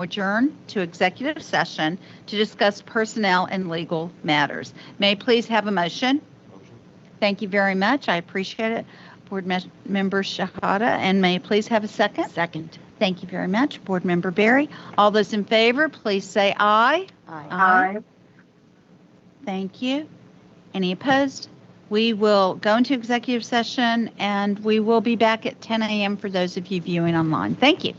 adjourn to executive session to discuss personnel and legal matters. May I please have a motion? Thank you very much. I appreciate it. Board Member Shahada, and may I please have a second? Second. Thank you very much. Board Member Berry. All those in favor, please say aye. Aye. Thank you. Any opposed? We will go into executive session, and we will be back at 10 a.m. for those of you viewing online. Thank you.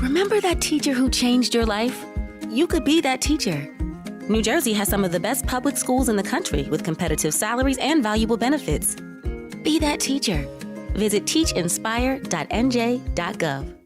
Remember that teacher who changed your life? You could be that teacher. New Jersey has some of the best public schools in the country with competitive salaries and valuable benefits. Be that teacher. Visit teachinspire.nj.gov.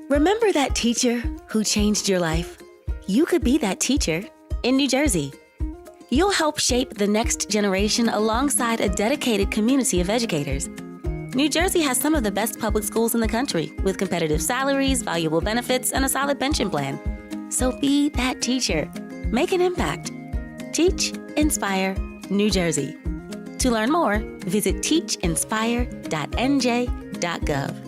Remember that teacher who changed your life? You could be that teacher in New Jersey. You'll help shape the next generation alongside a dedicated community of educators. New Jersey has some of the best public schools in the country with competitive salaries, valuable benefits, and a solid pension plan. So be that teacher. Make an impact. Teach, Inspire, New Jersey. To learn more, visit teachinspire.nj.gov.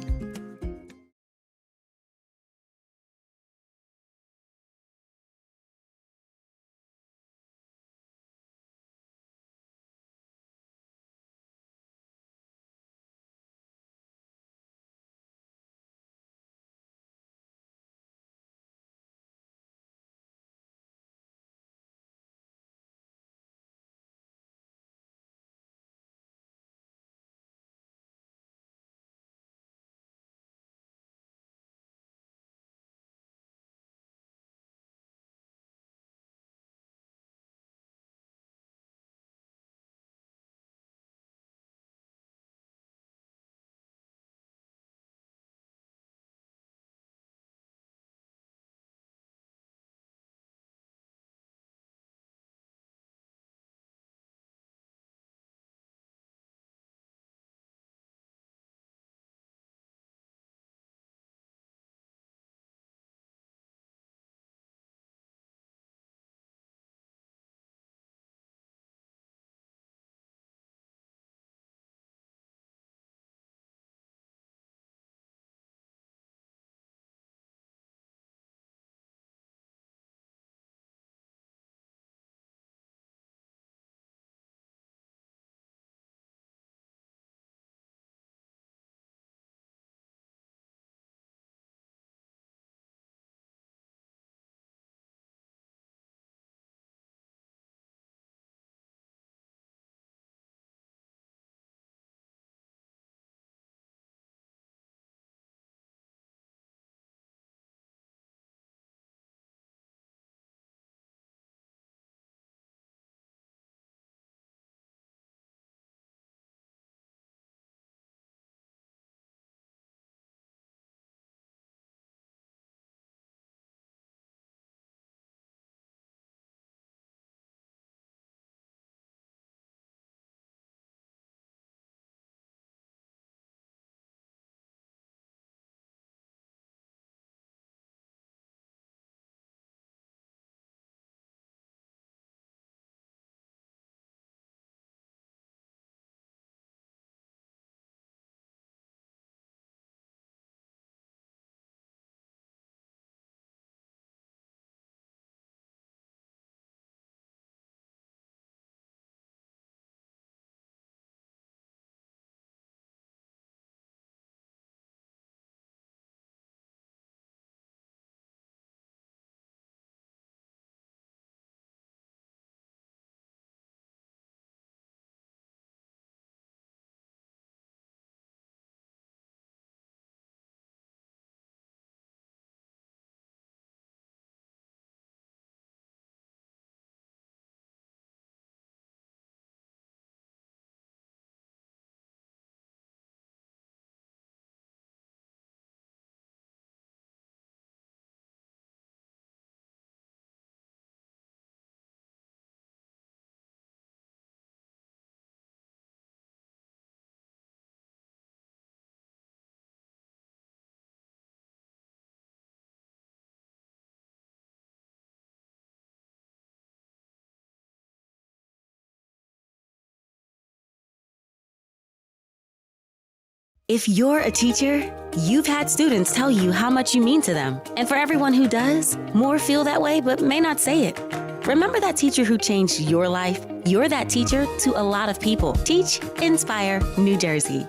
If you're a teacher, you've had students tell you how much you mean to them. And for everyone who does, more feel that way but may not say it. Remember that teacher who changed your life? You're that teacher to a lot of people. Teach, Inspire, New Jersey.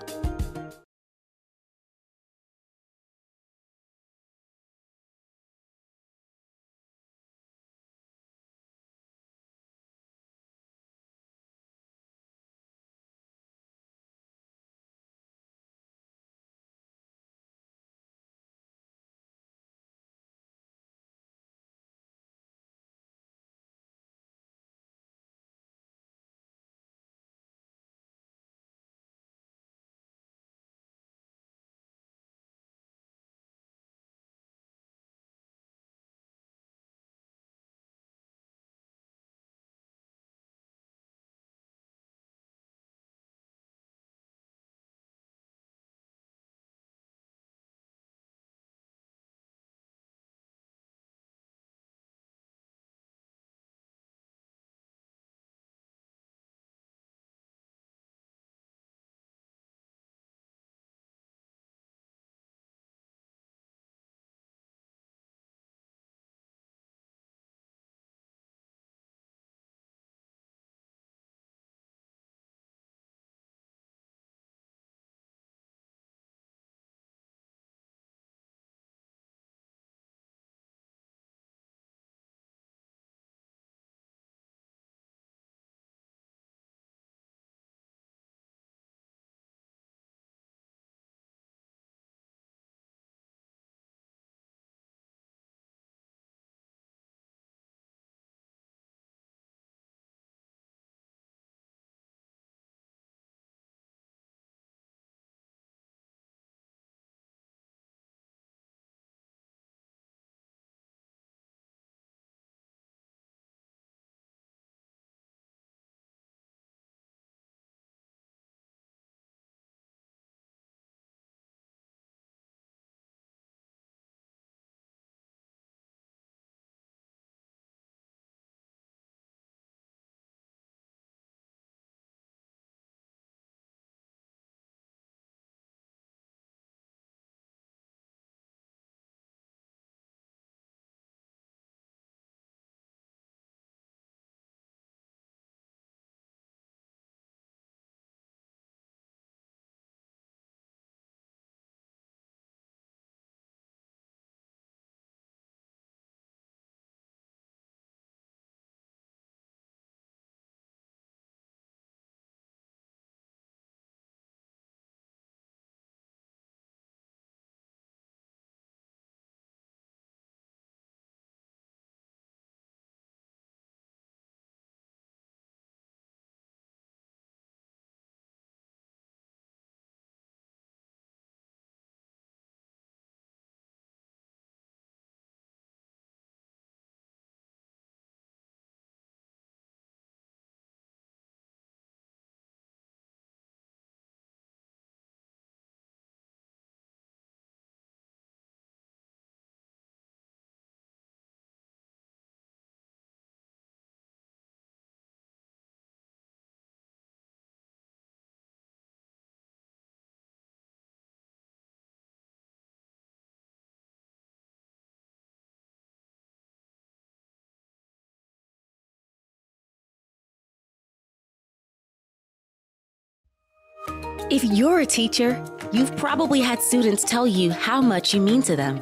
If you're a teacher, you've probably had students tell you how much you mean to them.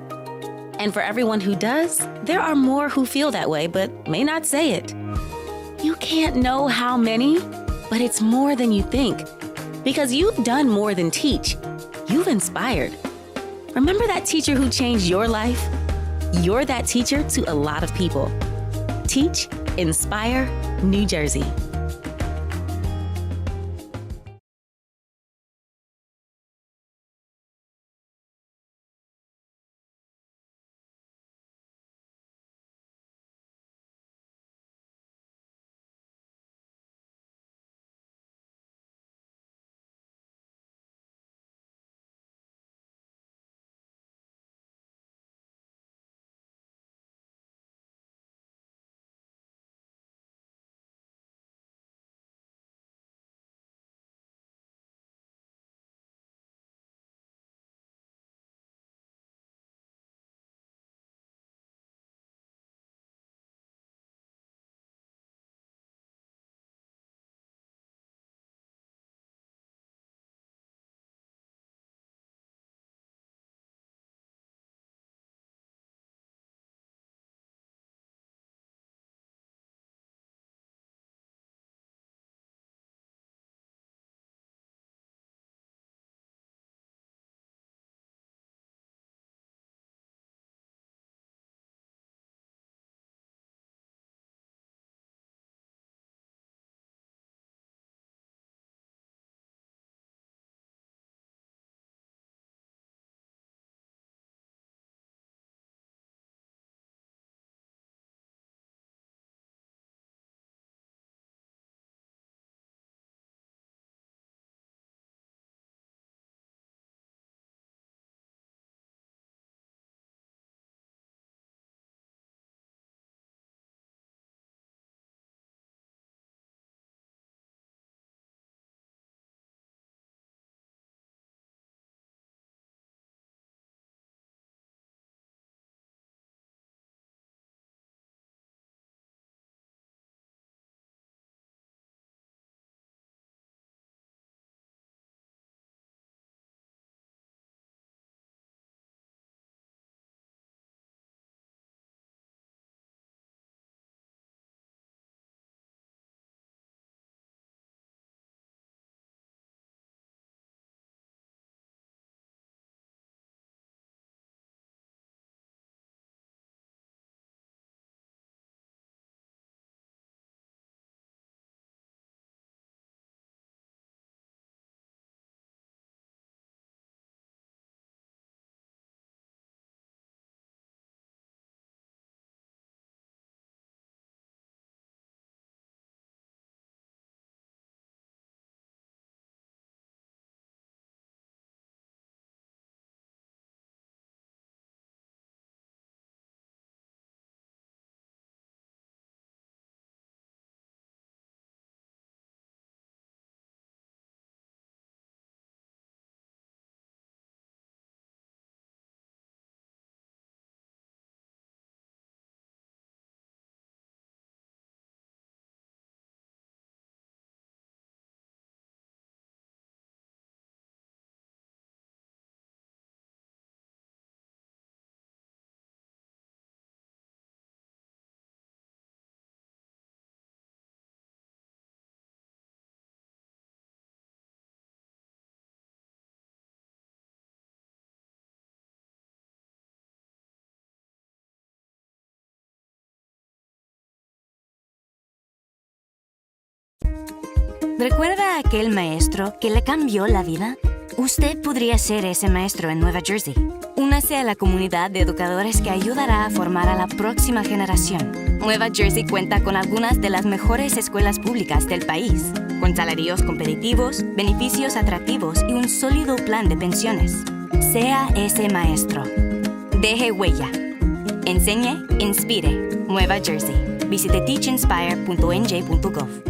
And for everyone who does, there are more who feel that way but may not say it. You can't know how many, but it's more than you think. Because you've done more than teach. You've inspired. Remember that teacher who changed your life? You're that teacher to a lot of people. Teach, inspire, New Jersey. ¿Recuerda a aquel maestro que le cambió la vida? Usted podría ser ese maestro en Nueva Jersey. Únase a la comunidad de educadores que ayudará a formar a la próxima generación. Nueva Jersey cuenta con algunas de las mejores escuelas públicas del país, con salarios competitivos, beneficios atractivos y un sólido plan de pensiones. Sea ese maestro. Deje huella. Enseñe, inspire. Nueva Jersey. Visite teachinspire.nj.gov.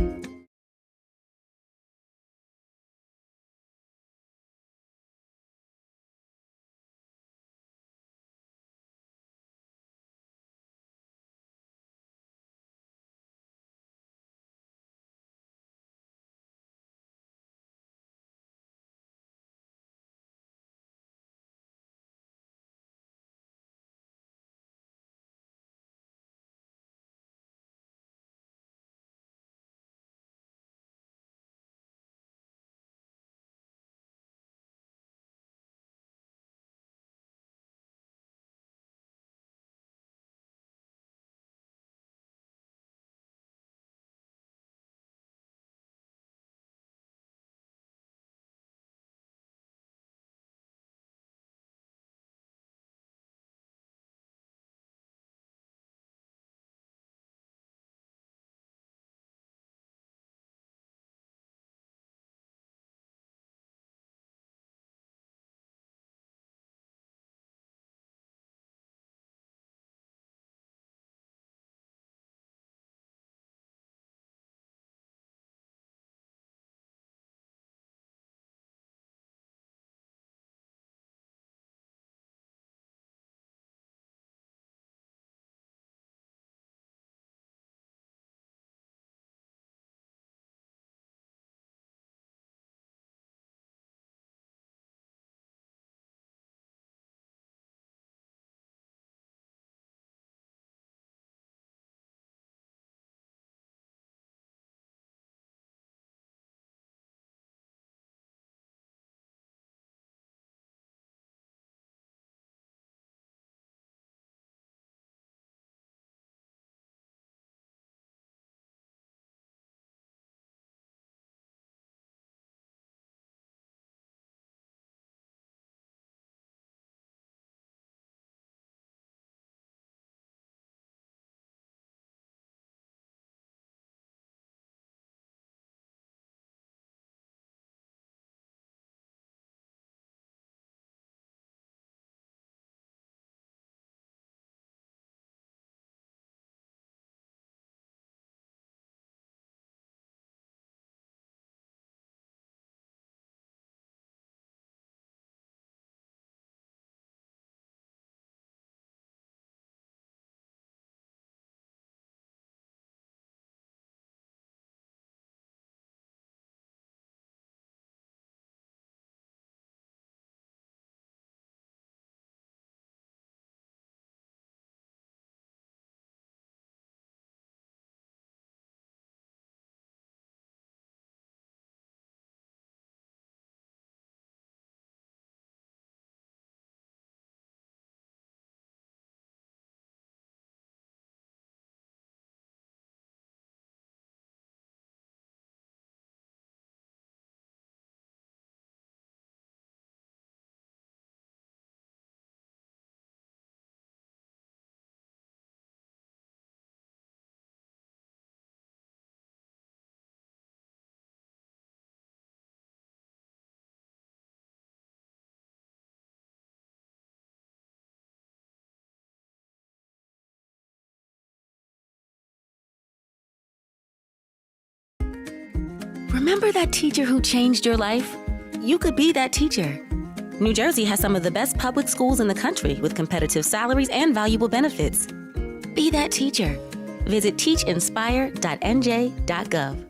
Remember that teacher who changed your life? You could be that teacher. New Jersey has some of the best public schools in the country with competitive salaries and valuable benefits. Be that teacher. Visit teachinspire.nj.gov.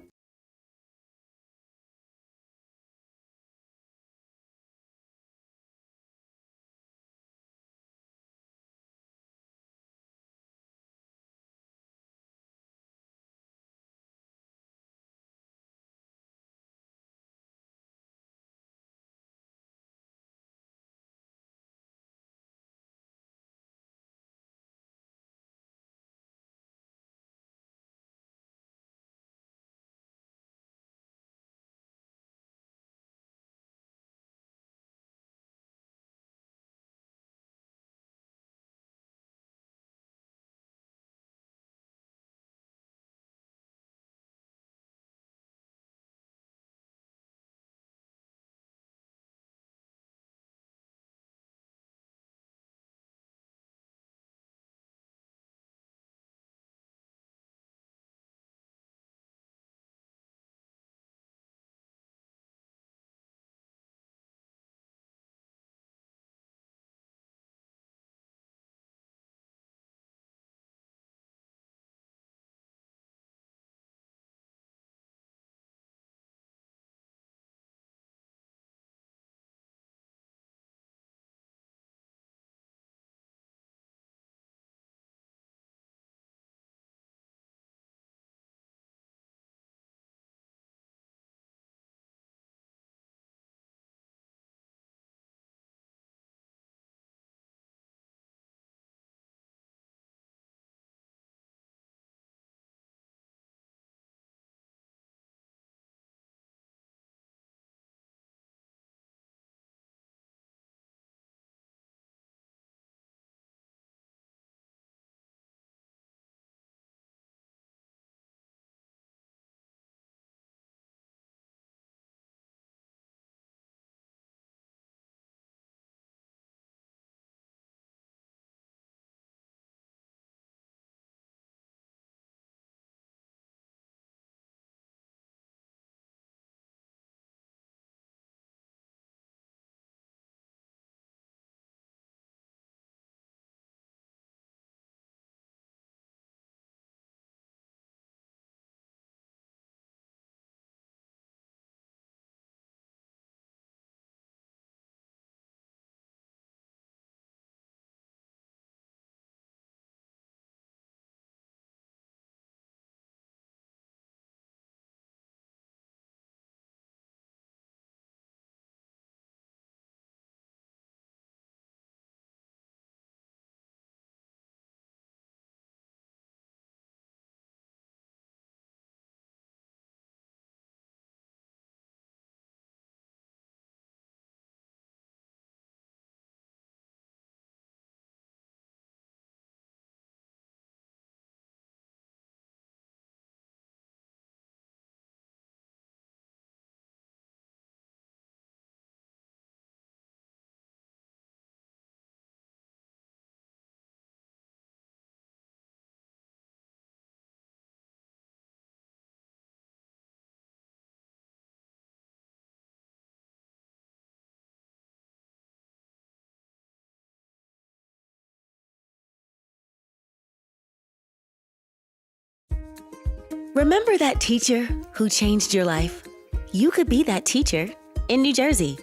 Remember that teacher who changed your life? You could be that teacher in New Jersey.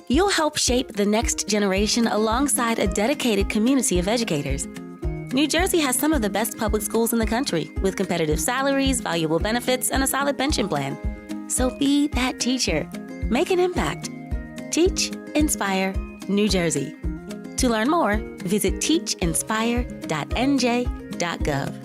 You'll help shape the next generation alongside a dedicated community of educators. New Jersey has some of the best public schools in the country with competitive salaries, valuable benefits, and a solid pension plan. So be that teacher. Make an impact. Teach, Inspire, New Jersey. To learn more, visit teachinspire.nj.gov.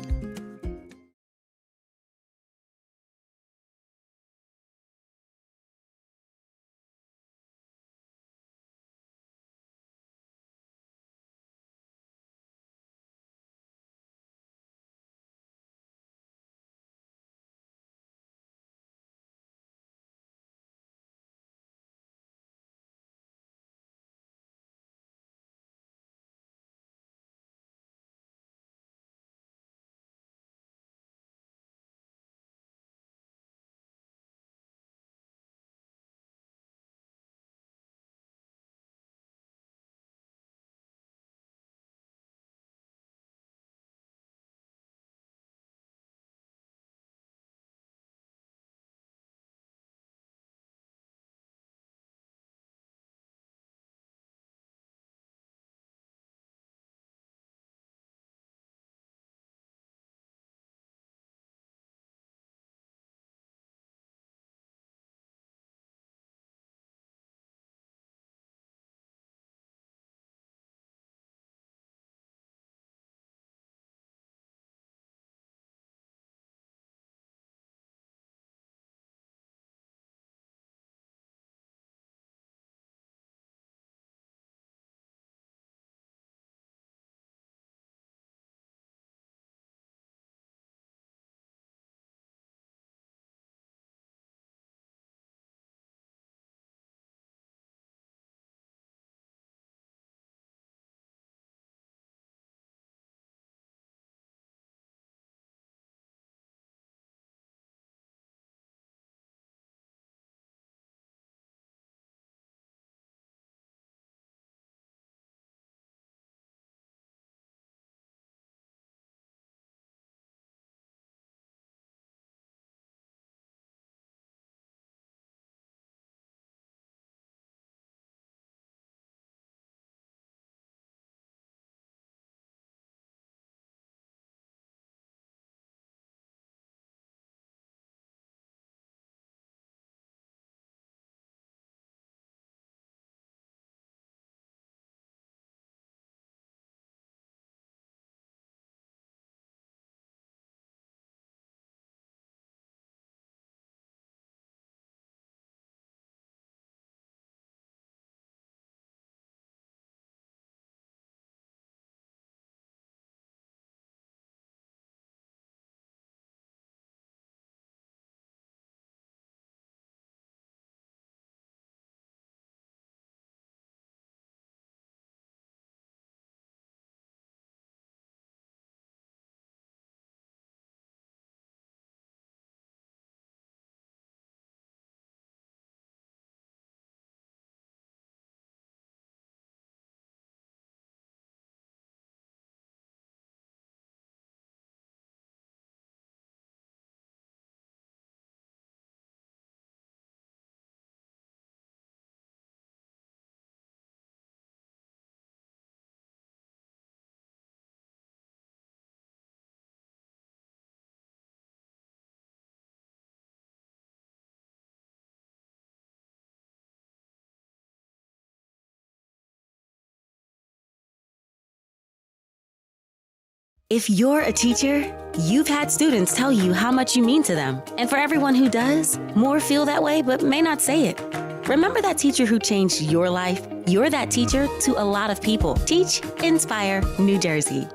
If you're a teacher, you've had students tell you how much you mean to them. And for everyone who does, more feel that way but may not say it. Remember that teacher who changed your life? You're that teacher to a lot of people. Teach, Inspire, New Jersey.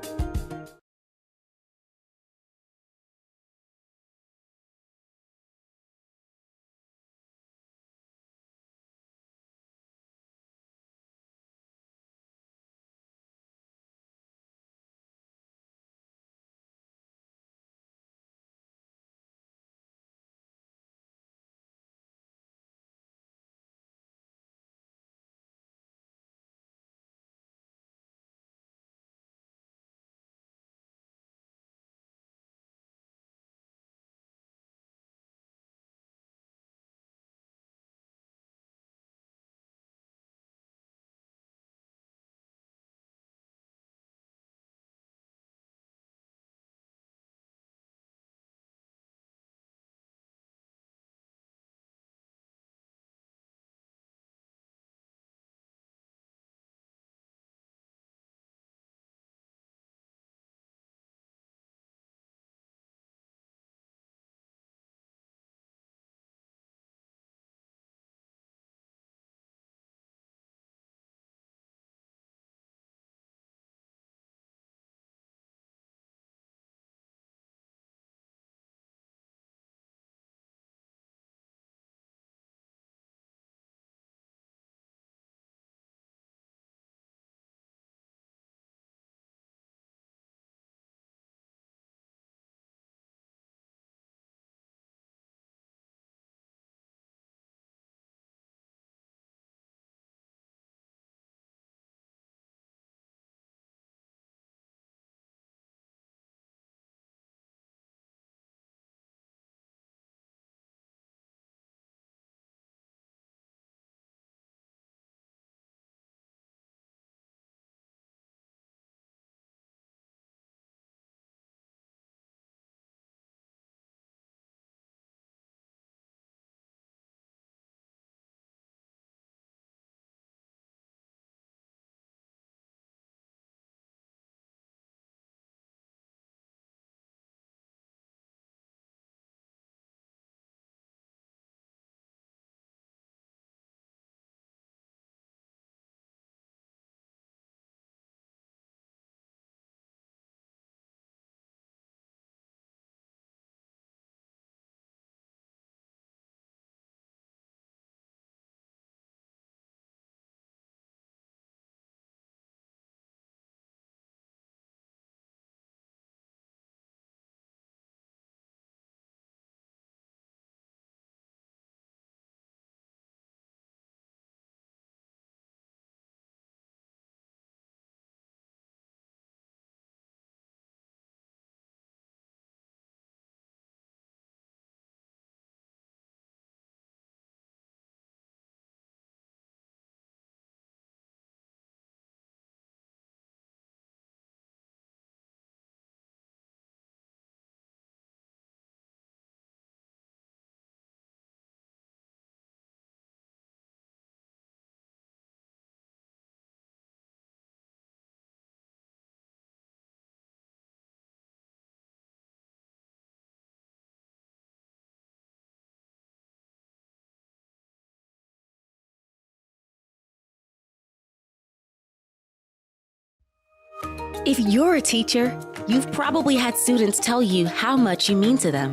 If you're a teacher, you've probably had students tell you how much you mean to them.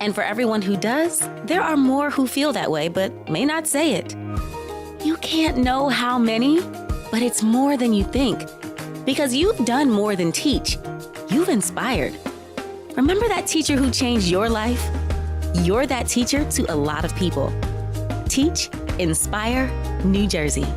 And for everyone who does, there are more who feel that way but may not say it. You can't know how many, but it's more than you think. Because you've done more than teach. You've inspired. Remember that teacher who changed your life? You're that teacher to a lot of people. Teach, Inspire, New Jersey.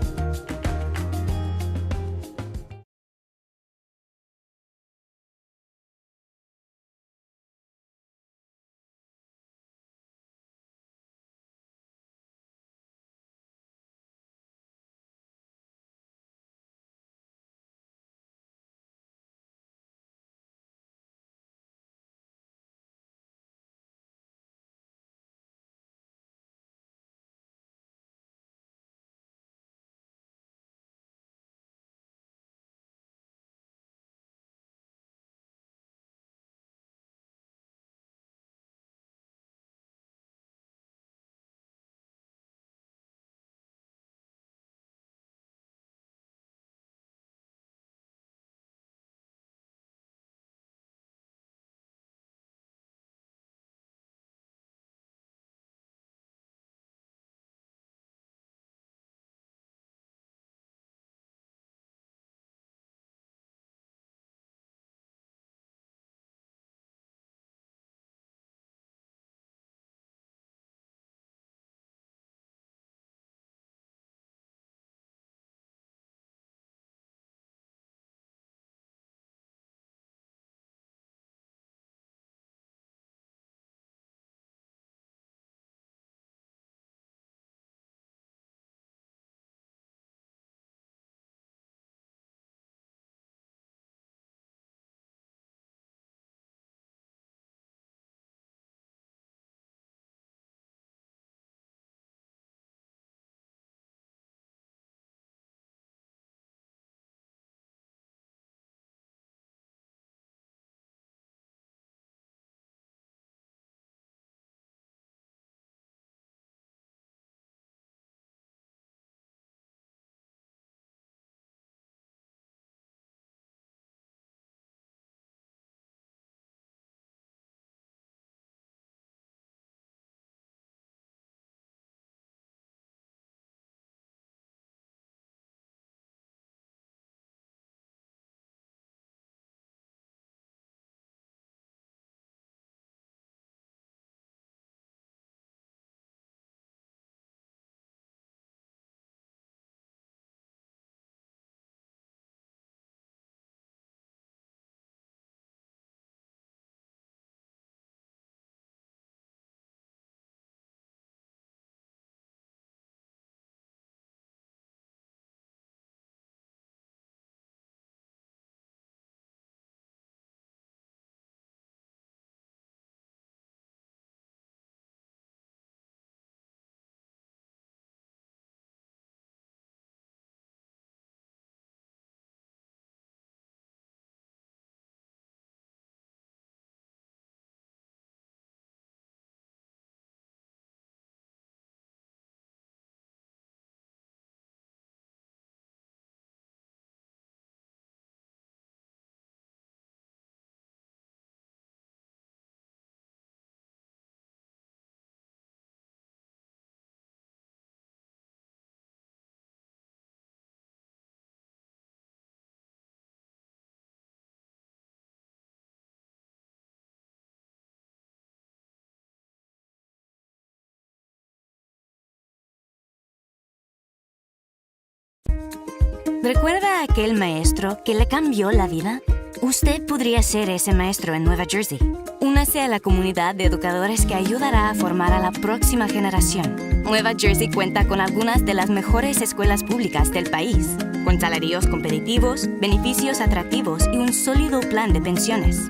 ¿Recuerda a aquel maestro que le cambió la vida? Usted podría ser ese maestro en Nueva Jersey. Únase a la comunidad de educadores que ayudará a formar a la próxima generación. Nueva Jersey cuenta con algunas de las mejores escuelas públicas del país, con salarios competitivos, beneficios atractivos y un sólido plan de pensiones.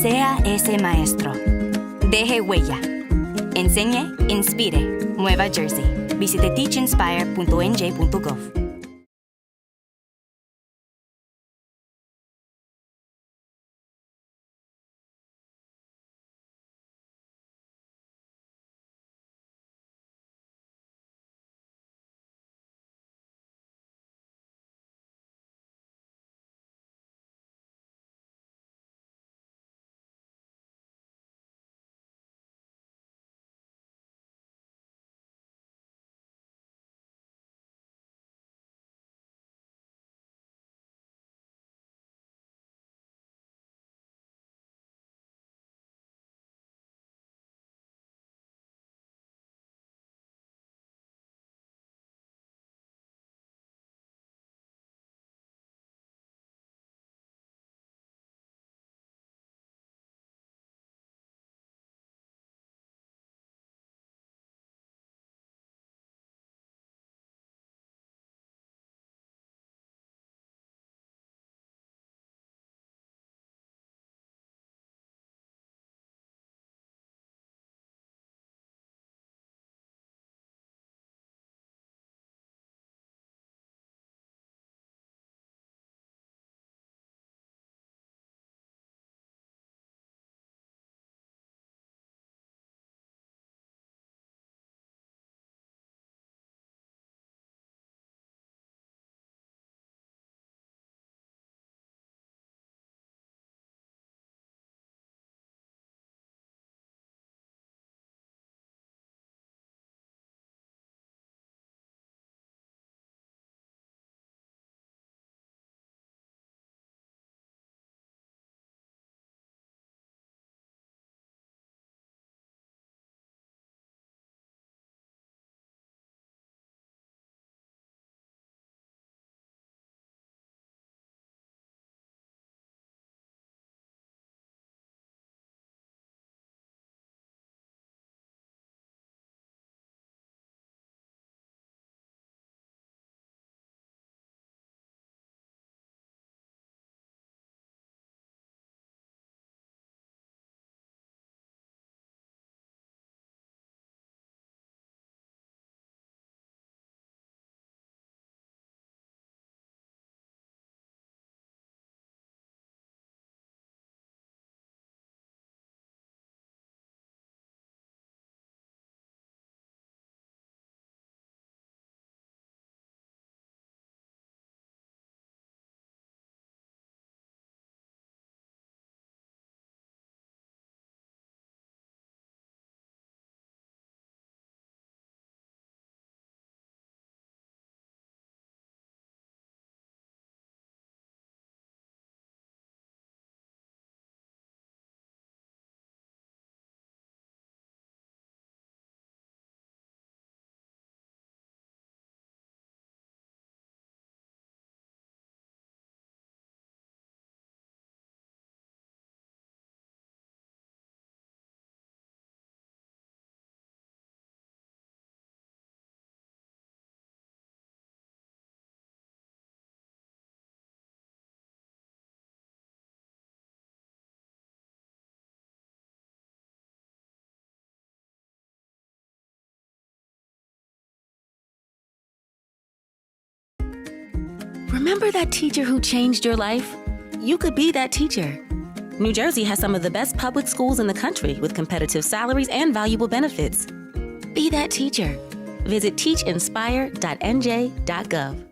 Sea ese maestro. Deje huella. Enseñe, inspire. Nueva Jersey. Visite teachinspire.nj.gov. Remember that teacher who changed your life? You could be that teacher. New Jersey has some of the best public schools in the country with competitive salaries and valuable benefits. Be that teacher. Visit teachinspire.nj.gov.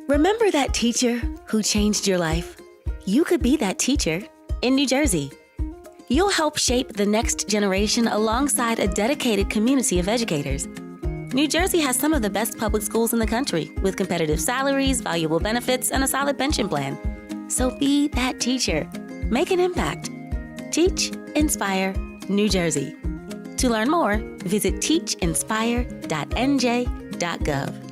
Remember that teacher who changed your life? You could be that teacher in New Jersey. You'll help shape the next generation alongside a dedicated community of educators. New Jersey has some of the best public schools in the country with competitive salaries, valuable benefits, and a solid pension plan. So be that teacher. Make an impact. Teach, Inspire, New Jersey. To learn more, visit teachinspire.nj.gov.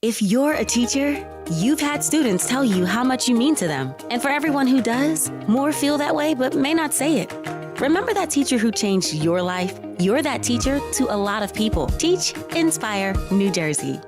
If you're a teacher, you've had students tell you how much you mean to them. And for everyone who does, more feel that way but may not say it. Remember that teacher who changed your life? You're that teacher to a lot of people. Teach, Inspire, New Jersey.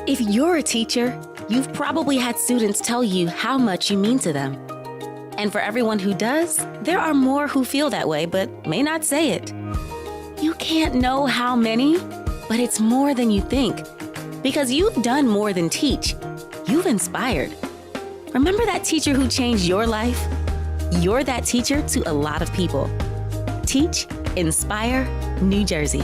If you're a teacher, you've probably had students tell you how much you mean to them. And for everyone who does, there are more who feel that way but may not say it. You can't know how many, but it's more than you think. Because you've done more than teach. You've inspired. Remember that teacher who changed your life? You're that teacher to a lot of people. Teach, inspire, New Jersey.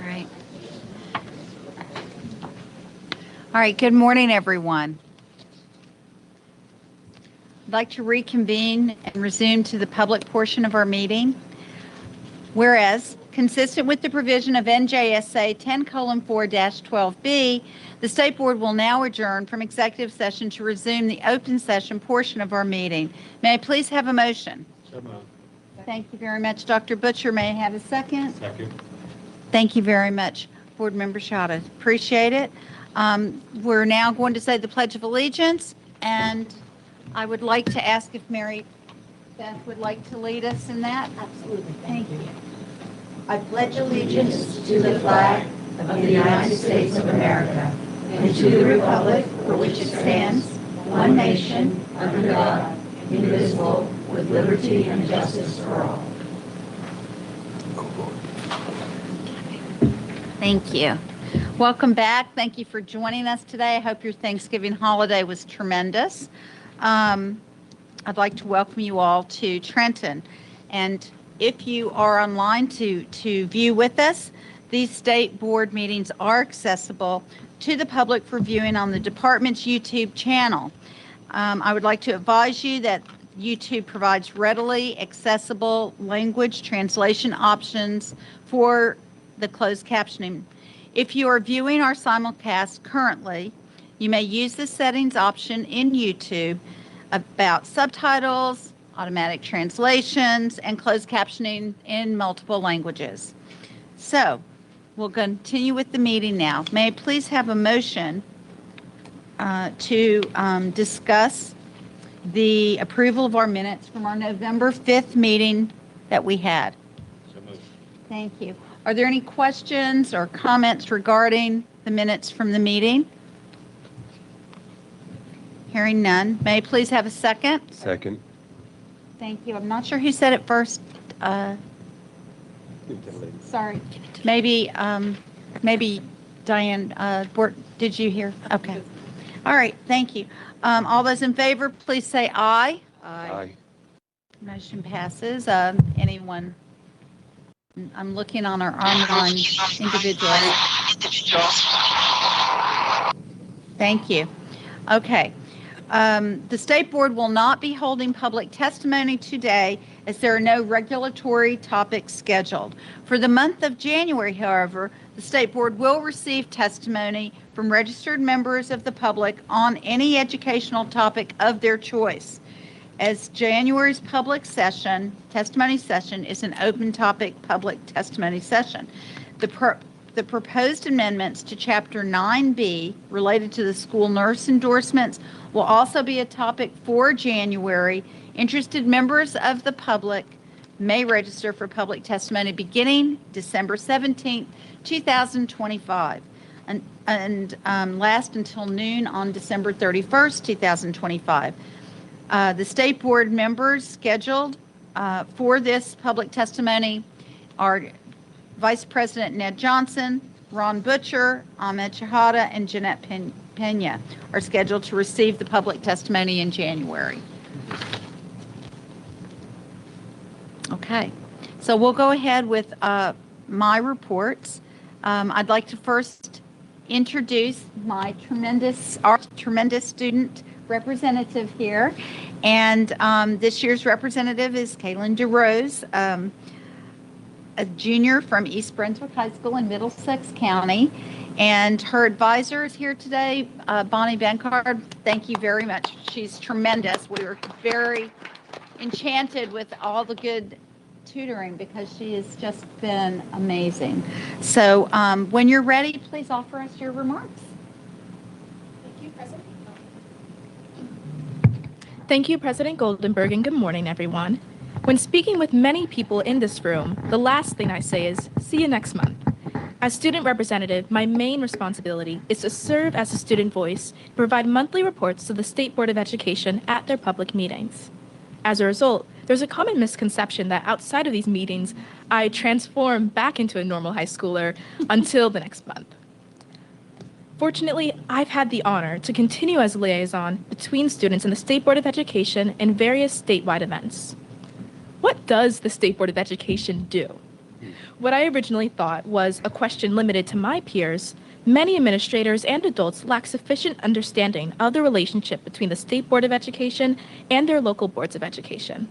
All right. All right, good morning, everyone. I'd like to reconvene and resume to the public portion of our meeting. Whereas, consistent with the provision of NJSA 10:4-12B, the State Board will now adjourn from executive session to resume the open session portion of our meeting. May I please have a motion? So moved. Thank you very much, Dr. Butcher. May I have a second? Second. Thank you very much, Board Member Shada. Appreciate it. We're now going to say the Pledge of Allegiance, and I would like to ask if Mary Beth would like to lead us in that. Absolutely. Thank you. I pledge allegiance to the flag of the United States of America and to the republic for which it stands, one nation, under God, indivisible, with liberty and justice for all. Thank you. Welcome back. Thank you for joining us today. I hope your Thanksgiving holiday was tremendous. I'd like to welcome you all to Trenton. And if you are online to view with us, these state board meetings are accessible to the public for viewing on the department's YouTube channel. I would like to advise you that YouTube provides readily accessible language translation options for the closed captioning. If you are viewing our simulcast currently, you may use the settings option in YouTube about subtitles, automatic translations, and closed captioning in multiple languages. So, We'll continue with the meeting now. May I please have a motion to discuss the approval of our minutes from our November 5th meeting that we had? So moved. Thank you. Are there any questions or comments regarding the minutes from the meeting? Hearing none. May I please have a second? Second. Thank you. I'm not sure who said it first. Sorry. Maybe Diane, did you hear? Okay. All right. Thank you. All those in favor, please say aye. Aye. Motion passes. Anyone? I'm looking on our online individuals. Thank you. Okay. The State Board will not be holding public testimony today as there are no regulatory topics scheduled. For the month of January, however, the State Board will receive testimony from registered members of the public on any educational topic of their choice. As January's public session, testimony session, is an open topic public testimony session. The proposed amendments to Chapter 9B related to the school nurse endorsements will also be a topic for January. Interested members of the public may register for public testimony beginning December 17th, 2025, and last until noon on December 31st, 2025. The State Board members scheduled for this public testimony are Vice President Ned Johnson, Ron Butcher, Ahmed Shahada, and Jeanette Pena are scheduled to receive the public testimony in January. Okay, so we'll go ahead with my reports. I'd like to first introduce our tremendous student representative here. And this year's representative is Kaylin DeRose, a junior from East Brunswick High School in Middlesex County. And her advisor is here today, Bonnie Bancard. Thank you very much. She's tremendous. We were very enchanted with all the good tutoring because she has just been amazing. So when you're ready, please offer us your remarks. Thank you, President. Thank you, President Goldenberg, and good morning, everyone. When speaking with many people in this room, the last thing I say is, see you next month. As student representative, my main responsibility is to serve as a student voice and provide monthly reports to the State Board of Education at their public meetings. As a result, there's a common misconception that outside of these meetings, I transform back into a normal high schooler until the next month. Fortunately, I've had the honor to continue as a liaison between students and the State Board of Education and various statewide events. What does the State Board of Education do? What I originally thought was a question limited to my peers, many administrators and adults lack sufficient understanding of the relationship between the State Board of Education and their local boards of education.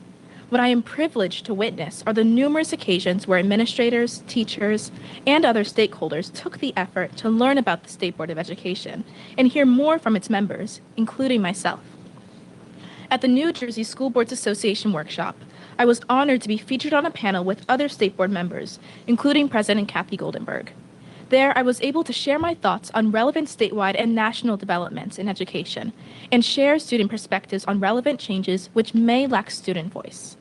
What I am privileged to witness are the numerous occasions where administrators, teachers, and other stakeholders took the effort to learn about the State Board of Education and hear more from its members, including myself. At the New Jersey School Boards Association workshop, I was honored to be featured on a panel with other State Board members, including President Kathy Goldenberg. There, I was able to share my thoughts on relevant statewide and national developments in education and share student perspectives on relevant changes which may lack student voice.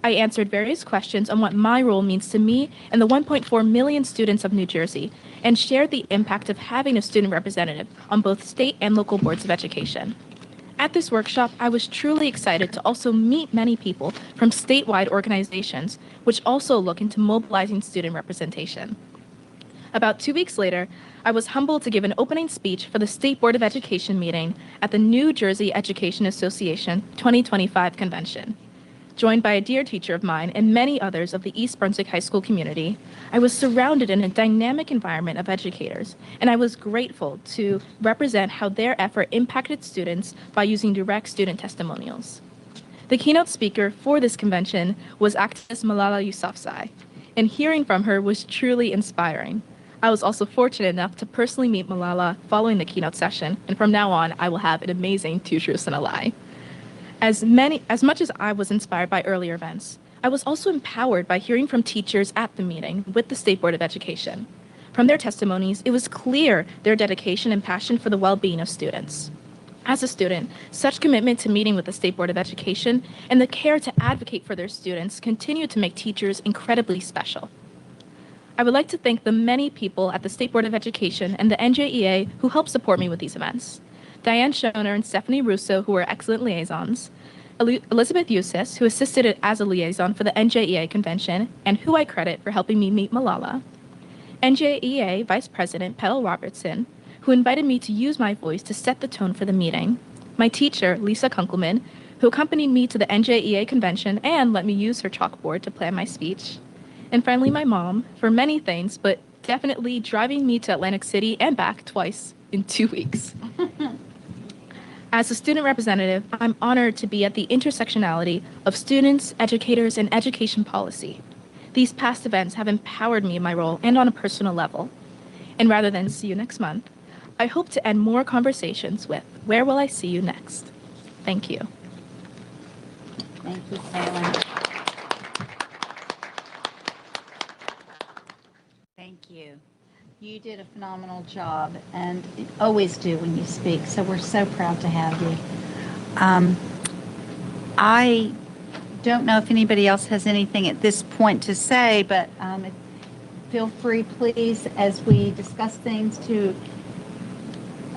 I answered various questions on what my role means to me and the 1.4 million students of New Jersey and shared the impact of having a student representative on both state and local boards of education. At this workshop, I was truly excited to also meet many people from statewide organizations which also look into mobilizing student representation. About 2 weeks later, I was humbled to give an opening speech for the State Board of Education meeting at the New Jersey Education Association 2025 convention. Joined by a dear teacher of mine and many others of the East Brunswick High School community, I was surrounded in a dynamic environment of educators, and I was grateful to represent how their effort impacted students by using direct student testimonials. The keynote speaker for this convention was activist Malala Yousafzai, and hearing from her was truly inspiring. I was also fortunate enough to personally meet Malala following the keynote session, and from now on, I will have an amazing 2 truths and a lie. As much as I was inspired by earlier events, I was also empowered by hearing from teachers at the meeting with the State Board of Education. From their testimonies, it was clear their dedication and passion for the well-being of students. As a student, such commitment to meeting with the State Board of Education and the care to advocate for their students continue to make teachers incredibly special. I would like to thank the many people at the State Board of Education and the NJEA who helped support me with these events. Diane Schoner and Stephanie Russo, who were excellent liaisons, Elizabeth Eustace, who assisted as a liaison for the NJEA convention and who I credit for helping me meet Malala, NJEA Vice President Petal Robertson, who invited me to use my voice to set the tone for the meeting, my teacher, Lisa Kunkelman, who accompanied me to the NJEA convention and let me use her chalkboard to plan my speech, and finally my mom, for many things, but definitely driving me to Atlantic City and back twice in 2 weeks. As a student representative, I'm honored to be at the intersectionality of students, educators, and education policy. These past events have empowered me in my role and on a personal level. And rather than see you next month, I hope to end more conversations with, where will I see you next? Thank you. Thank you, Kaylin. Thank you. You did a phenomenal job and always do when you speak, so we're so proud to have you. I don't know if anybody else has anything at this point to say, but feel free, please, as we discuss things, to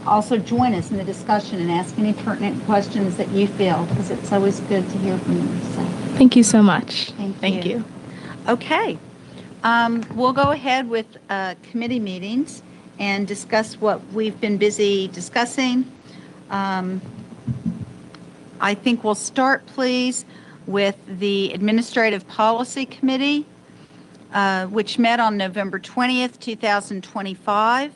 also join us in the discussion and ask any pertinent questions that you feel, because it's always good to hear from you. So. Thank you so much. Thank you. Okay. We'll go ahead with committee meetings and discuss what we've been busy discussing. I think we'll start, please, with the Administrative Policy Committee, which met on November 20th, 2025.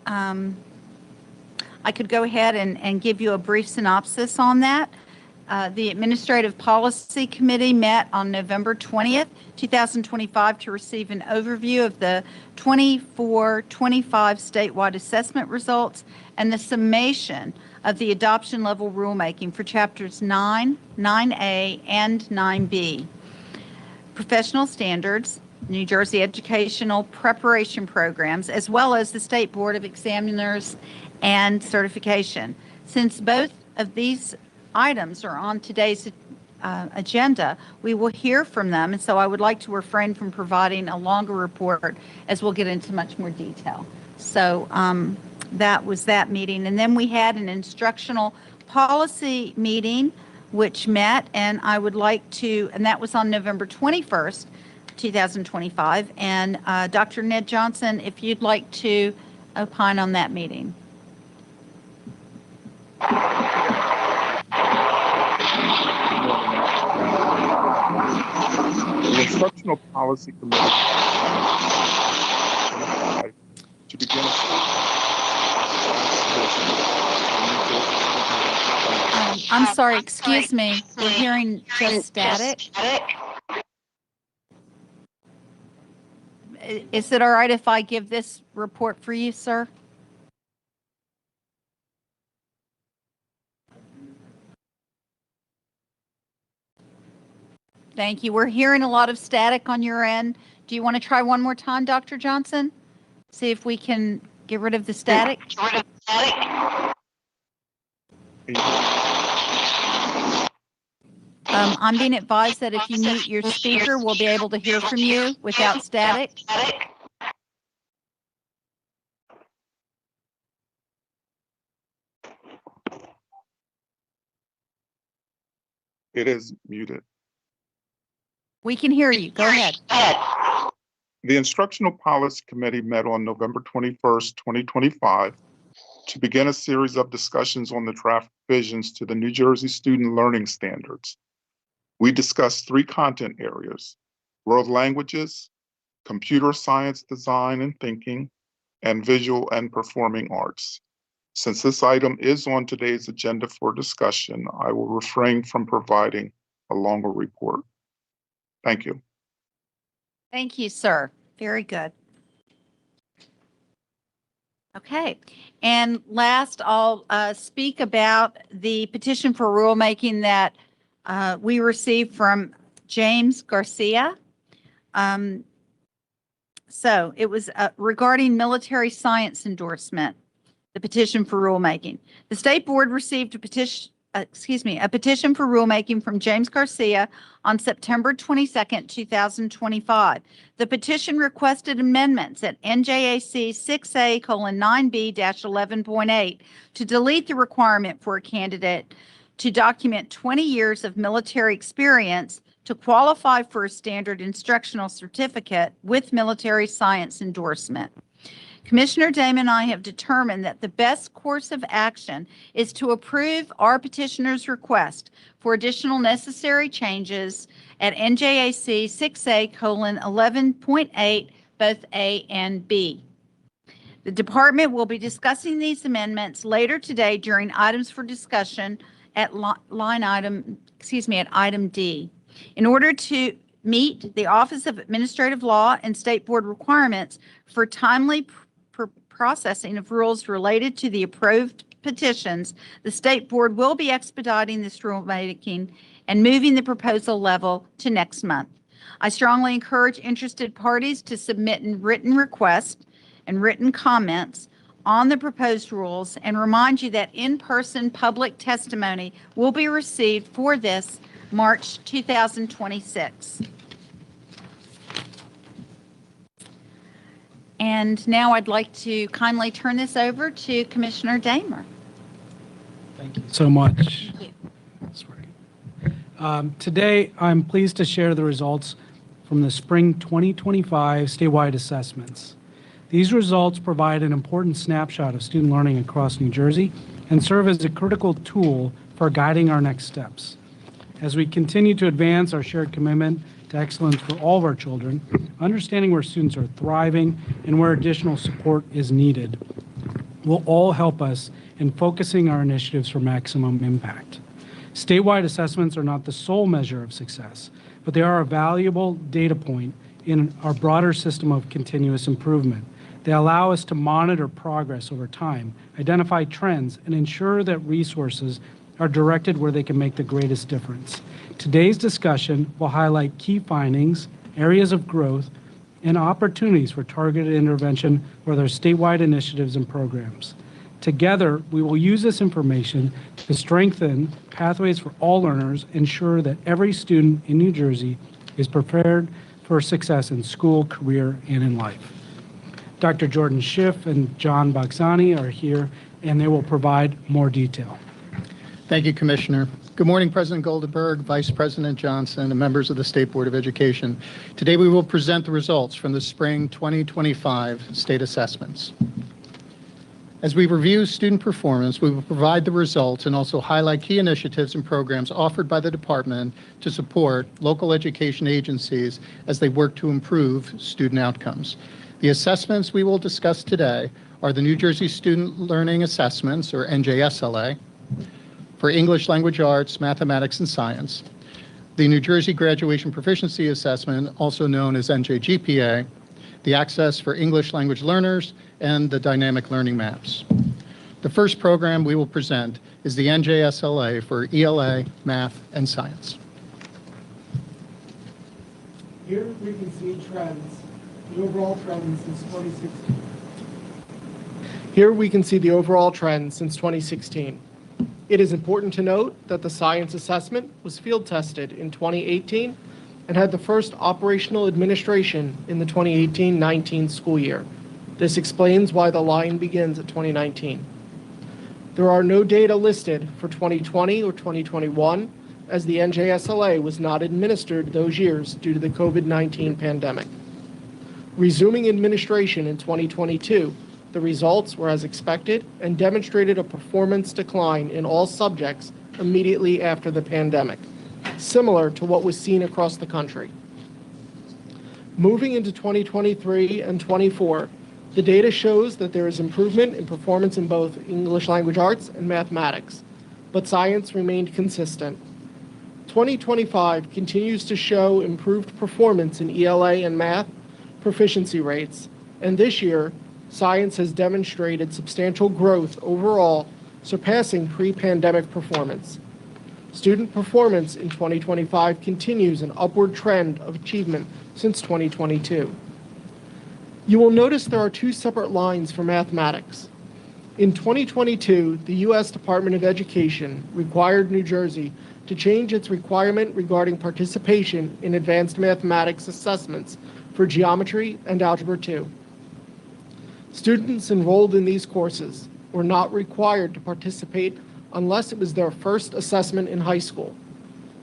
I could go ahead and give you a brief synopsis on that. The Administrative Policy Committee met on November 20th, 2025 to receive an overview of the 24-25 statewide assessment results and the summation of the adoption level rulemaking for chapters 9, 9A, and 9B. Professional standards, New Jersey educational preparation programs, as well as the State Board of Examiners and certification. Since both of these items are on today's agenda, we will hear from them, and so I would like to refrain from providing a longer report as we'll get into much more detail. So that was that meeting. And then we had an instructional policy meeting which met, and I would like to, and that was on November 21st, 2025. And Dr. Ned Johnson, if you'd like to opine on that meeting. The Instructional Policy Committee to begin I'm sorry, excuse me. We're hearing just static. Is it all right if I give this report for you, sir? Thank you. We're hearing a lot of static on your end. Do you want to try one more time, Dr. Johnson? See if we can get rid of the static. I'm being advised that if you mute your speaker, we'll be able to hear from you without static. It is muted. We can hear you. Go ahead. The Instructional Policy Committee met on November 21st, 2025 to begin a series of discussions on the draft revisions to the New Jersey Student Learning Standards. We discussed 3 content areas: world languages, computer science design and thinking, and visual and performing arts. Since this item is on today's agenda for discussion, I will refrain from providing a longer report. Thank you. Thank you, sir. Very good. Okay. And last, I'll speak about the petition for rulemaking that we received from James Garcia. So it was regarding military science endorsement, the petition for rulemaking. The state board received a petition for rulemaking from James Garcia on September 22nd, 2025. The petition requested amendments at NJAC 6A:9B-11.8 to delete the requirement for a candidate to document 20 years of military experience to qualify for a standard instructional certificate with military science endorsement. Commissioner Damon and I have determined that the best course of action is to approve our petitioner's request for additional necessary changes at NJAC 6A:11.8, both A and B. The department will be discussing these amendments later today during items for discussion at item D. In order to meet the Office of Administrative Law and State Board requirements for timely processing of rules related to the approved petitions, the State Board will be expediting this rulemaking and moving the proposal level to next month. I strongly encourage interested parties to submit written requests and written comments on the proposed rules and remind you that in-person public testimony will be received for this March 2026. And now I'd like to kindly turn this over to Commissioner Damer. Thank you so much. Thank you. Today, I'm pleased to share the results from the spring 2025 statewide assessments. These results provide an important snapshot of student learning across New Jersey and serve as a critical tool for guiding our next steps. As we continue to advance our shared commitment to excellence for all of our children, understanding where students are thriving and where additional support is needed will all help us in focusing our initiatives for maximum impact. Statewide assessments are not the sole measure of success, but they are a valuable data point in our broader system of continuous improvement. They allow us to monitor progress over time, identify trends, and ensure that resources are directed where they can make the greatest difference. Today's discussion will highlight key findings, areas of growth, and opportunities for targeted intervention with our statewide initiatives and programs. Together, we will use this information to strengthen pathways for all learners, ensure that every student in New Jersey is prepared for success in school, career, and in life. Dr. Jordan Schiff and John Bagsani are here, and they will provide more detail. Thank you, Commissioner. Good morning, President Goldenberg, Vice President Johnson, and members of the State Board of Education. Today we will present the results from the spring 2025 state assessments. As we review student performance, we will provide the results and also highlight key initiatives and programs offered by the department to support local education agencies as they work to improve student outcomes. The assessments we will discuss today are the New Jersey Student Learning Assessments, or NJSLA, for English Language Arts, Mathematics, and Science, the New Jersey Graduation Proficiency Assessment, also known as NJGPA, the Access for English Language Learners, and the Dynamic Learning Maps. The first program we will present is the NJSLA for ELA, Math, and Science. Here we can see trends, the overall trends since 2016. Here we can see the overall trend since 2016. It is important to note that the science assessment was field tested in 2018 and had the first operational administration in the 2018-19 school year. This explains why the line begins at 2019. There are no data listed for 2020 or 2021, as the NJSLA was not administered those years due to the COVID-19 pandemic. Resuming administration in 2022, the results were as expected and demonstrated a performance decline in all subjects immediately after the pandemic, similar to what was seen across the country. Moving into 2023 and 24, the data shows that there is improvement in performance in both English Language Arts and Mathematics, but science remained consistent. 2025 continues to show improved performance in ELA and math proficiency rates, and this year, science has demonstrated substantial growth overall, surpassing pre-pandemic performance. Student performance in 2025 continues an upward trend of achievement since 2022. You will notice there are two separate lines for mathematics. In 2022, the U.S. Department of Education required New Jersey to change its requirement regarding participation in advanced mathematics assessments for geometry and algebra 2. Students enrolled in these courses were not required to participate unless it was their first assessment in high school.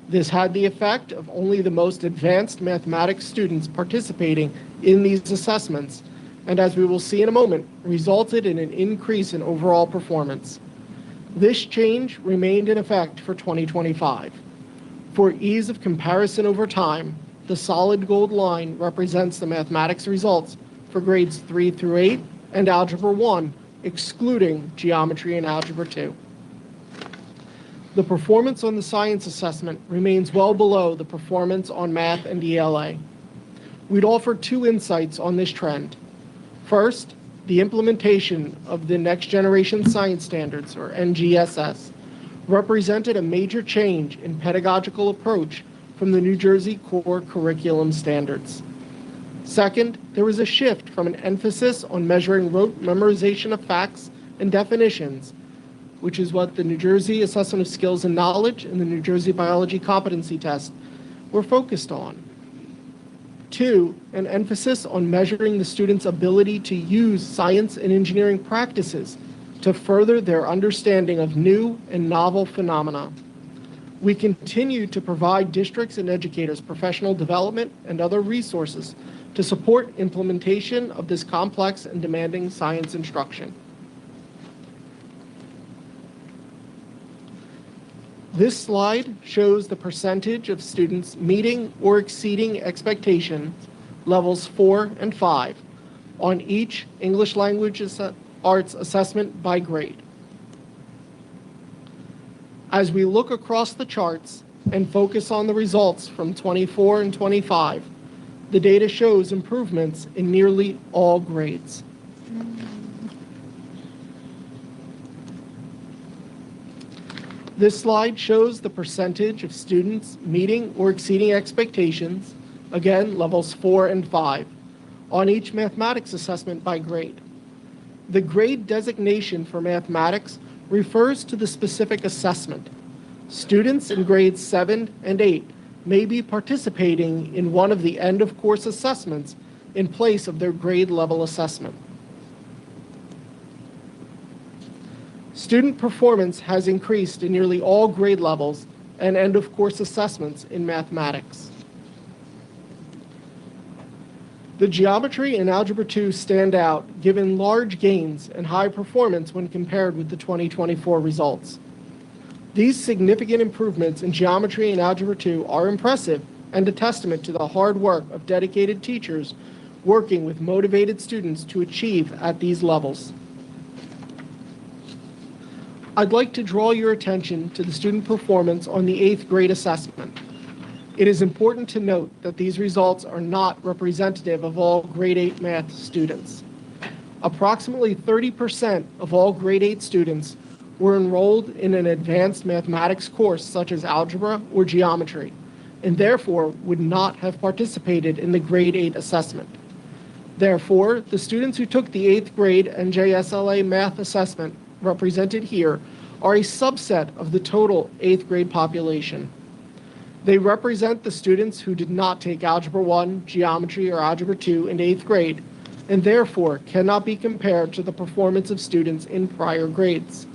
This had the effect of only the most advanced mathematics students participating in these assessments, and as we will see in a moment, resulted in an increase in overall performance. This change remained in effect for 2025. For ease of comparison over time, the solid gold line represents the mathematics results for grades 3 through 8 and Algebra 1, excluding geometry and Algebra 2. The performance on the science assessment remains well below the performance on math and ELA. We'd offer two insights on this trend. First, the implementation of the Next Generation Science Standards, or NGSS, represented a major change in pedagogical approach from the New Jersey core curriculum standards. Second, there was a shift from an emphasis on measuring rote memorization of facts and definitions, which is what the New Jersey Assessment of Skills and Knowledge and the New Jersey Biology Competency Test were focused on. Two, an emphasis on measuring the students' ability to use science and engineering practices to further their understanding of new and novel phenomena. We continue to provide districts and educators professional development and other resources to support implementation of this complex and demanding science instruction. This slide shows the percentage of students meeting or exceeding expectations levels 4 and 5 on each English language arts assessment by grade. As we look across the charts and focus on the results from 24 and 25, the data shows improvements in nearly all grades. This slide shows the percentage of students meeting or exceeding expectations, again, levels 4 and 5, on each mathematics assessment by grade. The grade designation for mathematics refers to the specific assessment. Students in grades 7 and 8 may be participating in one of the end-of-course assessments in place of their grade level assessment. Student performance has increased in nearly all grade levels and end-of-course assessments in mathematics. The geometry and Algebra 2 stand out, given large gains and high performance when compared with the 2024 results. These significant improvements in geometry and Algebra 2 are impressive and a testament to the hard work of dedicated teachers working with motivated students to achieve at these levels. I'd like to draw your attention to the student performance on the 8th grade assessment. It is important to note that these results are not representative of all grade 8 math students. Approximately 30% of all grade 8 students were enrolled in an advanced mathematics course such as algebra or geometry, and therefore would not have participated in the grade 8 assessment. Therefore, the students who took the 8th grade NJSLA math assessment represented here are a subset of the total 8th grade population. They represent the students who did not take Algebra 1, Geometry, or Algebra 2 in 8th grade, and therefore cannot be compared to the performance of students in prior grades.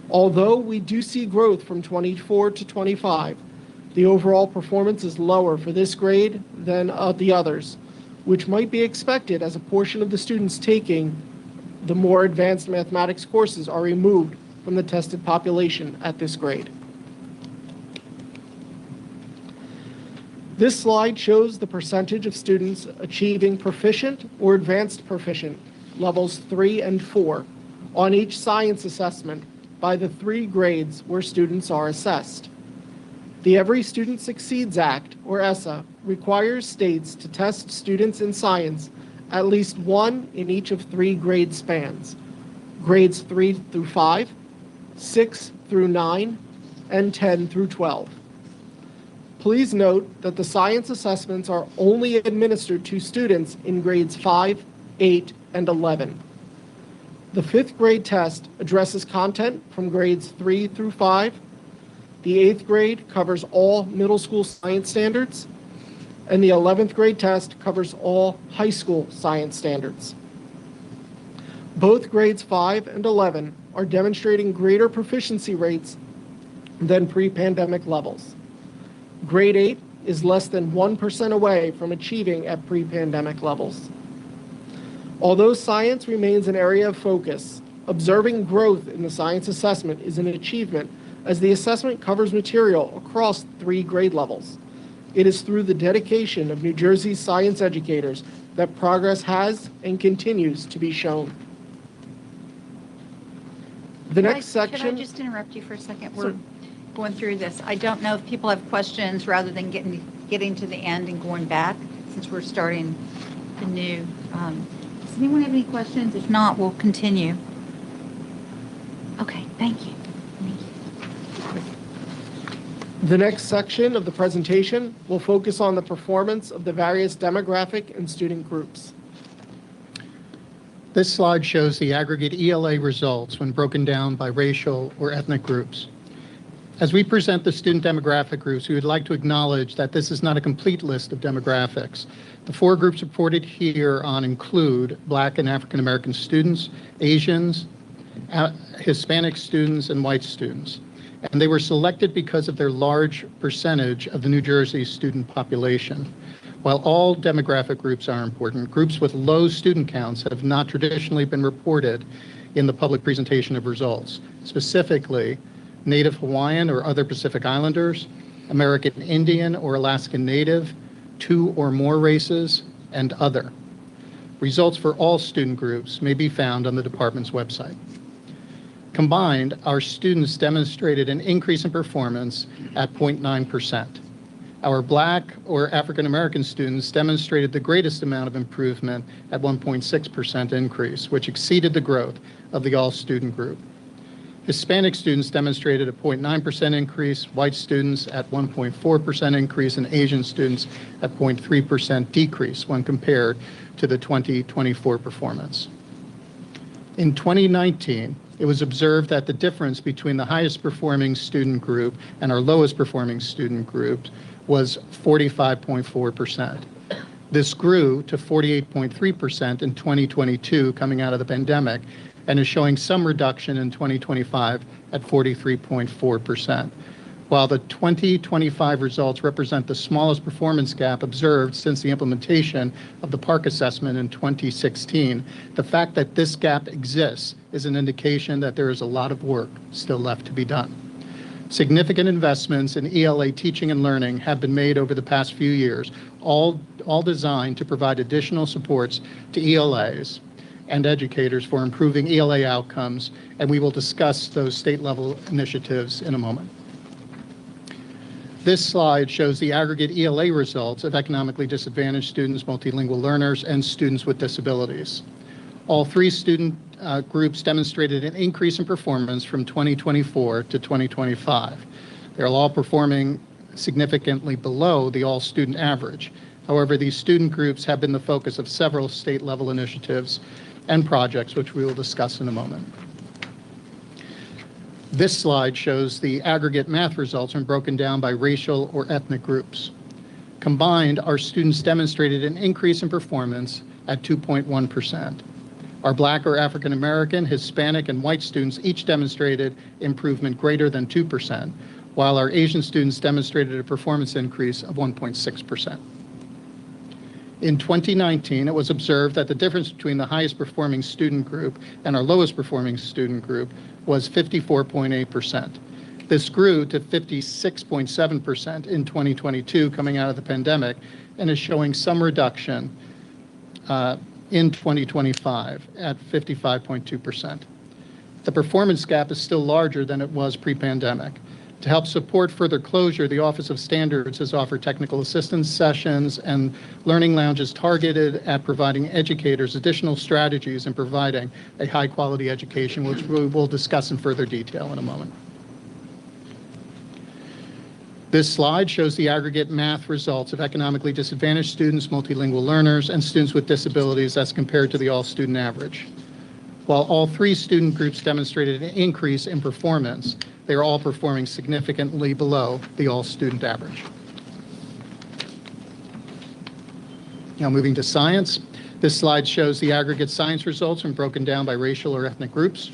Although we do see growth from 24 to 25, the overall performance is lower for this grade than the others, which might be expected as a portion of the students taking the more advanced mathematics courses are removed from the tested population at this grade. This slide shows the percentage of students achieving proficient or advanced proficient, levels 3 and 4, on each science assessment by the 3 grades where students are assessed. The Every Student Succeeds Act, or ESSA, requires states to test students in science at least one in each of 3 grade spans, grades 3 through 5, 6 through 9, and 10 through 12. Please note that the science assessments are only administered to students in grades 5 8, and 11. The 5th grade test addresses content from grades 3 through 5. The 8th grade covers all middle school science standards, and the 11th grade test covers all high school science standards. Both grades 5 and 11 are demonstrating greater proficiency rates than pre-pandemic levels. Grade 8 is less than 1% away from achieving at pre-pandemic levels. Although science remains an area of focus, observing growth in the science assessment is an achievement as the assessment covers material across 3 grade levels. It is through the dedication of New Jersey's science educators that progress has and continues to be shown. The next section... Could I just interrupt you for a second? We're going through this. I don't know if people have questions rather than getting to the end and going back, since we're starting the new... Does anyone have any questions? If not, we'll continue. Okay, thank you. The next section of the presentation will focus on the performance of the various demographic and student groups. This slide shows the aggregate ELA results when broken down by racial or ethnic groups. As we present the student demographic groups, we would like to acknowledge that this is not a complete list of demographics. The 4 groups reported here on include Black and African American students, Asians, Hispanic students, and white students. And they were selected because of their large percentage of the New Jersey student population. While all demographic groups are important, groups with low student counts have not traditionally been reported in the public presentation of results. Specifically, Native Hawaiian or other Pacific Islanders, American Indian or Alaskan Native, 2 or more races, and other. Results for all student groups may be found on the department's website. Combined, our students demonstrated an increase in performance at 0.9%. Our Black or African American students demonstrated the greatest amount of improvement at 1.6% increase, which exceeded the growth of the all-student group. Hispanic students demonstrated a 0.9% increase, white students at 1.4% increase, and Asian students at 0.3% decrease when compared to the 2024 performance. In 2019, it was observed that the difference between the highest performing student group and our lowest performing student group was 45.4%. This grew to 48.3% in 2022 coming out of the pandemic, and is showing some reduction in 2025 at 43.4%. While the 2025 results represent the smallest performance gap observed since the implementation of the PARCC assessment in 2016, the fact that this gap exists is an indication that there is a lot of work still left to be done. Significant investments in ELA teaching and learning have been made over the past few years, all designed to provide additional supports to ELAs and educators for improving ELA outcomes, and we will discuss those state-level initiatives in a moment. This slide shows the aggregate ELA results of economically disadvantaged students, multilingual learners, and students with disabilities. All 3 student groups demonstrated an increase in performance from 2024 to 2025. They're all performing significantly below the all-student average. However, these student groups have been the focus of several state-level initiatives and projects, which we will discuss in a moment. This slide shows the aggregate math results when broken down by racial or ethnic groups. Combined, our students demonstrated an increase in performance at 2.1%. Our Black or African American, Hispanic, and white students each demonstrated improvement greater than 2%, while our Asian students demonstrated a performance increase of 1.6%. In 2019, it was observed that the difference between the highest performing student group and our lowest performing student group was 54.8%. This grew to 56.7% in 2022 coming out of the pandemic, and is showing some reduction in 2025 at 55.2%. The performance gap is still larger than it was pre-pandemic. To help support further closure, the Office of Standards has offered technical assistance sessions and learning lounges targeted at providing educators additional strategies in providing a high-quality education, which we will discuss in further detail in a moment. This slide shows the aggregate math results of economically disadvantaged students, multilingual learners, and students with disabilities as compared to the all-student average. While all three student groups demonstrated an increase in performance, they are all performing significantly below the all-student average. Now moving to science. This slide shows the aggregate science results when broken down by racial or ethnic groups.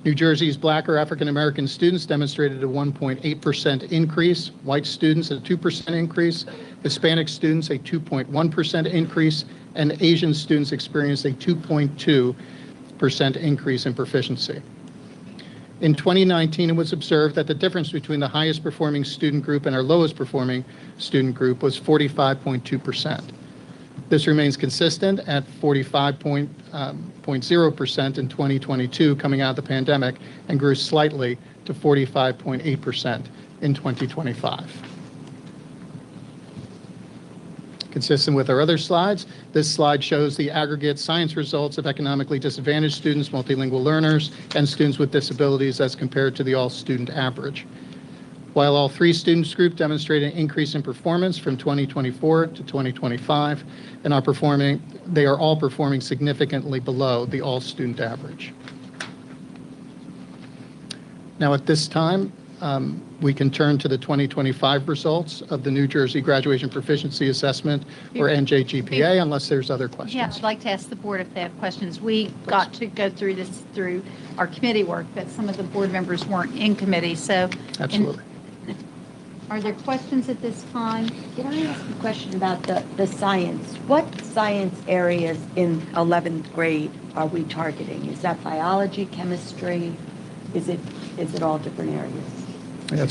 New Jersey's Black or African American students demonstrated a 1.8% increase, white students a 2% increase, Hispanic students a 2.1% increase, and Asian students experienced a 2.2% increase in proficiency. In 2019, it was observed that the difference between the highest performing student group and our lowest performing student group was 45.2%. This remains consistent at 45.0% in 2022 coming out of the pandemic and grew slightly to 45.8% in 2025. Consistent with our other slides, this slide shows the aggregate science results of economically disadvantaged students, multilingual learners, and students with disabilities as compared to the all-student average. While all three students group demonstrated an increase in performance from 2024 to 2025 and they are all performing significantly below the all-student average. Now at this time, we can turn to the 2025 results of the New Jersey Graduation Proficiency Assessment, or NJGPA, unless there's other questions. Yeah, I'd like to ask the board if they have questions. We got to go through this through our committee work, but some of the board members weren't in committee, so. Absolutely. Are there questions at this time? Can I ask a question about the science? What science areas in 11th grade are we targeting? Is that biology, chemistry? Is it all different areas? Yeah,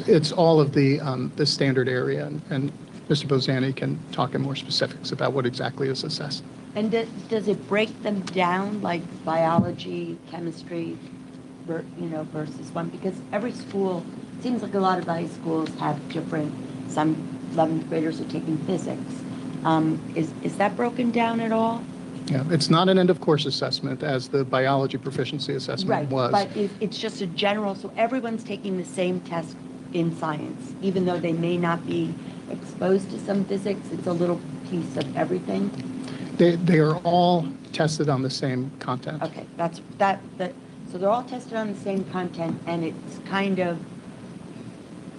it's all of the standard area, and Mr. Bozani can talk in more specifics about what exactly is assessed. And does it break them down like biology, chemistry, versus one? Because every school, it seems like a lot of high schools have different, some 11th graders are taking physics. Is that broken down at all? Yeah, it's not an end-of-course assessment as the biology proficiency assessment was. Right, but it's just a general, so everyone's taking the same test in science, even though they may not be exposed to some physics, it's a little piece of everything? They are all tested on the same content. Okay, so they're all tested on the same content, and it's kind of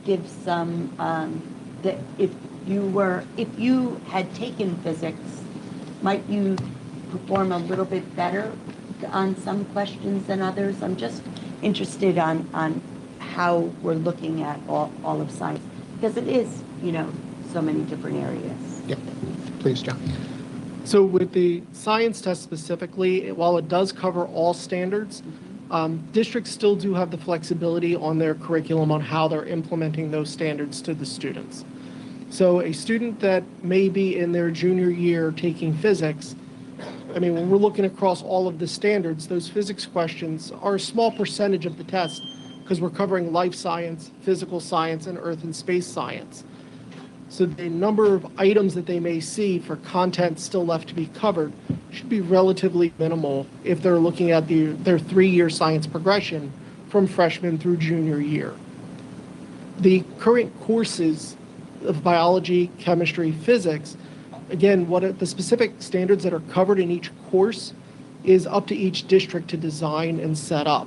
gives some, that if you had taken physics, might you perform a little bit better on some questions than others? I'm just interested on how we're looking at all of science, because it is, so many different areas. Yep. Please, John. So with the science test specifically, while it does cover all standards, districts still do have the flexibility on their curriculum on how they're implementing those standards to the students. So a student that may be in their junior year taking physics, when we're looking across all of the standards, those physics questions are a small percentage of the test because we're covering life science, physical science, and earth and space science. So the number of items that they may see for content still left to be covered should be relatively minimal if they're looking at their 3-year science progression from freshman through junior year. The current courses of biology, chemistry, physics, again, the specific standards that are covered in each course is up to each district to design and set up.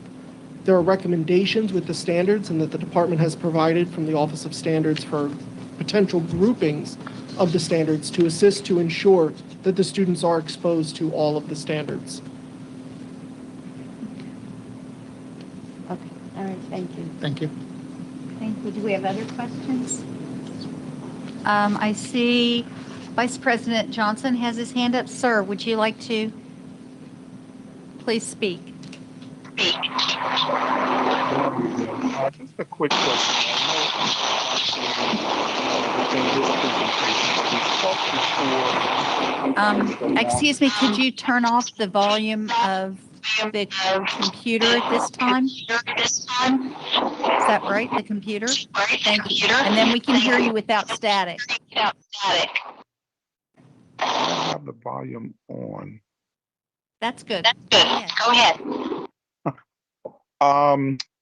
There are recommendations with the standards and that the department has provided from the Office of Standards for potential groupings of the standards to assist to ensure that the students are exposed to all of the standards. Okay, all right, thank you. Thank you. Thank you. Do we have other questions? I see Vice President Johnson has his hand up. Sir, would you like to please speak? Just a quick question. Excuse me, could you turn off the volume of the computer at this time? Is that right, the computer? Thank you. And then we can hear you without static. I have the volume on. That's good. Go ahead.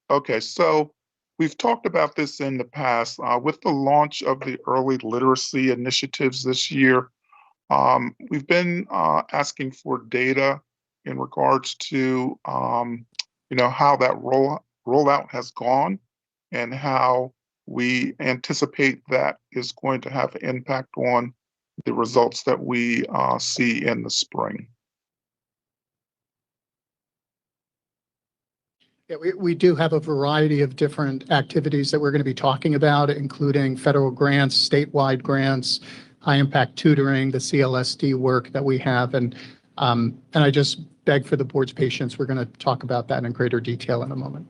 Okay, so We've talked about this in the past. With the launch of the early literacy initiatives this year, we've been asking for data in regards to how that rollout has gone and how we anticipate that is going to have an impact on the results that we see in the spring. Yeah, we do have a variety of different activities that we're going to be talking about, including federal grants, statewide grants, high impact tutoring, the CLSD work that we have. And I just beg for the board's patience. We're going to talk about that in greater detail in a moment.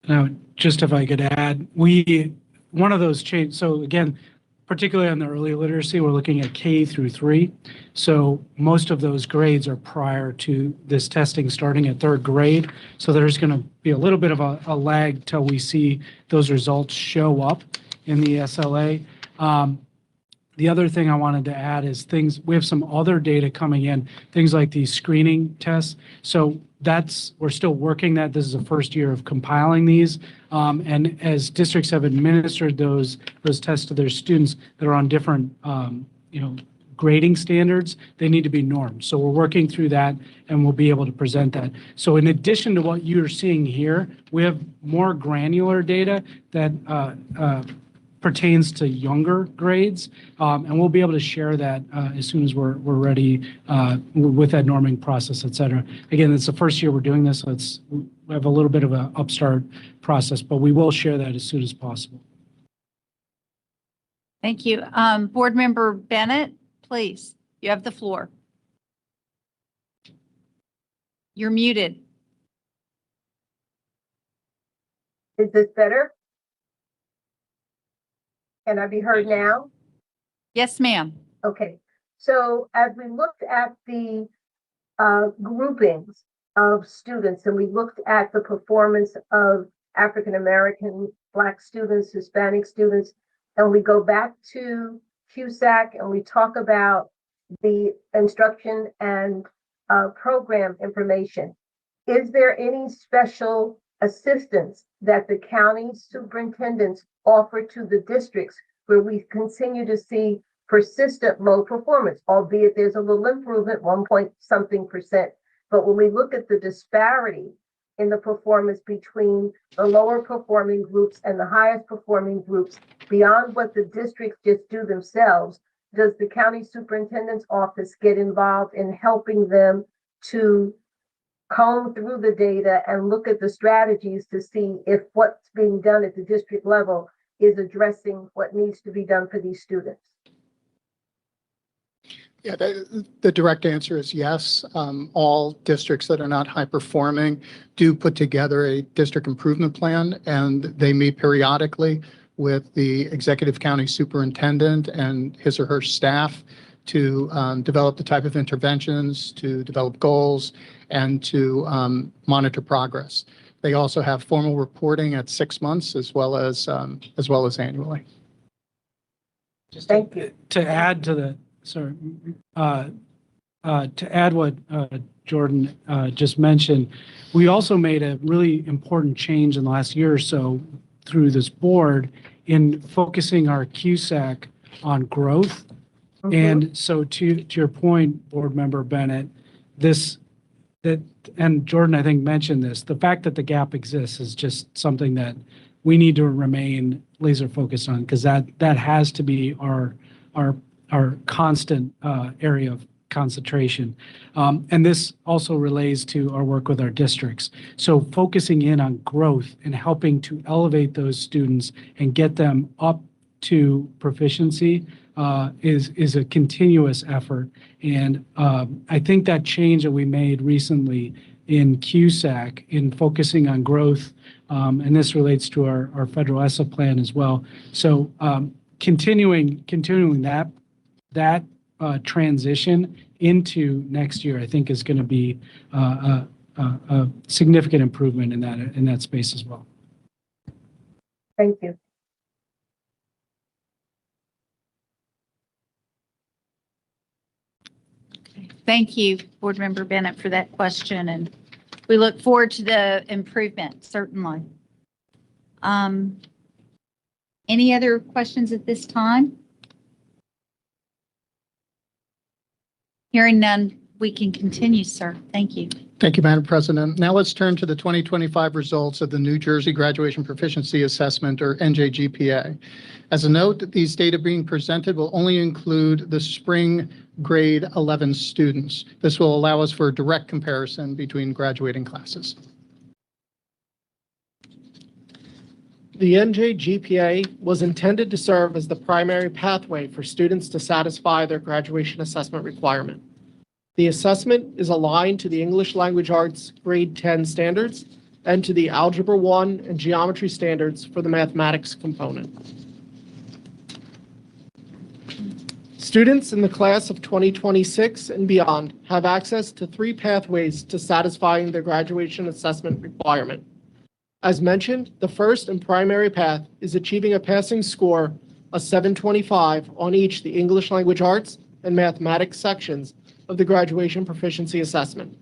Now, just if I could add, one of those change. So again, particularly on the early literacy, we're looking at K through 3. So most of those grades are prior to this testing starting at 3rd grade. So there's going to be a little bit of a lag till we see those results show up in the SLA. The other thing I wanted to add is we have some other data coming in, things like these screening tests. So we're still working that. This is the first year of compiling these. And as districts have administered those tests to their students that are on different, grading standards, they need to be normed. So we're working through that and we'll be able to present that. So in addition to what you're seeing here, we have more granular data that pertains to younger grades, and we'll be able to share that as soon as we're ready with that norming process, et cetera. Again, it's the first year we're doing this, so we have a little bit of an upstart process, but we will share that as soon as possible. Thank you. Board Member Bennett, please, you have the floor. You're muted. Is this better? Can I be heard now? Yes, ma'am. Okay. So as we looked at the groupings of students and we looked at the performance of African American, Black students, Hispanic students, and we go back to CUSAC and we talk about the instruction and program information, is there any special assistance that the county superintendents offer to the districts where we continue to see persistent low performance, albeit there's a little improvement, 1-point-something%. But when we look at the disparity in the performance between the lower performing groups and the highest performing groups, beyond what the districts just do themselves, does the county superintendent's office get involved in helping them to comb through the data and look at the strategies to see if what's being done at the district level is addressing what needs to be done for these students? Yeah, the direct answer is yes. All districts that are not high performing do put together a district improvement plan, and they meet periodically with the executive county superintendent and his or her staff to develop the type of interventions, to develop goals, and to monitor progress. They also have formal reporting at 6 months as well as annually. Just Thank you. To add to the to add what Jordan just mentioned, we also made a really important change in the last year or so through this board in focusing our CUSAC on growth. Mm-hmm. And so to your point, Board Member Bennett, and Jordan, I think, mentioned this, the fact that the gap exists is just something that we need to remain laser focused on, because that has to be our constant area of concentration. And this also relates to our work with our districts. So focusing in on growth and helping to elevate those students and get them up to proficiency is a continuous effort. And I think that change that we made recently in CUSAC in focusing on growth, and this relates to our federal ESSA plan as well. So continuing that transition into next year, I think, is going to be a significant improvement in that space as well. Thank you. Thank you, Board Member Bennett, for that question, and we look forward to the improvement, certainly. Any other questions at this time? Hearing none, we can continue, sir. Thank you. Thank you, Madam President. Now let's turn to the 2025 results of the New Jersey Graduation Proficiency Assessment, or NJGPA. As a note, these data being presented will only include the spring grade 11 students. This will allow us for a direct comparison between graduating classes. The NJGPA was intended to serve as the primary pathway for students to satisfy their graduation assessment requirement. The assessment is aligned to the English Language Arts Grade 10 standards and to the Algebra 1 and Geometry standards for the mathematics component. Students in the class of 2026 and beyond have access to 3 pathways to satisfying their graduation assessment requirement. As mentioned, the first and primary path is achieving a passing score of 725 on each the English Language Arts and mathematics sections of the graduation proficiency assessment.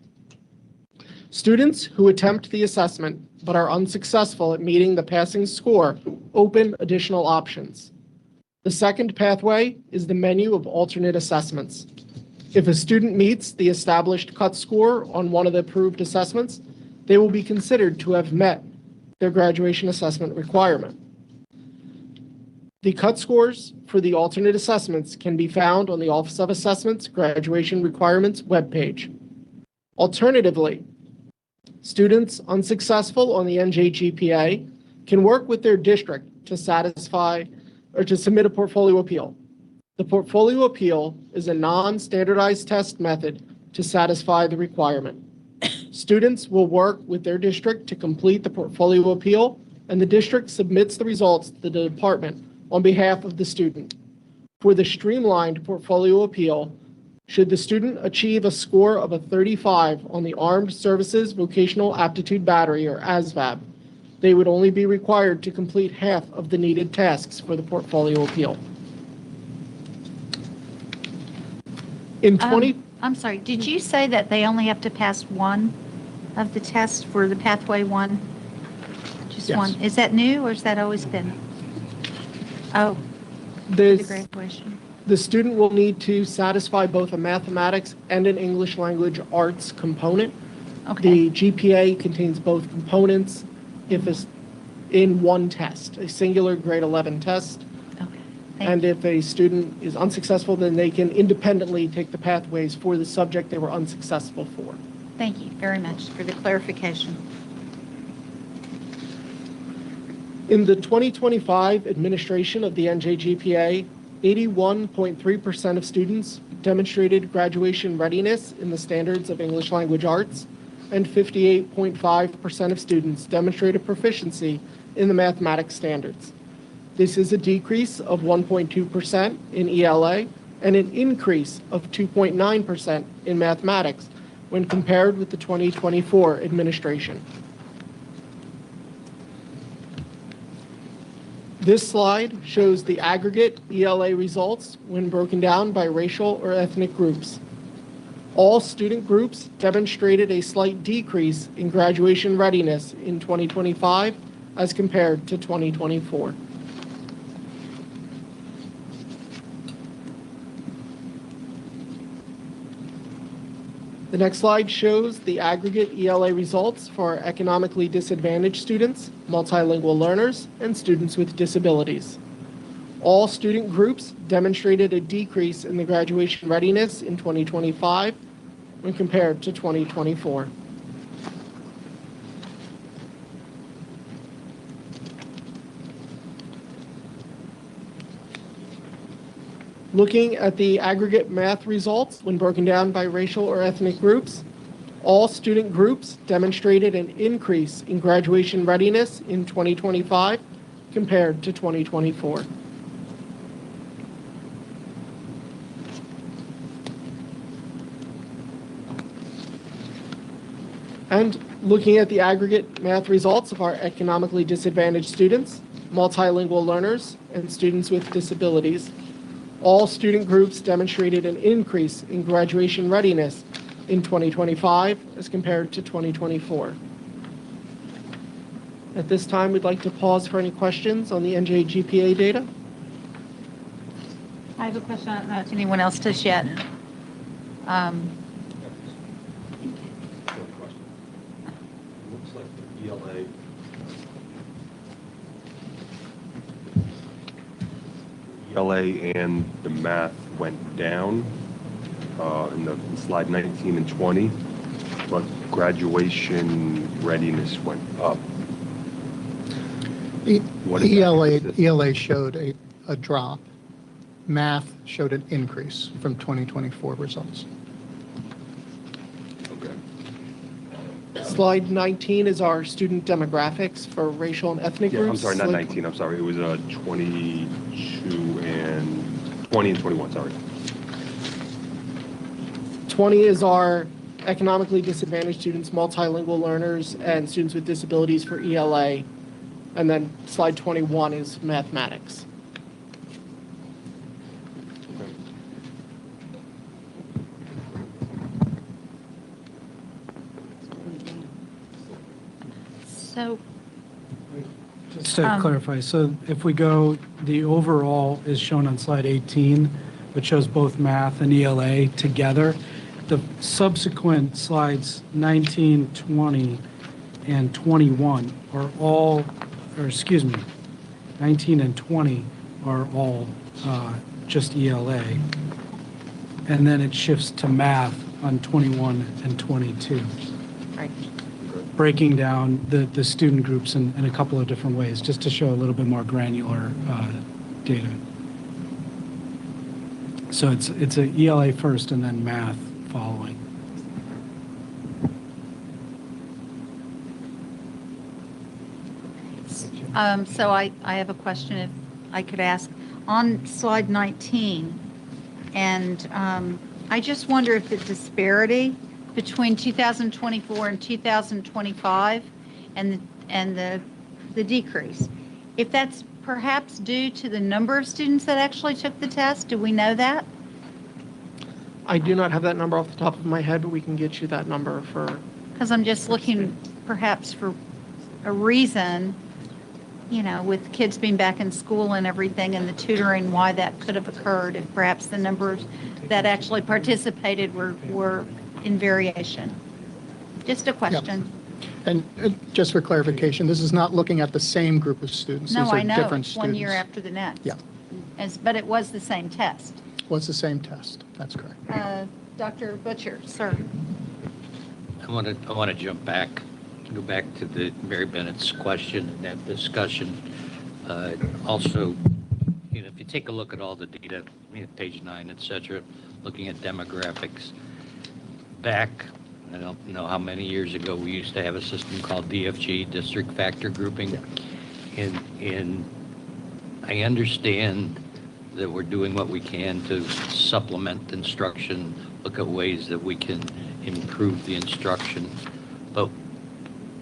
Students who attempt the assessment but are unsuccessful at meeting the passing score open additional options. The second pathway is the menu of alternate assessments. If a student meets the established cut score on one of the approved assessments, they will be considered to have met their graduation assessment requirement. The cut scores for the alternate assessments can be found on the Office of Assessments Graduation Requirements webpage. Alternatively, students unsuccessful on the NJGPA can work with their district to satisfy or to submit a portfolio appeal. The portfolio appeal is a non-standardized test method to satisfy the requirement. Students will work with their district to complete the portfolio appeal, and the district submits the results to the department on behalf of the student. For the streamlined portfolio appeal, should the student achieve a score of a 35 on the Armed Services Vocational Aptitude Battery, or ASVAB, they would only be required to complete half of the needed tasks for the portfolio appeal. I'm sorry, did you say that they only have to pass one of the tests for the pathway 1? Just Yes. one. Is that new or has that always been? Oh, the The graduation. student will need to satisfy both a mathematics and an English Language Arts component. Okay. The GPA contains both components if it's in one test, a singular grade 11 test. Okay. Thank And you. if a student is unsuccessful, then they can independently take the pathways for the subject they were unsuccessful for. Thank you very much for the clarification. In the 2025 administration of the NJGPA, 81.3% of students demonstrated graduation readiness in the standards of English Language Arts, and 58.5% of students demonstrated proficiency in the mathematics standards. This is a decrease of 1.2% in ELA and an increase of 2.9% in mathematics when compared with the 2024 administration. This slide shows the aggregate ELA results when broken down by racial or ethnic groups. All student groups demonstrated a slight decrease in graduation readiness in 2025 as compared to 2024. The next slide shows the aggregate ELA results for economically disadvantaged students, multilingual learners, and students with disabilities. All student groups demonstrated a decrease in the graduation readiness in 2025 when compared to 2024. Looking at the aggregate math results when broken down by racial or ethnic groups, all student groups demonstrated an increase in graduation readiness in 2025 compared to 2024. And looking at the aggregate math results of our economically disadvantaged students, multilingual learners, and students with disabilities, all student groups demonstrated an increase in graduation readiness in 2025 as compared to 2024. At this time, we'd like to pause for any questions on the NJ GPA data. I have a question. I don't know if anyone else does yet. Looks like the ELA and the math went down in slide 19 and 20, but graduation readiness went up. What is that? ELA showed a drop. Math showed an increase from 2024 results. Okay. Slide 19 is our student demographics for racial and ethnic Yeah, groups. I'm sorry, not Slide 19. I'm sorry. It was 22 and 20 and 21. Sorry. 20 is our economically disadvantaged students, multilingual learners, and students with disabilities for ELA. And then slide 21 is mathematics. So, Just to clarify, so if we go, the overall is shown on slide 18, which shows both math and ELA together. The subsequent slides 19, 20, and 21 are all, or excuse me, 19 and 20 are all just ELA. And then it shifts to math on 21 and 22. right. Breaking down the student groups in a couple of different ways, just to show a little bit more granular data. So it's a ELA first and then math following. So I have a question if I could ask. On slide 19, and I just wonder if the disparity between 2024 and 2025 and the decrease, if that's perhaps due to the number of students that actually took the test. Do we know that? I do not have that number off the top of my head, but we can get you that number for. Because I'm just looking perhaps for a reason, you know, with kids being back in school and everything and the tutoring, why that could have occurred, if perhaps the numbers that actually participated were in variation. Just a question. And just for clarification, this is not looking at the same group of students. No, These are I know, different it's 1 year students. after the next. Yeah. But it was the same test. Was the same test. That's correct. Dr. Butcher, sir. I want to jump back, go back to the Mary Bennett's question and that discussion. Also, you know, if you take a look at all the data, page 9, et cetera, looking at demographics, back, I don't know how many years ago, we used to have a system called DFG, District Factor Grouping. And I understand that we're doing what we can to supplement instruction, look at ways that we can improve the instruction. But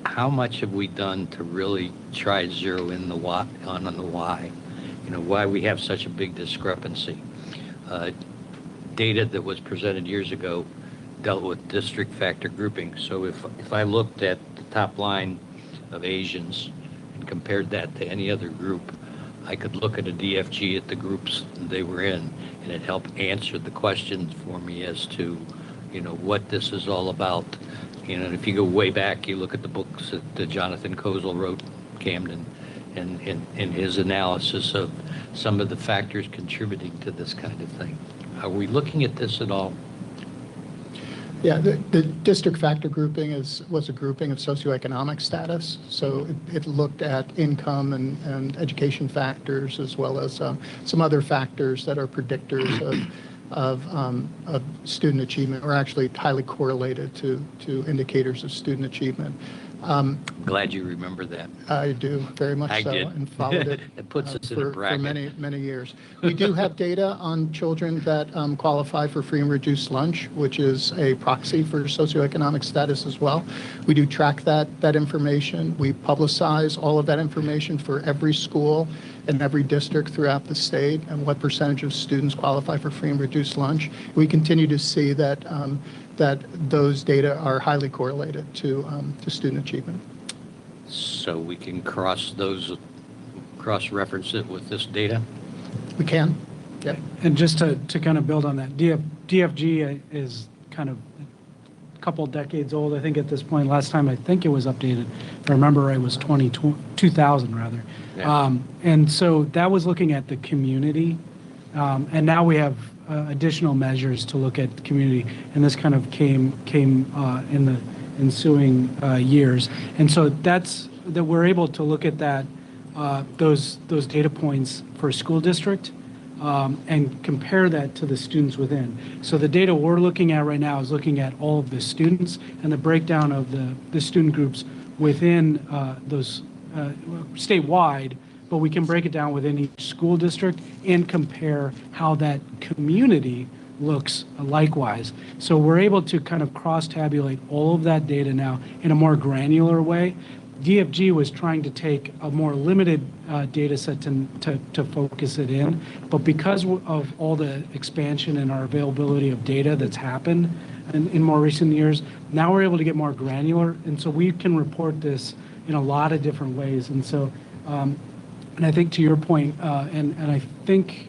how much have we done to really try to zero in the why, on the why? You know, why we have such a big discrepancy. Data that was presented years ago dealt with district factor grouping. So if I looked at the top line of Asians and compared that to any other group, I could look at a DFG at the groups they were in, and it helped answer the questions for me as to, you know, what this is all about. You know, if you go way back, you look at the books that Jonathan Kozel wrote, Camden, and his analysis of some of the factors contributing to this kind of thing. Are we looking at this at all? Yeah, the district factor grouping was a grouping of socioeconomic status. So it looked at income and education factors, as well as some other factors that are predictors of student achievement, or actually highly correlated to indicators of student achievement. Glad you remember that. I do, very much I so, did. and followed it It puts us in a for bracket. many years. We do have data on children that qualify for free and reduced lunch, which is a proxy for socioeconomic status as well. We do track that information. We publicize all of that information for every school and every district throughout the state, and what percentage of students qualify for free and reduced lunch. We continue to see that that those data are highly correlated to student achievement. so we can cross-reference it with this data? We can. Yep. And just to kind of build on that, DFG is kind of a couple decades old, I think, at this point. Last time I think it was updated, if I remember right, was 2000 rather. Yeah. And so that was looking at the community. And now we have additional measures to look at the community. And this kind of came in the ensuing years. And so that we're able to look at that, those data points for a school district and compare that to the students within. So the data we're looking at right now is looking at all of the students and the breakdown of the student groups within those statewide, but we can break it down within each school district and compare how that community looks likewise. So we're able to kind of cross-tabulate all of that data now in a more granular way. DFG was trying to take a more limited data set to focus it in, but because of all the expansion and our availability of data that's happened in more recent years, now we're able to get more granular, and so we can report this in a lot of different ways. And so, and I think to your point, and I think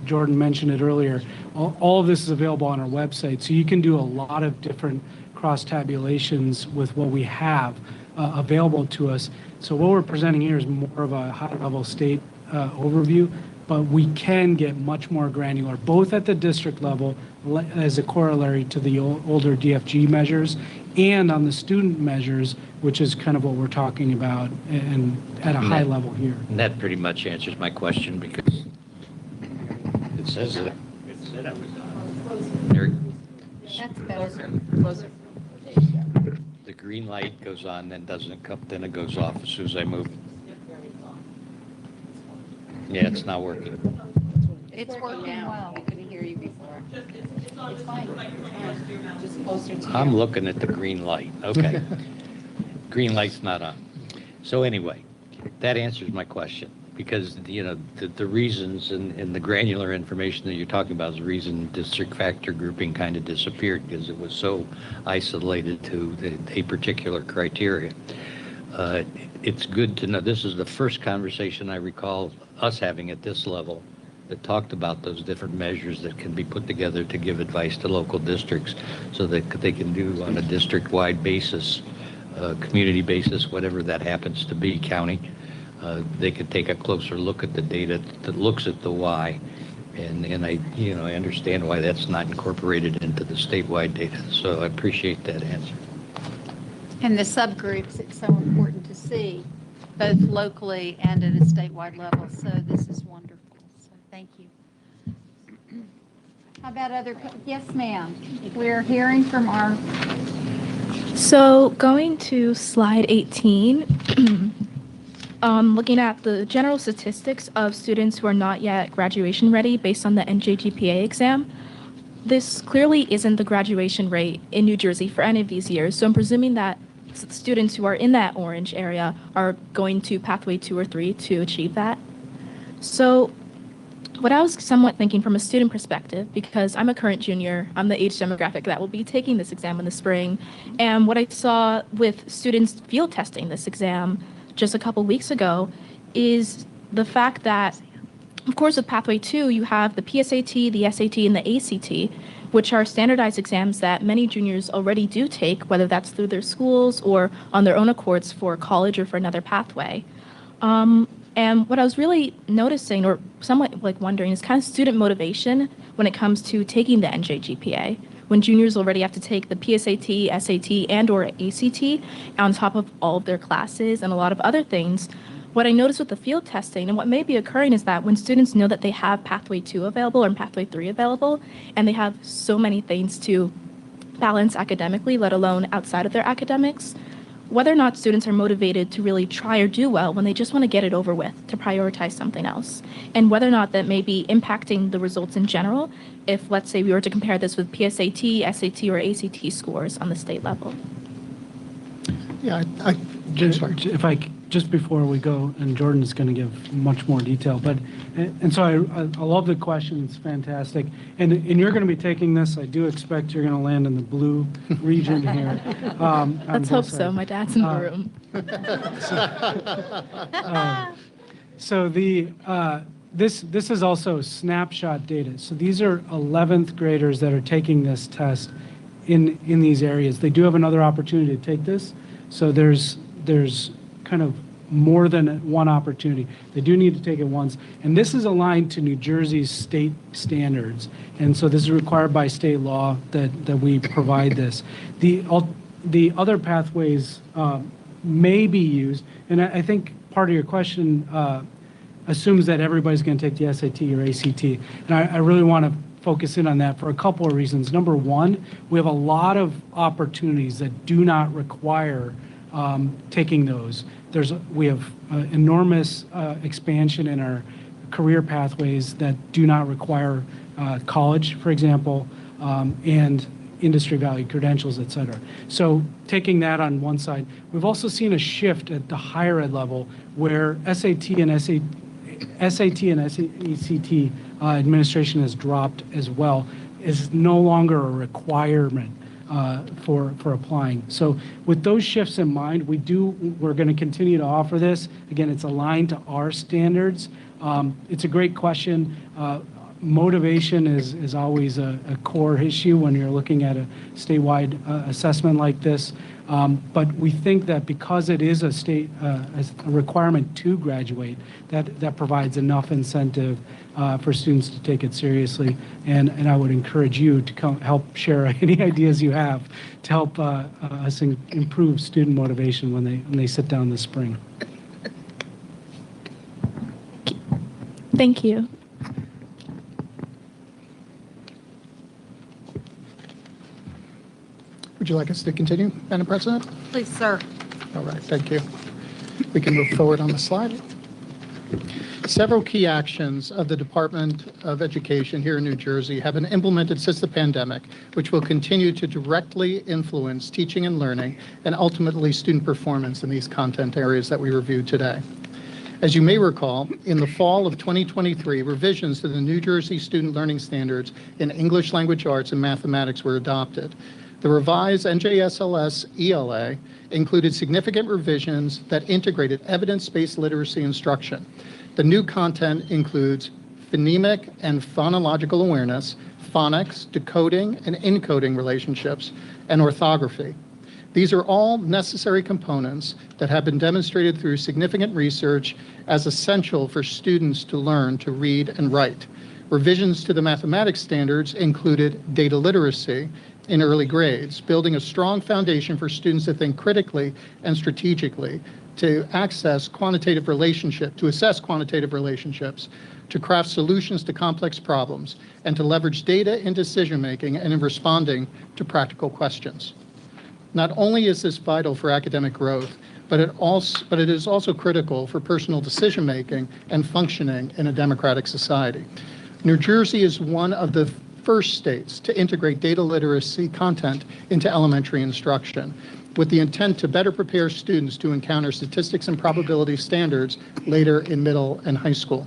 Jordan mentioned it earlier, all of this is available on our website, so you can do a lot of different cross-tabulations with what we have available to us. So what we're presenting here is more of a high-level state overview, but we can get much more granular, both at the district level as a corollary to the older DFG measures and on the student measures, which is kind of what we're talking about and at a high level here. And that pretty much answers my question, because it says that I was on. There, That's better. Closer. the green light goes on, then doesn't come, then it goes off as soon as I move. Yeah, it's not working. It's working well. We couldn't hear you before. It's fine. Just closer to you. I'm looking at the green light. Okay. Green light's not on. So anyway, that answers my question, because the reasons and the granular information that you're talking about is the reason district factor grouping kind of disappeared, because it was so isolated to a particular criteria. It's good to know this is the first conversation I recall us having at this level that talked about those different measures that can be put together to give advice to local districts so that they can do on a district-wide basis, community basis, whatever that happens to be, county. They could take a closer look at the data that looks at the why, and I understand why that's not incorporated into the statewide data. So I appreciate that answer. And the subgroups, it's so important to see, both locally and at a statewide level. So this is wonderful. So thank you. How about yes, ma'am. We're hearing from our. So going to slide 18, looking at the general statistics of students who are not yet graduation ready based on the NJGPA exam, this clearly isn't the graduation rate in New Jersey for any of these years. So I'm presuming that students who are in that orange area are going to pathway 2 or 3 to achieve that. So what I was somewhat thinking from a student perspective, because I'm a current junior, I'm the age demographic that will be taking this exam in the spring, and what I saw with students field testing this exam just a couple weeks ago is the fact that, of course, with Pathway 2, you have the PSAT, the SAT, and the ACT, which are standardized exams that many juniors already do take, whether that's through their schools or on their own accords for college or for another pathway. And what I was really noticing, or somewhat like wondering, is kind of student motivation when it comes to taking the NJGPA, when juniors already have to take the PSAT, SAT, and or ACT on top of all of their classes and a lot of other things. What I noticed with the field testing and what may be occurring is that when students know that they have Pathway 2 available or Pathway 3 available, and they have so many things to balance academically, let alone outside of their academics, whether or not students are motivated to really try or do well when they just want to get it over with, to prioritize something else, and whether or not that may be impacting the results in general, if, let's say, we were to compare this with PSAT, SAT, or ACT scores on the state level. Yeah, If I just before we go, and Jordan is going to give much more detail, but, and so I love the question, it's fantastic. And you're going to be taking this, I do expect you're going to land in the blue region here. Let's hope so, my dad's in the room. So this is also snapshot data. So these are 11th graders that are taking this test in these areas. They do have another opportunity to take this. So there's kind of more than one opportunity. They do need to take it once. And this is aligned to New Jersey's state standards. And so this is required by state law that we provide this. The other pathways may be used, and I think part of your question assumes that everybody's going to take the SAT or ACT. And I really want to focus in on that for a couple of reasons. Number one, we have a lot of opportunities that do not require taking those. We have enormous expansion in our career pathways that do not require college, for example, and industry value credentials, et cetera. So taking that on one side, we've also seen a shift at the higher ed level where SAT and ACT administration has dropped as well, is no longer a requirement for applying. So with those shifts in mind, we're going to continue to offer this. Again, it's aligned to our standards. It's a great question. Motivation is always a core issue when you're looking at a statewide assessment like this. But we think that because it is a requirement to graduate, that provides enough incentive for students to take it seriously. And I would encourage you to help share any ideas you have to help us improve student motivation when they sit down this spring. Thank you. Would you like us to continue, Madam President? Please, sir. All right, thank you. We can move forward on the slide. Several key actions of the Department of Education here in New Jersey have been implemented since the pandemic, which will continue to directly influence teaching and learning and ultimately student performance in these content areas that we reviewed today. As you may recall, in the fall of 2023, revisions to the New Jersey Student Learning Standards in English Language Arts and Mathematics were adopted. The revised NJSLS ELA included significant revisions that integrated evidence-based literacy instruction. The new content includes phonemic and phonological awareness, phonics, decoding and encoding relationships, and orthography. These are all necessary components that have been demonstrated through significant research as essential for students to learn to read and write. Revisions to the mathematics standards included data literacy in early grades, building a strong foundation for students to think critically and strategically, to assess quantitative relationships, to craft solutions to complex problems, and to leverage data in decision-making and in responding to practical questions. Not only is this vital for academic growth, but it is also critical for personal decision-making and functioning in a democratic society. New Jersey is one of the first states to integrate data literacy content into elementary instruction, with the intent to better prepare students to encounter statistics and probability standards later in middle and high school.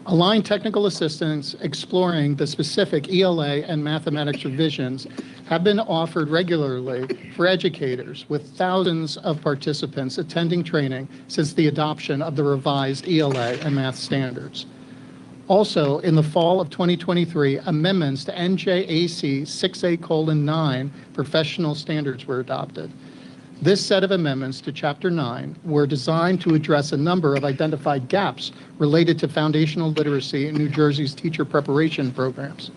Aligned technical assistance exploring the specific ELA and mathematics revisions have been offered regularly for educators, with thousands of participants attending training since the adoption of the revised ELA and math standards. Also, in the fall of 2023, amendments to NJAC 6A:9 professional standards were adopted. This set of amendments to Chapter 9 were designed to address a number of identified gaps related to foundational literacy in New Jersey's teacher preparation programs.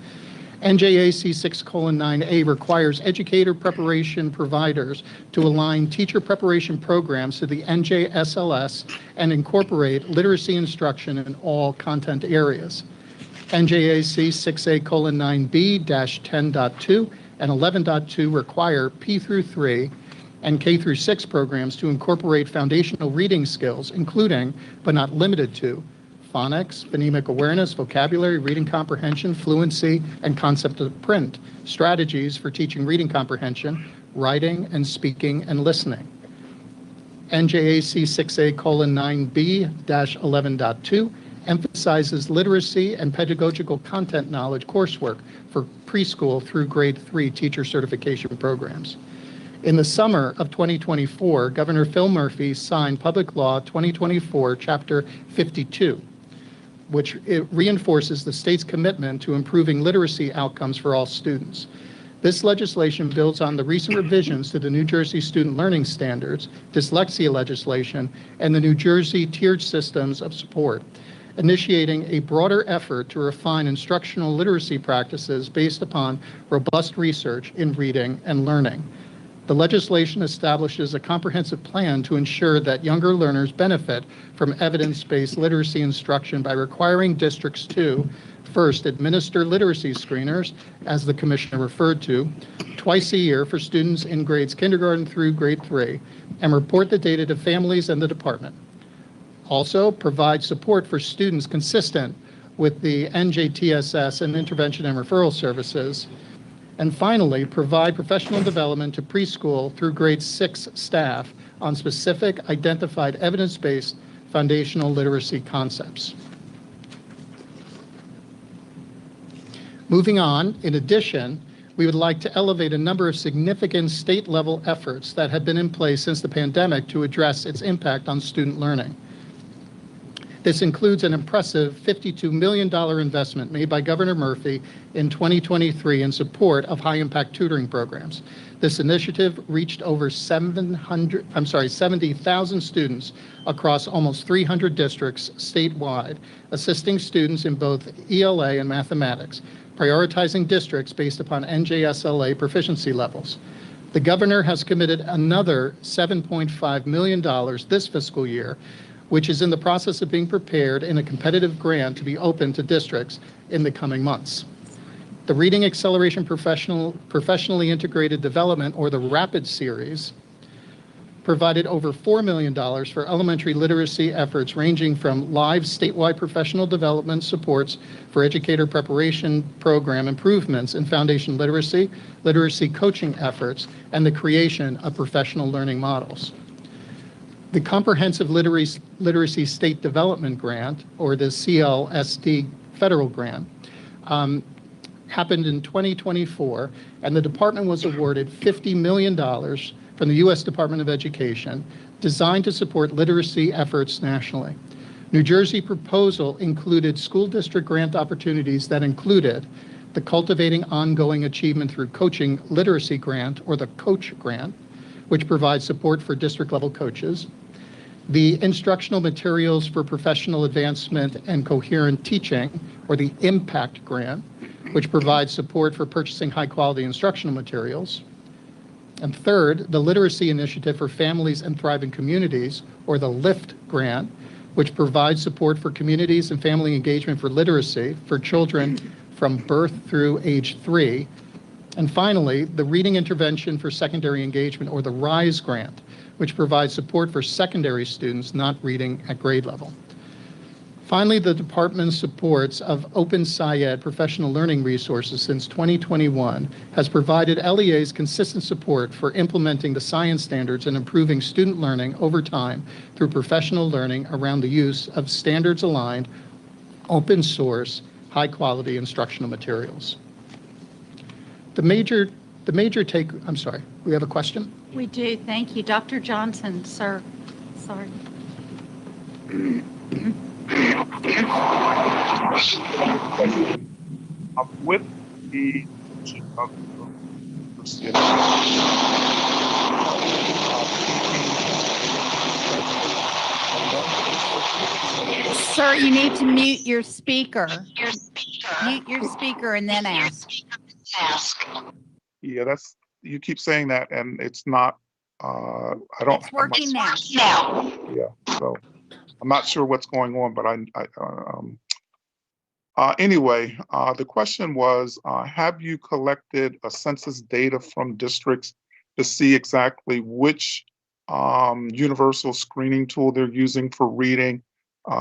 NJAC 6:9A requires educator preparation providers to align teacher preparation programs to the NJSLS and incorporate literacy instruction in all content areas. NJAC 6A:9B-10.2 and 11.2 require P through 3 and K through 6 programs to incorporate foundational reading skills, including, but not limited to, phonics, phonemic awareness, vocabulary, reading comprehension, fluency, and concept of print, strategies for teaching reading comprehension, writing and speaking and listening. NJAC 6A:9B-11.2 emphasizes literacy and pedagogical content knowledge coursework for preschool through grade 3 teacher certification programs. In the summer of 2024, Governor Phil Murphy signed Public Law 2024, Chapter 52, which it reinforces the state's commitment to improving literacy outcomes for all students. This legislation builds on the recent revisions to the New Jersey Student Learning Standards, dyslexia legislation, and the New Jersey tiered systems of support, initiating a broader effort to refine instructional literacy practices based upon robust research in reading and learning. The legislation establishes a comprehensive plan to ensure that younger learners benefit from evidence-based literacy instruction by requiring districts to, first, administer literacy screeners, as the Commissioner referred to, twice a year for students in grades kindergarten through grade 3, and report the data to families and the department. Also, provide support for students consistent with the NJTSS and intervention and referral services. And finally, provide professional development to preschool through grade 6 staff on specific identified evidence-based foundational literacy concepts. Moving on, in addition, we would like to elevate a number of significant state-level efforts that have been in place since the pandemic to address its impact on student learning. This includes an impressive $52 million investment made by Governor Murphy in 2023 in support of high-impact tutoring programs. This initiative reached over 70,000 students across almost 300 districts statewide, assisting students in both ELA and mathematics, prioritizing districts based upon NJSLA proficiency levels. The governor has committed another $7.5 million this fiscal year, which is in the process of being prepared in a competitive grant to be open to districts in the coming months. The Reading Acceleration Professionally Integrated Development, or the RAPID series, provided over $4 million for elementary literacy efforts ranging from live statewide professional development supports for educator preparation program improvements in foundation literacy, literacy coaching efforts, and the creation of professional learning models. The Comprehensive Literacy State Development Grant, or the CLSD federal grant, happened in 2024, and the department was awarded $50 million from the U.S. Department of Education, designed to support literacy efforts nationally. New Jersey proposal included school district grant opportunities that included the Cultivating Ongoing Achievement Through Coaching Literacy Grant, or the COACH grant, which provides support for district-level coaches, the Instructional Materials for Professional Advancement and Coherent Teaching, or the IMPACT grant, which provides support for purchasing high-quality instructional materials, and third, the Literacy Initiative for Families and Thriving Communities, or the LIFT grant, which provides support for communities and family engagement for literacy for children from birth through age 3, and finally, the Reading Intervention for Secondary Engagement, or the RISE grant, which provides support for secondary students not reading at grade level. Finally, the department's supports of Open SciEd professional learning resources since 2021 has provided LEA's consistent support for implementing the science standards and improving student learning over time through professional learning around the use of standards-aligned, open source, high-quality instructional materials. The major take, I'm sorry, we have a question? We do, thank you. Dr. Johnson, sir, sorry. With the Sir, you need to mute your speaker. Mute your speaker and then ask. Yeah, you keep saying that, and it's not. I don't. It's working now. Yeah, so I'm not sure what's going on, but anyway, the question was, have you collected a census data from districts to see exactly which universal screening tool they're using for reading,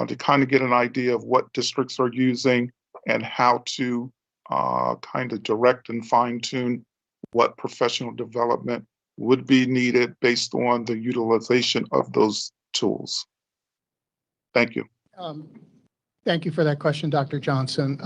to kind of get an idea of what districts are using and how to kind of direct and fine tune what professional development would be needed based on the utilization of those tools? Thank you. Thank you for that question, Dr. Johnson.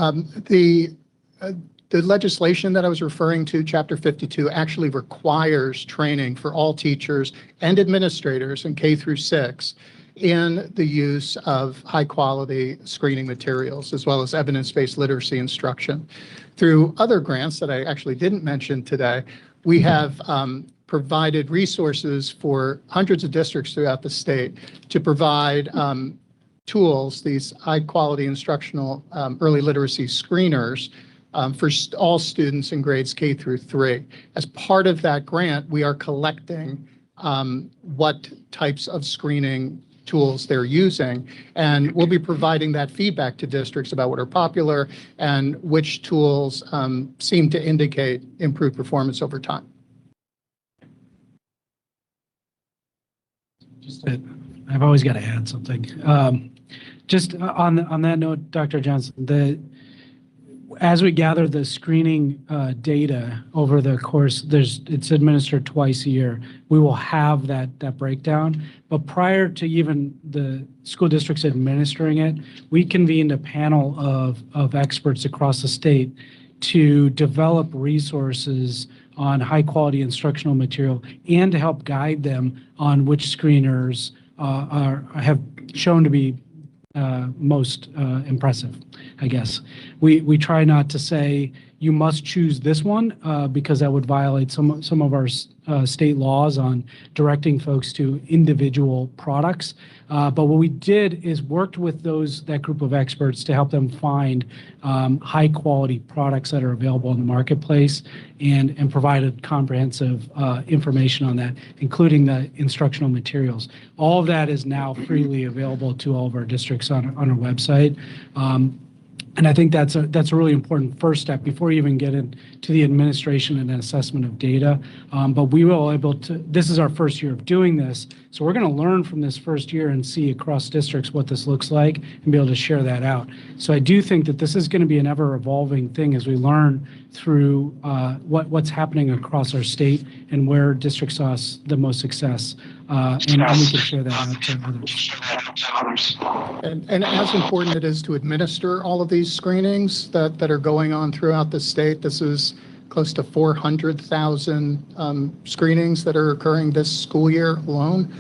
The legislation that I was referring to, Chapter 52, actually requires training for all teachers and administrators in K through 6 in the use of high-quality screening materials, as well as evidence-based literacy instruction. Through other grants that I actually didn't mention today, we have provided resources for hundreds of districts throughout the state to provide tools, these high-quality instructional early literacy screeners for all students in grades K through 3. As part of that grant, we are collecting what types of screening tools they're using, and we'll be providing that feedback to districts about what are popular and which tools seem to indicate improved performance over time. I've always got to add something. Just on that note, Dr. Johnson, as we gather the screening data over the course, it's administered twice a year. We will have that breakdown. But prior to even the school districts administering it, we convened a panel of experts across the state to develop resources on high quality instructional material and to help guide them on which screeners have shown to be most impressive, I guess. We try not to say you must choose this one because that would violate some of our state laws on directing folks to individual products. But what we did is worked with that group of experts to help them find high quality products that are available in the marketplace and provided comprehensive information on that, including the instructional materials. All of that is now freely available to all of our districts on our website. And I think that's a really important first step before you even get into the administration and assessment of data. But we will able to, this is our first year of doing this, so we're going to learn from this first year and see across districts what this looks like and be able to share that out. So I do think that this is going to be an ever-evolving thing as we learn through what's happening across our state and where districts saw the most success. And we can share that out to others. And as important it is to administer all of these screenings that are going on throughout the state, this is close to 400,000 screenings that are occurring this school year alone,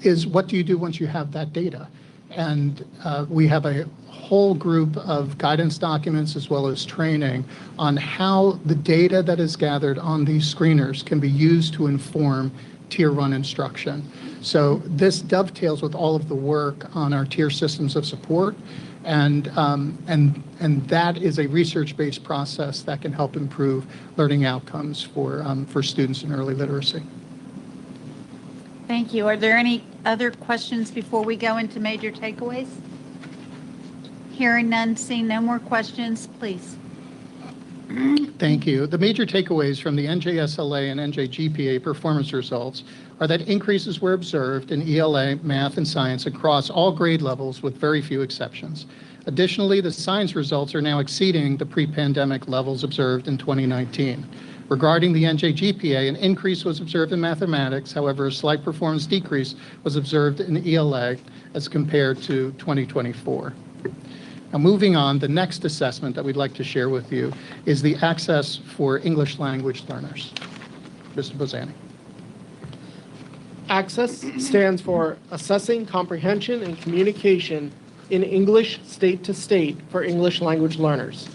is what do you do once you have that data? And we have a whole group of guidance documents as well as training on how the data that is gathered on these screeners can be used to inform Tier 1 instruction. So this dovetails with all of the work on our tier systems of support, and that is a research-based process that can help improve learning outcomes for students in early literacy. Thank you. Are there any other questions before we go into major takeaways? Hearing none, seeing no more questions, please. Thank you. The major takeaways from the NJSLA and NJGPA performance results are that increases were observed in ELA, math, and science across all grade levels with very few exceptions. Additionally, the science results are now exceeding the pre-pandemic levels observed in 2019. Regarding the NJGPA, an increase was observed in mathematics. However, a slight performance decrease was observed in ELA as compared to 2024. Now, moving on, the next assessment that we'd like to share with you is the access for English language learners. Mr. Bozani. Access stands for Assessing Comprehension and Communication in English State to State for English Language Learners.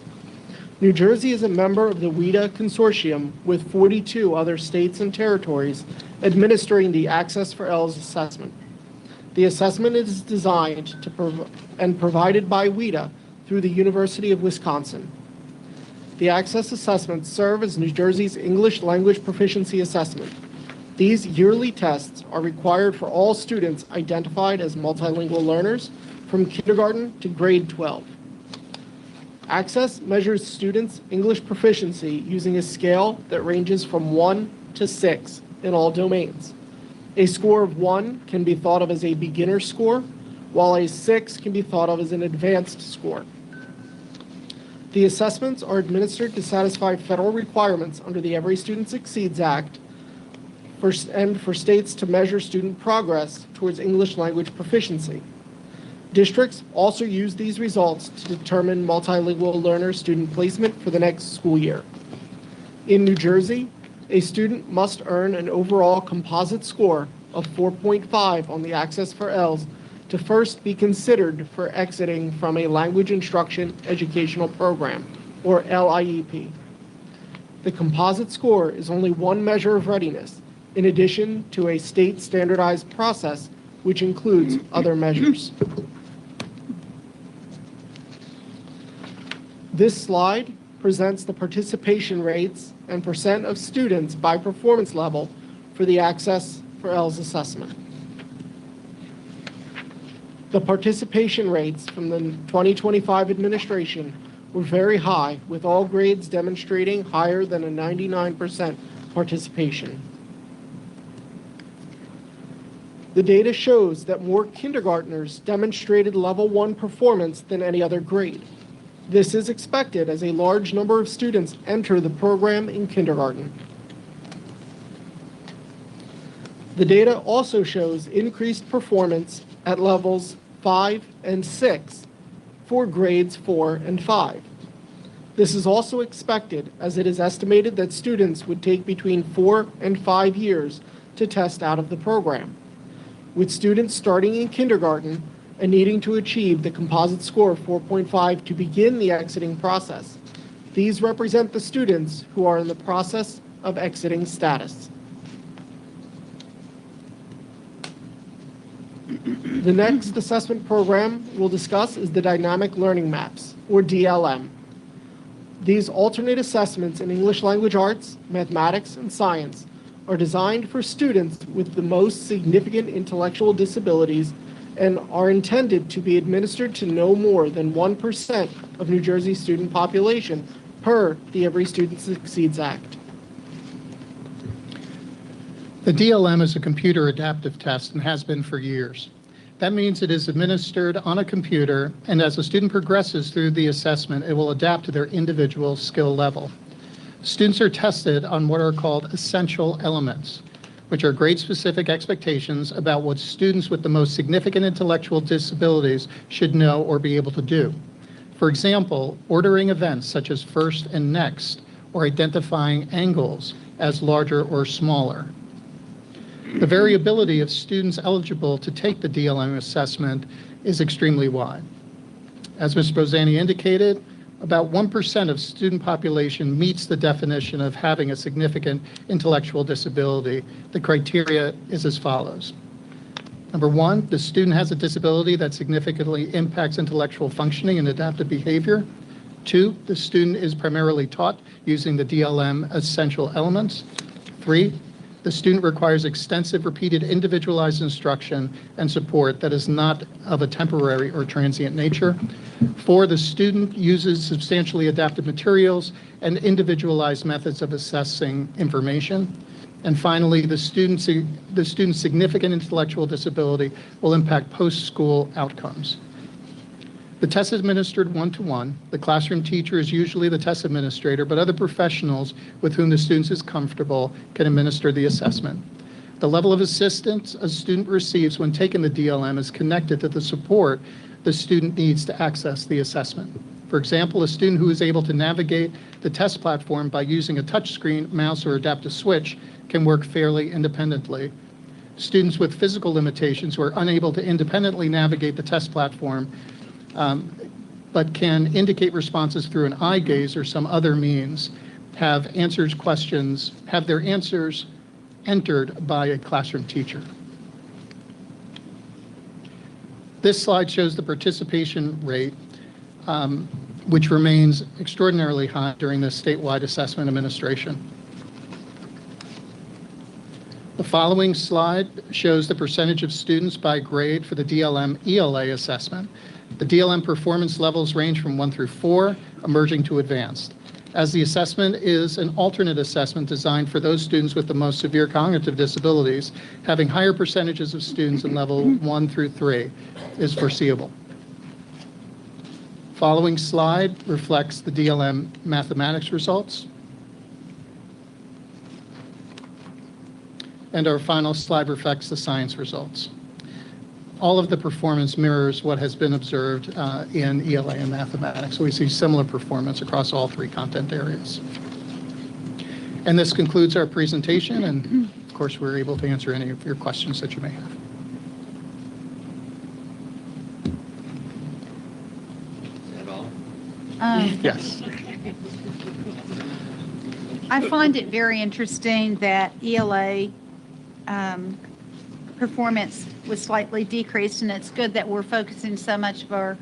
New Jersey is a member of the WIDA consortium with 42 other states and territories administering the Access for ELS assessment. The assessment is designed and provided by WIDA through the University of Wisconsin. The Access assessments serve as New Jersey's English language proficiency assessment. These yearly tests are required for all students identified as multilingual learners from kindergarten to grade 12. Access measures students' English proficiency using a scale that ranges from 1 to 6 in all domains. A score of 1 can be thought of as a beginner score, while a 6 can be thought of as an advanced score. The assessments are administered to satisfy federal requirements under the Every Student Succeeds Act, for states to measure student progress towards English language proficiency. Districts also use these results to determine multilingual learner student placement for the next school year. In New Jersey, a student must earn an overall composite score of 4.5 on the Access for ELS to first be considered for exiting from a language instruction educational program, or LIEP. The composite score is only one measure of readiness, in addition to a state standardized process which includes other measures. This slide presents the participation rates and percent of students by performance level for the Access for ELS assessment. The participation rates from the 2025 administration were very high, with all grades demonstrating higher than a 99% participation. The data shows that more kindergartners demonstrated level 1 performance than any other grade. This is expected as a large number of students enter the program in kindergarten. The data also shows increased performance at levels 5 and 6 for grades 4 and 5. This is also expected as it is estimated that students would take between 4 and 5 years to test out of the program. With students starting in kindergarten and needing to achieve the composite score of 4.5 to begin the exiting process, these represent the students who are in the process of exiting status. The next assessment program we'll discuss is the Dynamic Learning Maps, or DLM. These alternate assessments in English language arts, mathematics, and science are designed for students with the most significant intellectual disabilities and are intended to be administered to no more than 1% of New Jersey student population per the Every Student Succeeds Act. The DLM is a computer adaptive test and has been for years. That means it is administered on a computer, and as a student progresses through the assessment, it will adapt to their individual skill level. Students are tested on what are called essential elements, which are grade-specific expectations about what students with the most significant intellectual disabilities should know or be able to do. For example, ordering events such as first and next, or identifying angles as larger or smaller. The variability of students eligible to take the DLM assessment is extremely wide. As Ms. Brosani indicated, about 1% of student population meets the definition of having a significant intellectual disability. The criteria is as follows. Number one, the student has a disability that significantly impacts intellectual functioning and adaptive behavior. Two, the student is primarily taught using the DLM essential elements. Three, the student requires extensive, repeated, individualized instruction and support that is not of a temporary or transient nature. Four, the student uses substantially adaptive materials and individualized methods of assessing information. And finally, the student's significant intellectual disability will impact post-school outcomes. The test is administered one-to-one. The classroom teacher is usually the test administrator, but other professionals with whom the student is comfortable can administer the assessment. The level of assistance a student receives when taking the DLM is connected to the support the student needs to access the assessment. For example, a student who is able to navigate the test platform by using a touchscreen, mouse, or adaptive switch can work fairly independently. Students with physical limitations who are unable to independently navigate the test platform but can indicate responses through an eye gaze or some other means, have their answers entered by a classroom teacher. This slide shows the participation rate, which remains extraordinarily high during the statewide assessment administration. The following slide shows the percentage of students by grade for the DLM ELA assessment. The DLM performance levels range from 1 through 4, emerging to advanced. As the assessment is an alternate assessment designed for those students with the most severe cognitive disabilities, having higher percentages of students in level 1 through 3 is foreseeable. Following slide reflects the DLM mathematics results. And our final slide reflects the science results. All of the performance mirrors what has been observed in ELA and mathematics. So we see similar performance across all three content areas. And this concludes our presentation, and of course, we're able to answer any of your questions that you may have. Is that all? Yes. I find it very interesting that ELA performance was slightly decreased, and it's good that we're focusing so much of our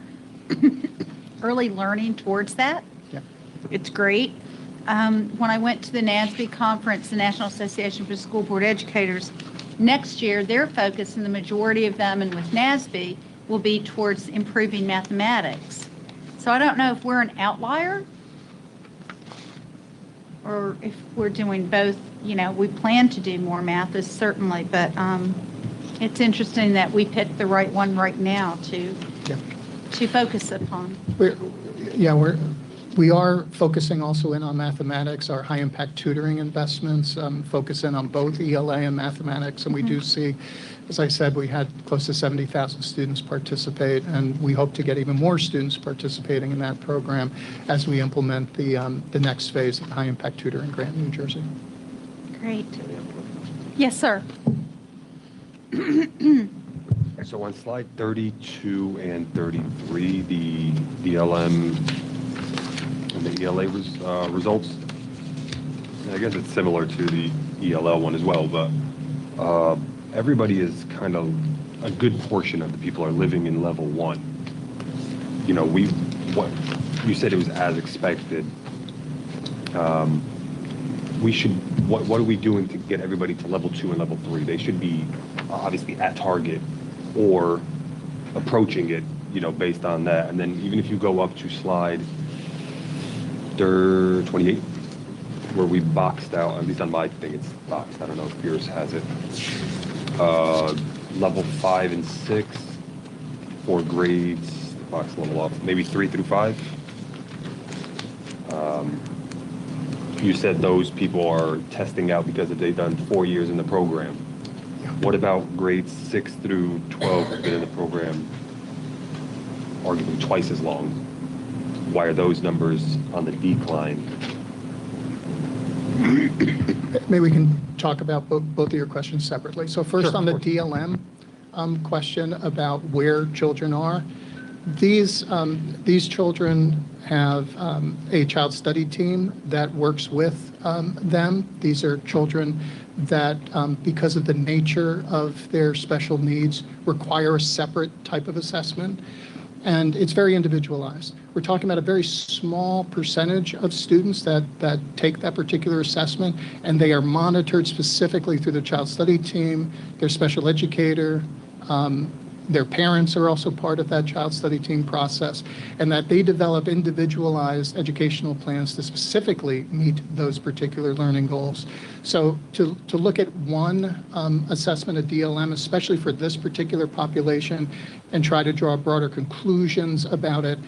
early learning towards that. Yeah. It's great. When I went to the NASB conference, the National Association for School Board Educators, next year their focus, and the majority of them, and with NASB, will be towards improving mathematics. So I don't know if we're an outlier or if we're doing both. You know, we plan to do more math, is certainly, but it's interesting that we picked the right one right now to focus upon. We are focusing also in on mathematics. Our high impact tutoring investments focus in on both ELA and mathematics, and we do see, as I said, we had close to 70,000 students participate, and we hope to get even more students participating in that program as we implement the next phase of the high impact tutoring grant in New Jersey. Great. Yes, sir. So on slide 32 and 33, the DLM and the ELA results, I guess it's similar to the ELL one as well, but everybody is kind of, a good portion of the people are living in level 1. You know, what you said, it was as expected. What are we doing to get everybody to level 2 and level 3? They should be obviously at target or approaching it, you know, based on that. And then even if you go up to slide 28, where we boxed out, at least on my thing, it's boxed. I don't know if yours has it. Level 5 and 6 for grades, box level up, maybe 3 through 5. You said those people are testing out because they've done 4 years in the program. What about grades 6 through 12 who've been in the program arguably twice as long? Why are those numbers on the decline? Maybe we can talk about both of your questions separately. So first, on the DLM question about where children are. These children have a child study team that works with them. These are children that, because of the nature of their special needs, require a separate type of assessment. And it's very individualized. We're talking about a very small percentage of students that take that particular assessment, and they are monitored specifically through the child study team, their special educator, their parents are also part of that child study team process, and that they develop individualized educational plans to specifically meet those particular learning goals. So to look at one assessment of DLM, especially for this particular population, and try to draw broader conclusions about it,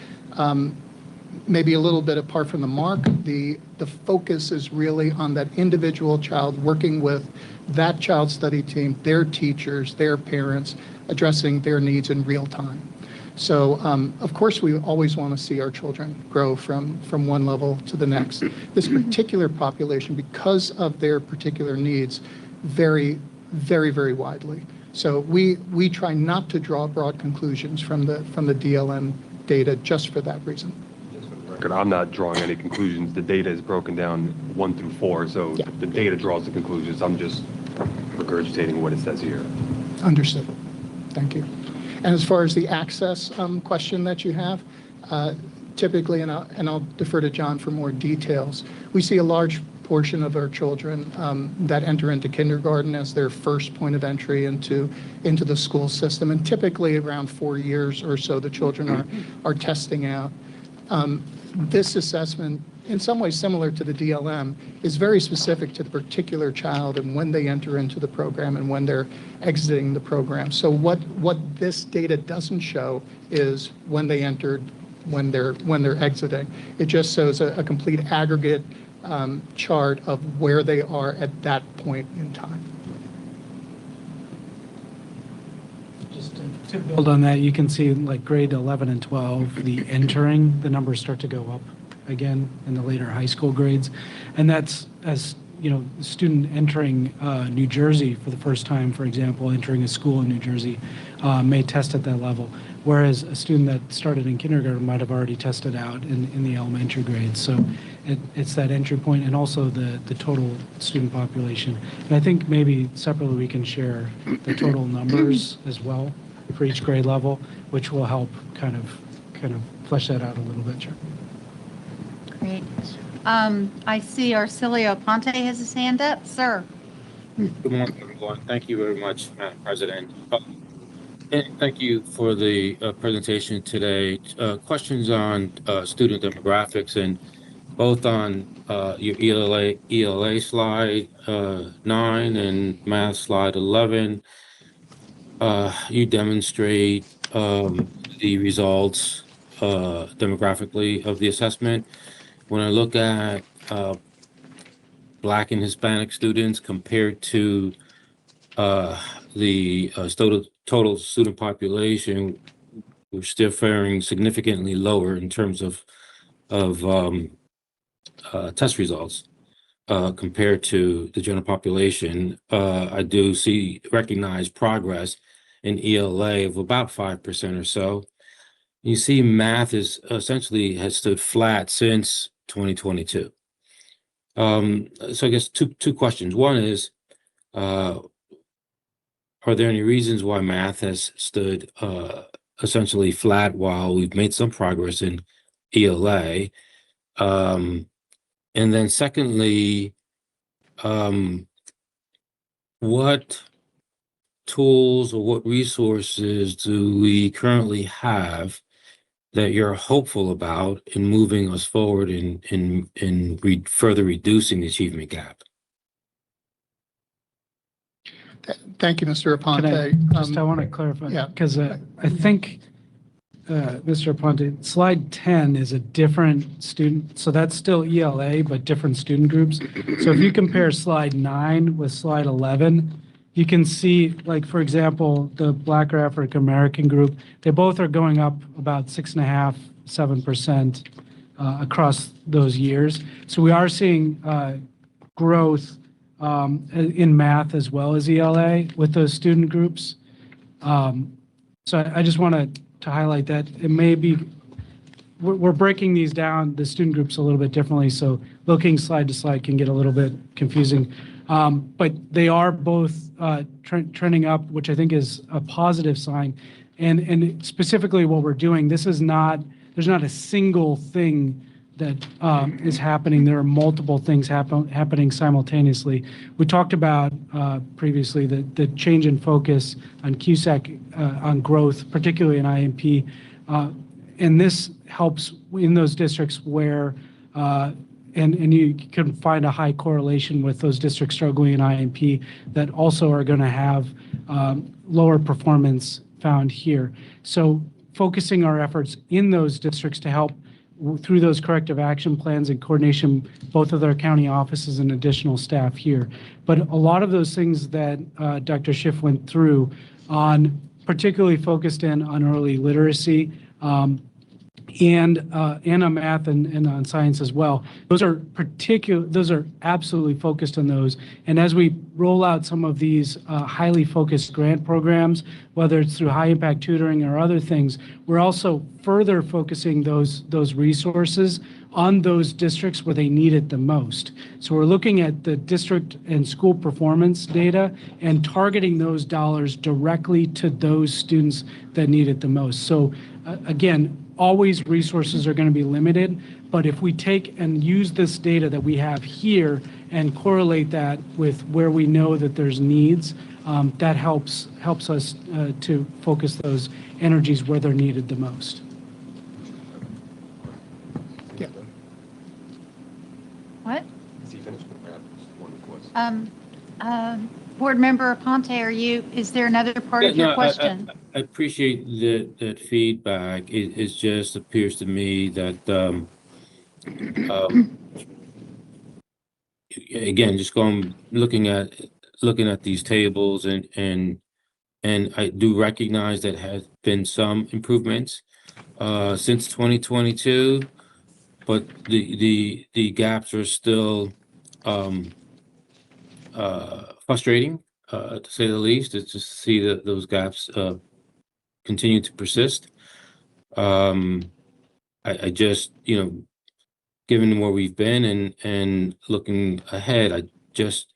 maybe a little bit apart from the mark. The focus is really on that individual child, working with that child study team, their teachers, their parents, addressing their needs in real time. So, of course, we always want to see our children grow from one level to the next. This particular population, because of their particular needs, vary very, very widely. So we try not to draw broad conclusions from the DLM data just for that reason. I'm not drawing any conclusions. The data is broken down 1 through 4, so the data draws the conclusions. I'm just regurgitating what it says here. Understood. Thank you. And as far as the access question that you have, typically, and I'll defer to John for more details, we see a large portion of our children that enter into kindergarten as their first point of entry into the school system. And typically around 4 years or so, the children are testing out. This assessment, in some ways similar to the DLM, is very specific to the particular child and when they enter into the program and when they're exiting the program. So what this data doesn't show is when they entered, when they're exiting. It just shows a complete aggregate chart of where they are at that point in time. To build on that, you can see like grade 11 and 12, the entering, the numbers start to go up again in the later high school grades. And that's as, you know, the student entering New Jersey for the first time, for example, entering a school in New Jersey may test at that level. Whereas a student that started in kindergarten might have already tested out in the elementary grades. So it's that entry point and also the total student population. And I think maybe separately we can share the total numbers as well for each grade level, which will help kind of flesh that out a little bit. Sure. Great. I see Arcilio Ponte has his hand up. Sir. Good morning, everyone. Thank you very much, Madam President. And thank you for the presentation today. Questions on student demographics, and both on your ELA slide 9 and math slide 11. You demonstrate the results demographically of the assessment. When I look at Black and Hispanic students compared to the total student population, we're still faring significantly lower in terms of test results compared to the general population. I do recognize progress in ELA of about 5% or so. You see, math is essentially has stood flat since 2022. So I guess two questions. One is, are there any reasons why math has stood essentially flat while we've made some progress in ELA? And then secondly, what tools or what resources do we currently have that you're hopeful about in moving us forward in further reducing the achievement gap? Thank you, Mr. Aponte. I want to clarify, yeah. because I think, Mr. Aponte, slide 10 is a different student, so that's still ELA, but different student groups. So if you compare slide 9 with slide 11, you can see, like, for example, the Black or African American group, they both are going up about 6.5%, 7% across those years. So we are seeing growth in math as well as ELA with those student groups. So I just want to highlight that it may be, we're breaking these down, the student groups, a little bit differently. So looking slide to slide can get a little bit confusing. But they are both trending up, which I think is a positive sign. And specifically what we're doing, there's not a single thing that is happening. There are multiple things happening simultaneously. We talked about previously the change in focus on CUSAC on growth, particularly in IMP. And this helps in those districts where and you can find a high correlation with those districts struggling in IMP that also are going to have lower performance found here. So focusing our efforts in those districts to help through those corrective action plans and coordination, both of their county offices and additional staff here. But a lot of those things that Dr. Schiff went through on, particularly focused in on early literacy, and on math and on science as well. Those are absolutely focused on those. And as we roll out some of these highly focused grant programs, whether it's through high impact tutoring or other things, we're also further focusing those resources on those districts where they need it the most. So we're looking at the district and school performance data and targeting those dollars directly to those students that need it the most. So again, always resources are going to be limited, but if we take and use this data that we have here and correlate that with where we know that there's needs, that helps us to focus those energies where they're needed the most. Yeah. What? Is he finished with that? Board Member Aponte, is there another part of your question? I appreciate that feedback. It just appears to me that, again, just looking at these tables and and I do recognize that has been some improvements since 2022, but the gaps are still frustrating, to say the least. It's just to see that those gaps continue to persist. I just, given where we've been and looking ahead, I just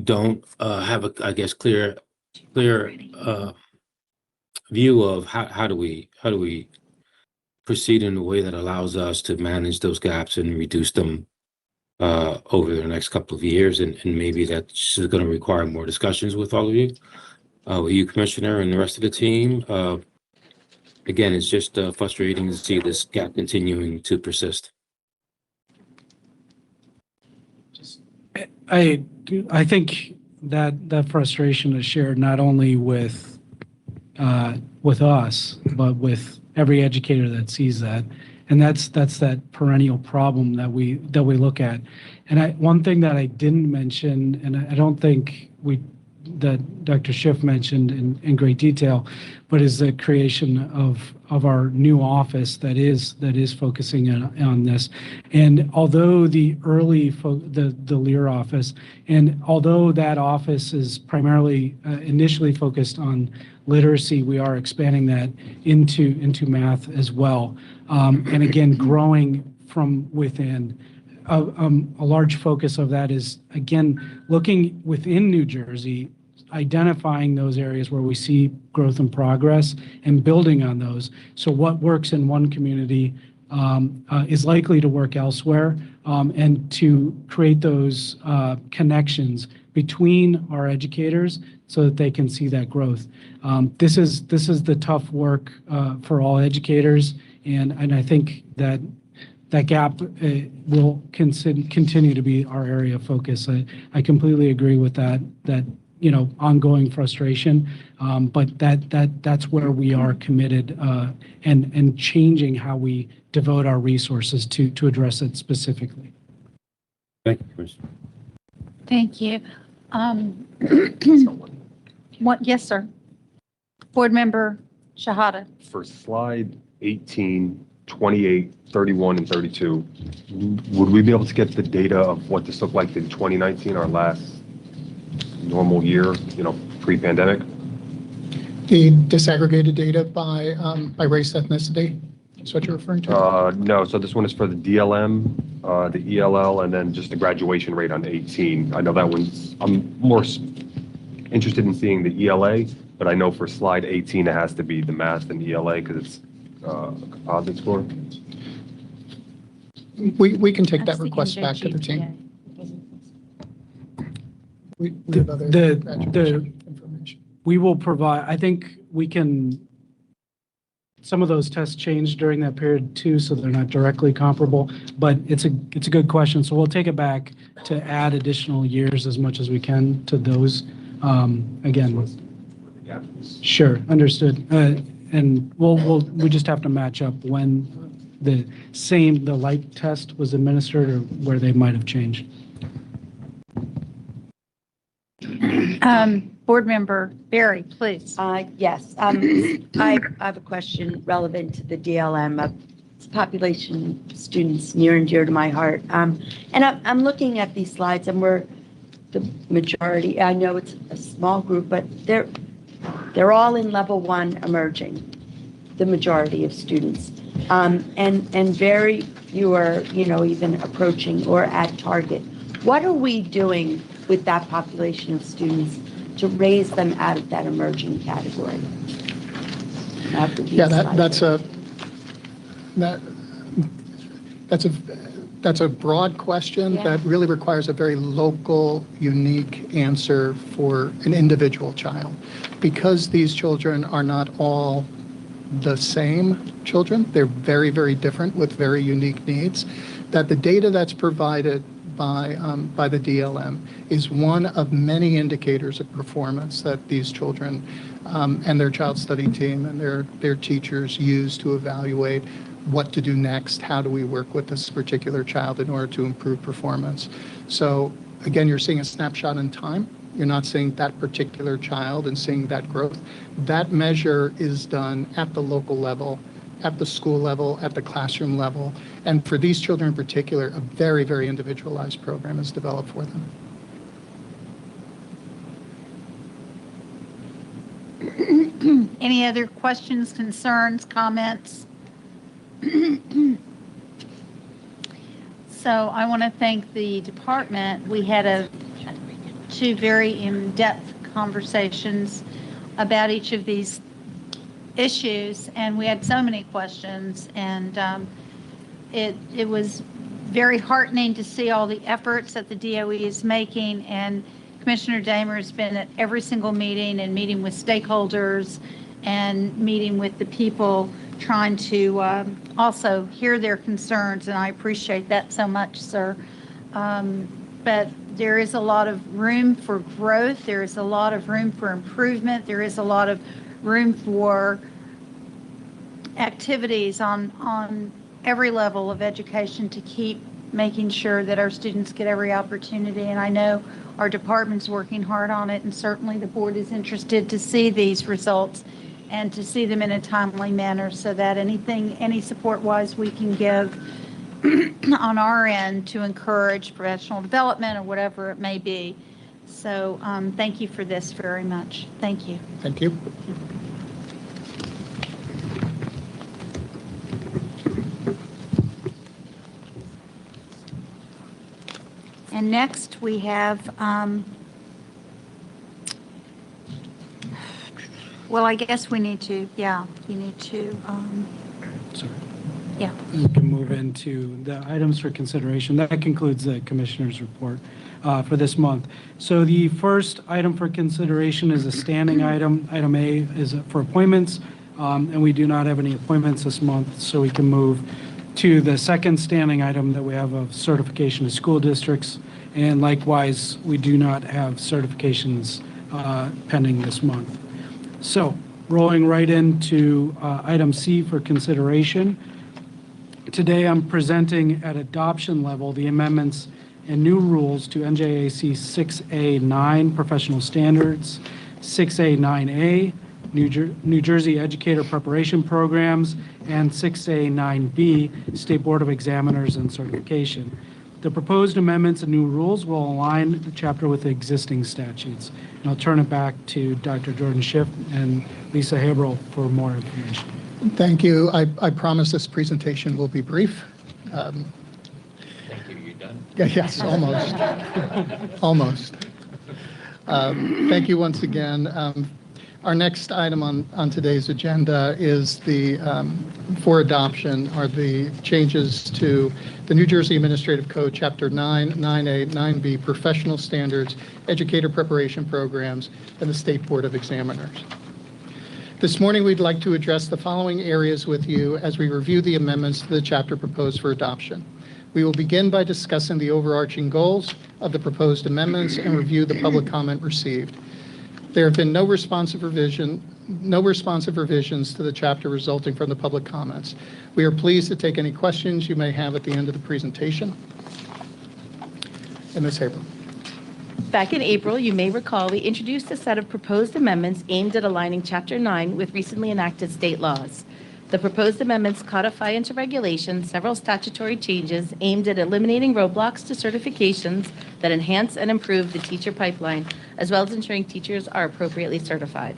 don't have a, I guess, clear view of how do we proceed in a way that allows us to manage those gaps and reduce them over the next couple of years, and maybe that's going to require more discussions with all of you, with you, Commissioner, and the rest of the team. Again, it's just frustrating to see this gap continuing to persist. I think that frustration is shared not only with us, but with every educator that sees that, and that's that perennial problem that we look at. And one thing that I didn't mention, and I don't think that Dr. Schiff mentioned in great detail, but is the creation of our new office that is focusing on this. And although the Lear office, and although that office is primarily initially focused on literacy, we are expanding that into math as well. And again, growing from within. A large focus of that is, again, looking within New Jersey, identifying those areas where we see growth and progress and building on those. So what works in one community is likely to work elsewhere, and to create those connections between our educators so that they can see that growth. This is the tough work for all educators, and I think that gap will continue to be our area of focus. I completely agree with that ongoing frustration, but that's where we are committed, and changing how we devote our resources to address it specifically. Thank you, Commissioner. Thank you. Yes, sir. Board Member Shahada. For slide 18, 28, 31, and 32, would we be able to get the data of what this looked like in 2019, our last normal year, pre-pandemic? The disaggregated data by race ethnicity is what you're referring to? No, so this one is for the DLM, the ELL, and then just the graduation rate on 18. I know that one's, I'm more interested in seeing the ELA, but I know for slide 18 it has to be the math and ELA because it's a composite score. We can take that request back to the team. We have other graduation information. We will provide, I think we can, some of those tests changed during that period too, so they're not directly comparable, but it's a good question. So we'll take it back to add additional years as much as we can to those. Again, sure, understood. And we just have to match up when the like test was administered or where they might have changed. Board Member Barry, please. Yes, I have a question relevant to the DLM of population students near and dear to my heart. And I'm looking at these slides, and we're the majority. I know it's a small group, but they're all in level 1 emerging, the majority of students, and very few are even approaching or at target. What are we doing with that population of students to raise them out of that emerging category? Yeah, that's a broad question that really requires a very local, unique answer for an individual child. Because these children are not all the same children, they're very, very different with very unique needs, that the data that's provided by the DLM is one of many indicators of performance that these children and their child study team and their teachers use to evaluate what to do next, how do we work with this particular child in order to improve performance. So again, you're seeing a snapshot in time You're not seeing that particular child and seeing that growth. That measure is done at the local level, at the school level, at the classroom level. And for these children in particular, a very, very individualized program is developed for them. Any other questions, concerns, comments? So I want to thank the department. We had two very in-depth conversations about each of these issues, and we had so many questions, and it was very heartening to see all the efforts that the DOE is making, and Commissioner Damer has been at every single meeting and meeting with stakeholders and meeting with the people, trying to also hear their concerns, and I appreciate that so much, sir. But there is a lot of room for growth. There is a lot of room for improvement. There is a lot of room for activities on every level of education to keep making sure that our students get every opportunity. And I know our department's working hard on it, and certainly the board is interested to see these results and to see them in a timely manner, so that any support-wise we can give on our end to encourage professional development or whatever it may be. So thank you for this very much. Thank you. Thank you. And next we have, well, I guess we need to, you need to, Sorry. yeah. You can move into the items for consideration. That concludes the commissioner's report for this month. So the first item for consideration is a standing item. Item A is for appointments, and we do not have any appointments this month, so we can move to the second standing item that we have of certification of school districts. And likewise, we do not have certifications pending this month. So rolling right into item C for consideration. Today, I'm presenting at adoption level the amendments and new rules to NJAC 6A9 professional standards, 6A9A New Jersey Educator Preparation Programs, and 6A9B State Board of Examiners and Certification. The proposed amendments and new rules will align the chapter with the existing statutes. And I'll turn it back to Dr. Jordan Schiff and Lisa Haberl for more information. Thank you. I promise this presentation will be brief. Thank you. You done? Yes, almost. Almost. Thank you once again. Our next item on today's agenda is for adoption are the changes to the New Jersey Administrative Code, Chapter 9, 9A, 9B, Professional Standards, Educator Preparation Programs, and the State Board of Examiners. This morning, we'd like to address the following areas with you as we review the amendments to the chapter proposed for adoption. We will begin by discussing the overarching goals of the proposed amendments and review the public comment received. There have been no responsive revisions to the chapter resulting from the public comments. We are pleased to take any questions you may have at the end of the presentation. And Ms. Haberl. Back in April, you may recall we introduced a set of proposed amendments aimed at aligning Chapter 9 with recently enacted state laws. The proposed amendments codify into regulation several statutory changes aimed at eliminating roadblocks to certifications that enhance and improve the teacher pipeline, as well as ensuring teachers are appropriately certified.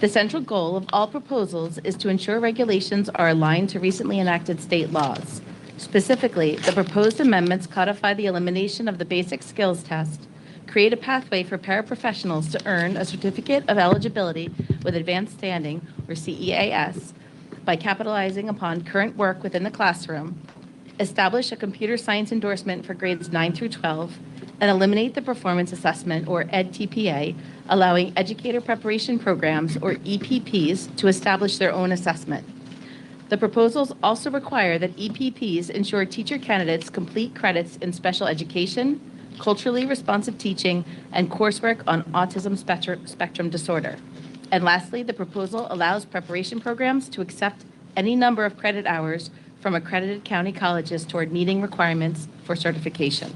The central goal of all proposals is to ensure regulations are aligned to recently enacted state laws. Specifically, the proposed amendments codify the elimination of the basic skills test, create a pathway for paraprofessionals to earn a certificate of eligibility with advanced standing, or CEAS, by capitalizing upon current work within the classroom, establish a computer science endorsement for grades 9 through 12, and eliminate the performance assessment, or EdTPA, allowing educator preparation programs, or EPPs, to establish their own assessment. The proposals also require that EPPs ensure teacher candidates complete credits in special education, culturally responsive teaching, and coursework on autism spectrum disorder. And lastly, the proposal allows preparation programs to accept any number of credit hours from accredited county colleges toward meeting requirements for certification.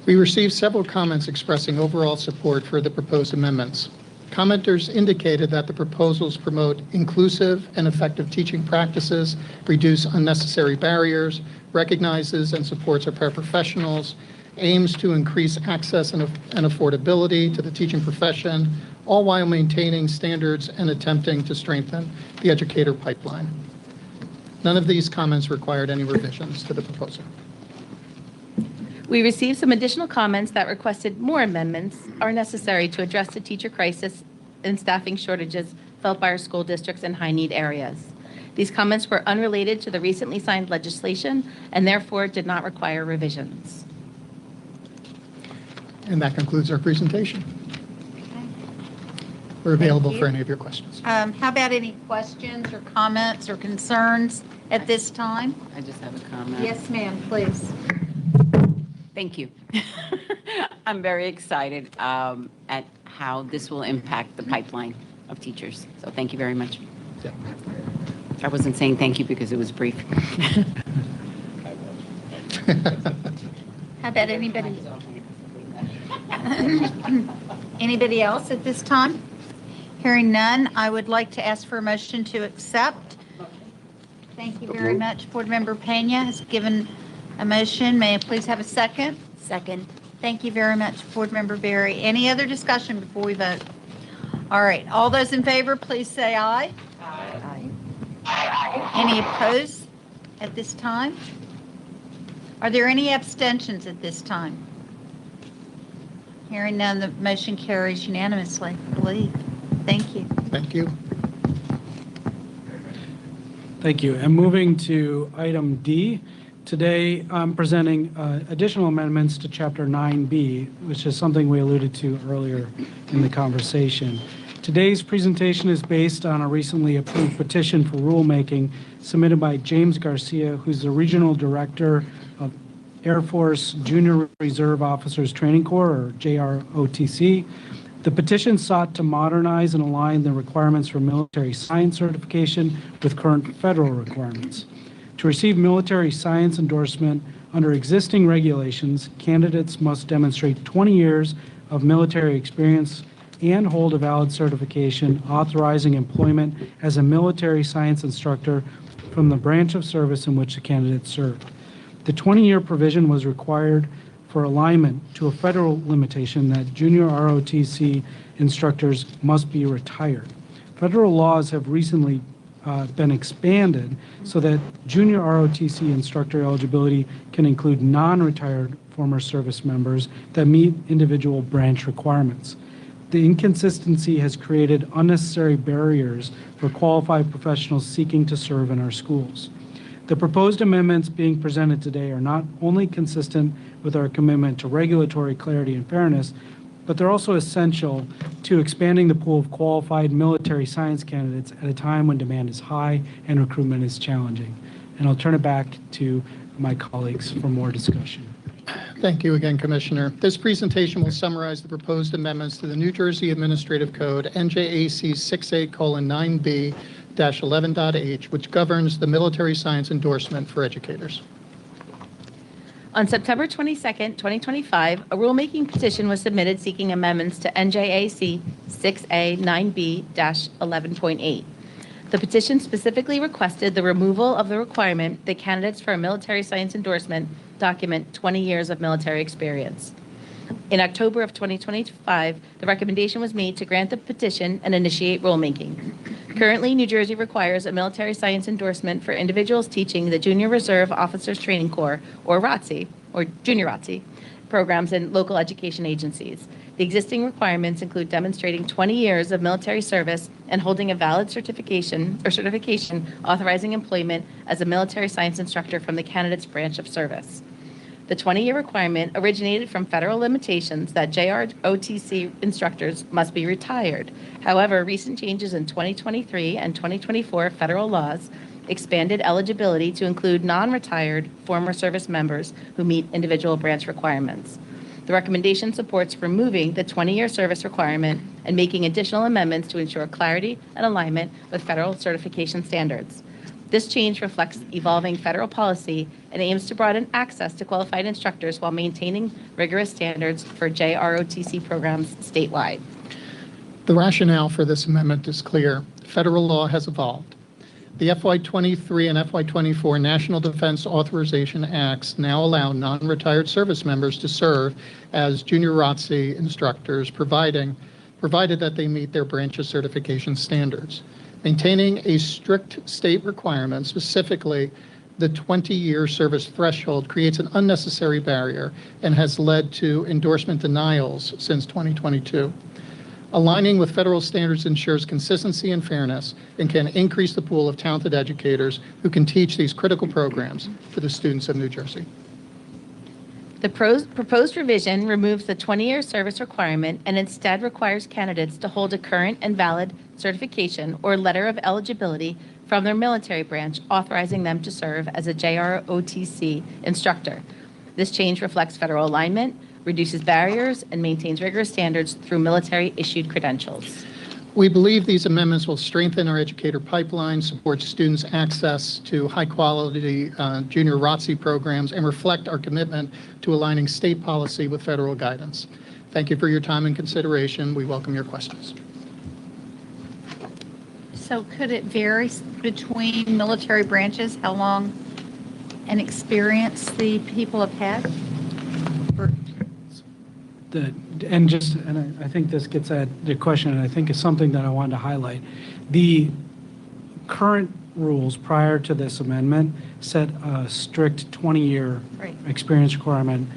We received several comments expressing overall support for the proposed amendments. Commenters indicated that the proposals promote inclusive and effective teaching practices, reduce unnecessary barriers, recognizes and supports our paraprofessionals, aims to increase access and affordability to the teaching profession, all while maintaining standards and attempting to strengthen the educator pipeline. None of these comments required any revisions to the proposal. We received some additional comments that requested more amendments are necessary to address the teacher crisis and staffing shortages felt by our school districts in high-need areas. These comments were unrelated to the recently signed legislation and therefore did not require revisions. And that concludes our presentation. We're available for any of your questions. How about any questions or comments or concerns at this time? I just have a comment. Yes, ma'am, please. Thank you. I'm very excited at how this will impact the pipeline of teachers. So thank you very much. Yeah. I wasn't saying thank you because it was brief. How about anybody? Anybody else at this time? Hearing none, I would like to ask for a motion to accept. Thank you very much. Board Member Pena has given a motion. May I please have a second? Second. Thank you very much, Board Member Berry. Any other discussion before we vote? All right, all those in favor, please say aye. Aye. Any opposed at this time? Are there any abstentions at this time? Hearing none, the motion carries unanimously, I believe. Thank you. Thank you. Thank you. And moving to item D, today I'm presenting additional amendments to Chapter 9B, which is something we alluded to earlier in the conversation. Today's presentation is based on a recently approved petition for rulemaking submitted by James Garcia, who's the Regional Director of Air Force Junior Reserve Officers Training Corps, or JROTC. The petition sought to modernize and align the requirements for military science certification with current federal requirements. To receive military science endorsement under existing regulations, candidates must demonstrate 20 years of military experience and hold a valid certification authorizing employment as a military science instructor from the branch of service in which the candidate served. The 20-year provision was required for alignment to a federal limitation that junior ROTC instructors must be retired. Federal laws have recently been expanded so that junior ROTC instructor eligibility can include non-retired former service members that meet individual branch requirements. The inconsistency has created unnecessary barriers for qualified professionals seeking to serve in our schools. The proposed amendments being presented today are not only consistent with our commitment to regulatory clarity and fairness, but they're also essential to expanding the pool of qualified military science candidates at a time when demand is high and recruitment is challenging. And I'll turn it back to my colleagues for more discussion. Thank you again, Commissioner. This presentation will summarize the proposed amendments to the New Jersey Administrative Code, NJAC 68:9B-11.H, which governs the military science endorsement for educators. On September 22nd, 2025, a rulemaking petition was submitted seeking amendments to NJAC 6A9B-11.8. The petition specifically requested the removal of the requirement that candidates for a military science endorsement document 20 years of military experience. In October of 2025, the recommendation was made to grant the petition and initiate rulemaking. Currently, New Jersey requires a military science endorsement for individuals teaching the Junior Reserve Officers Training Corps, or ROTC, or Junior ROTC, programs in local education agencies. The existing requirements include demonstrating 20 years of military service and holding a valid certification authorizing employment as a military science instructor from the candidate's branch of service. The 20-year requirement originated from federal limitations that JROTC instructors must be retired. However, recent changes in 2023 and 2024 federal laws expanded eligibility to include non-retired former service members who meet individual branch requirements. The recommendation supports removing the 20-year service requirement and making additional amendments to ensure clarity and alignment with federal certification standards. This change reflects evolving federal policy and aims to broaden access to qualified instructors while maintaining rigorous standards for JROTC programs statewide. The rationale for this amendment is clear. Federal law has evolved. The FY23 and FY24 National Defense Authorization Acts now allow non-retired service members to serve as junior ROTC instructors, provided that they meet their branch's certification standards. Maintaining a strict state requirement, specifically the 20-year service threshold, creates an unnecessary barrier and has led to endorsement denials since 2022. Aligning with federal standards ensures consistency and fairness and can increase the pool of talented educators who can teach these critical programs for the students of New Jersey. The proposed revision removes the 20-year service requirement and instead requires candidates to hold a current and valid certification or letter of eligibility from their military branch authorizing them to serve as a JROTC instructor. This change reflects federal alignment, reduces barriers, and maintains rigorous standards through military-issued credentials. We believe these amendments will strengthen our educator pipeline, support students' access to high-quality junior ROTC programs, and reflect our commitment to aligning state policy with federal guidance. Thank you for your time and consideration. We welcome your questions. So could it vary between military branches, how long an experience the people have had? I think this gets at the question, and I think it's something that I wanted to highlight. The current rules prior to this amendment set a strict 20-year experience requirement.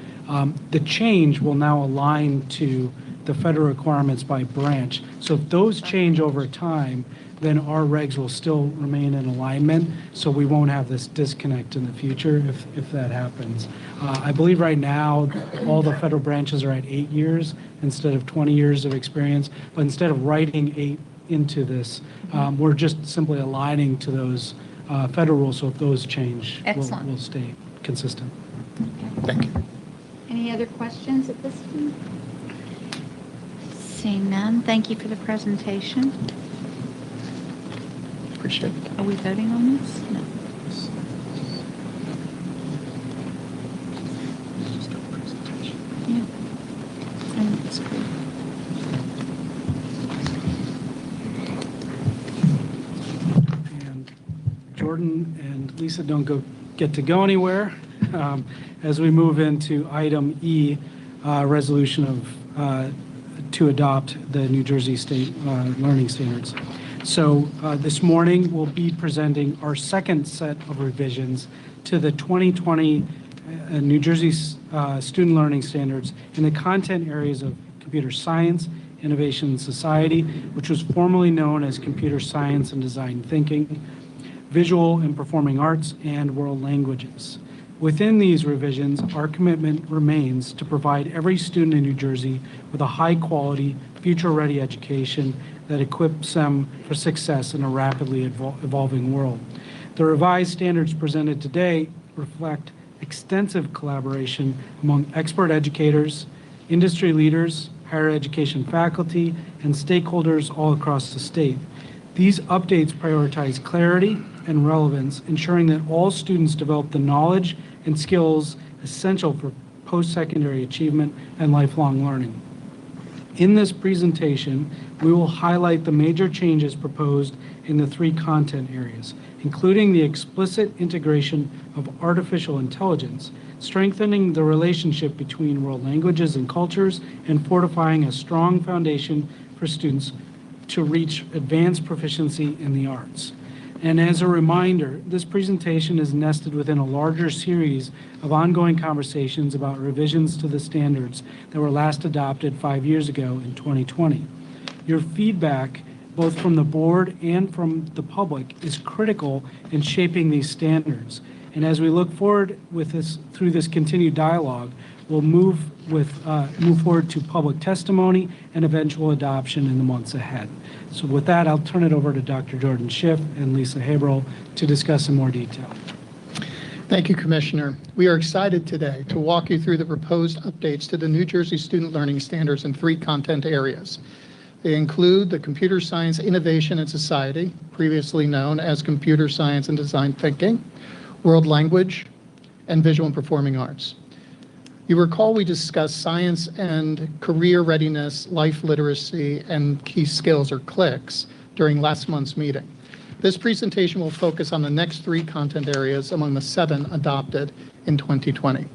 The change will now align to the federal requirements by branch. So if those change over time, then our regs will still remain in alignment, so we won't have this disconnect in the future if that happens. I believe right now all the federal branches are at 8 years instead of 20 years of experience, but instead of writing 8 into this, we're just simply aligning to those federal rules, so if those change, we'll stay consistent. Thank you. Any other questions at this point? Seeing none, thank you for the presentation. Appreciate it. Are we voting on this? No. Yeah. That's good. And Jordan and Lisa don't get to go anywhere as we move into item E, resolution of to adopt the New Jersey State Learning Standards. So this morning we'll be presenting our second set of revisions to the 2020 New Jersey Student Learning Standards in the content areas of computer science, innovation, and society, which was formerly known as computer science and design thinking, visual and performing arts, and world languages. Within these revisions, our commitment remains to provide every student in New Jersey with a high-quality, future-ready education that equips them for success in a rapidly evolving world. The revised standards presented today reflect extensive collaboration among expert educators, industry leaders, higher education faculty, and stakeholders all across the state. These updates prioritize clarity and relevance, ensuring that all students develop the knowledge and skills essential for post-secondary achievement and lifelong learning. In this presentation, we will highlight the major changes proposed in the 3 content areas, including the explicit integration of artificial intelligence, strengthening the relationship between world languages and cultures, and fortifying a strong foundation for students to reach advanced proficiency in the arts. And as a reminder, this presentation is nested within a larger series of ongoing conversations about revisions to the standards that were last adopted 5 years ago in 2020. Your feedback, both from the board and from the public, is critical in shaping these standards. And as we look forward with this, through this continued dialogue, we'll move forward to public testimony and eventual adoption in the months ahead. So with that, I'll turn it over to Dr. Jordan Schiff and Lisa Haberl to discuss in more detail. Thank you, Commissioner. We are excited today to walk you through the proposed updates to the New Jersey Student Learning Standards in 3 content areas. They include the Computer Science Innovation and Society, previously known as Computer Science and Design Thinking, World Language, and Visual and Performing Arts. You recall we discussed science and career readiness, life literacy, and key skills, or CLICs, during last month's meeting. This presentation will focus on the next 3 content areas among the 7 adopted in 2020.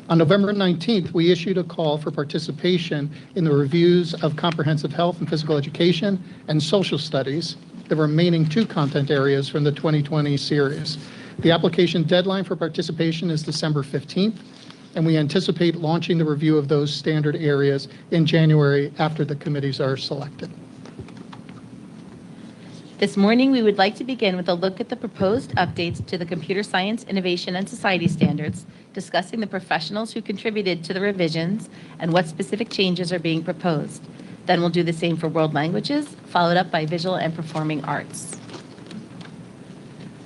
On November 19th, we issued a call for participation in the reviews of comprehensive health and physical education and social studies, the remaining 2 content areas from the 2020 series. The application deadline for participation is December 15th, and we anticipate launching the review of those standard areas in January after the committees are selected. This morning, we would like to begin with a look at the proposed updates to the Computer Science, Innovation, and Society standards, discussing the professionals who contributed to the revisions and what specific changes are being proposed. Then we'll do the same for world languages, followed up by visual and performing arts.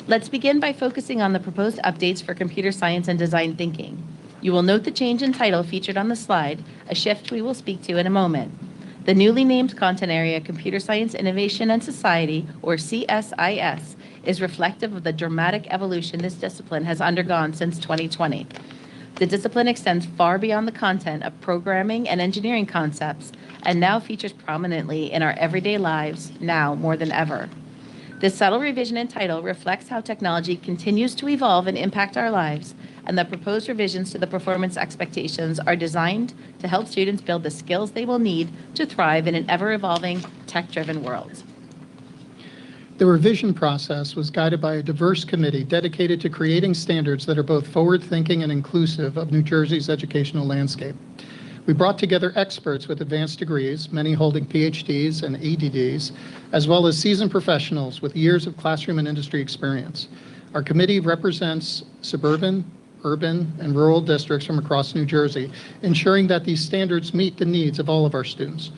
Let's begin by focusing on the proposed updates for computer science and design thinking. You will note the change in title featured on the slide, a shift we will speak to in a moment. The newly named content area, Computer Science, Innovation, and Society, or CSIS, is reflective of the dramatic evolution this discipline has undergone since 2020. The discipline extends far beyond the content of programming and engineering concepts and now features prominently in our everyday lives, now more than ever. This subtle revision in title reflects how technology continues to evolve and impact our lives, and the proposed revisions to the performance expectations are designed to help students build the skills they will need to thrive in an ever-evolving, tech-driven world. The revision process was guided by a diverse committee dedicated to creating standards that are both forward-thinking and inclusive of New Jersey's educational landscape. We brought together experts with advanced degrees, many holding PhDs and ADDs, as well as seasoned professionals with years of classroom and industry experience. Our committee represents suburban, urban, and rural districts from across New Jersey, ensuring that these standards meet the needs of all of our students.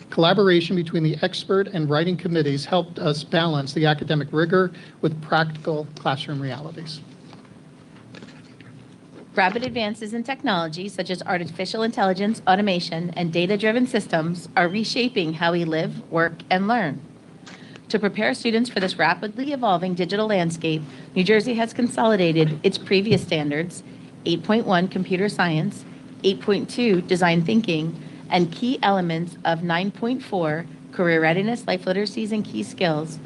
Collaboration between the expert and writing committees helped us balance the academic rigor with practical classroom realities. Rapid advances in technology, such as artificial intelligence, automation, and data-driven systems, are reshaping how we live, work, and learn. To prepare students for this rapidly evolving digital landscape, New Jersey has consolidated its previous standards, 8.1 Computer Science, 8.2 Design Thinking, and key elements of 9.4 Career Readiness, Life Literacies, and Key Skills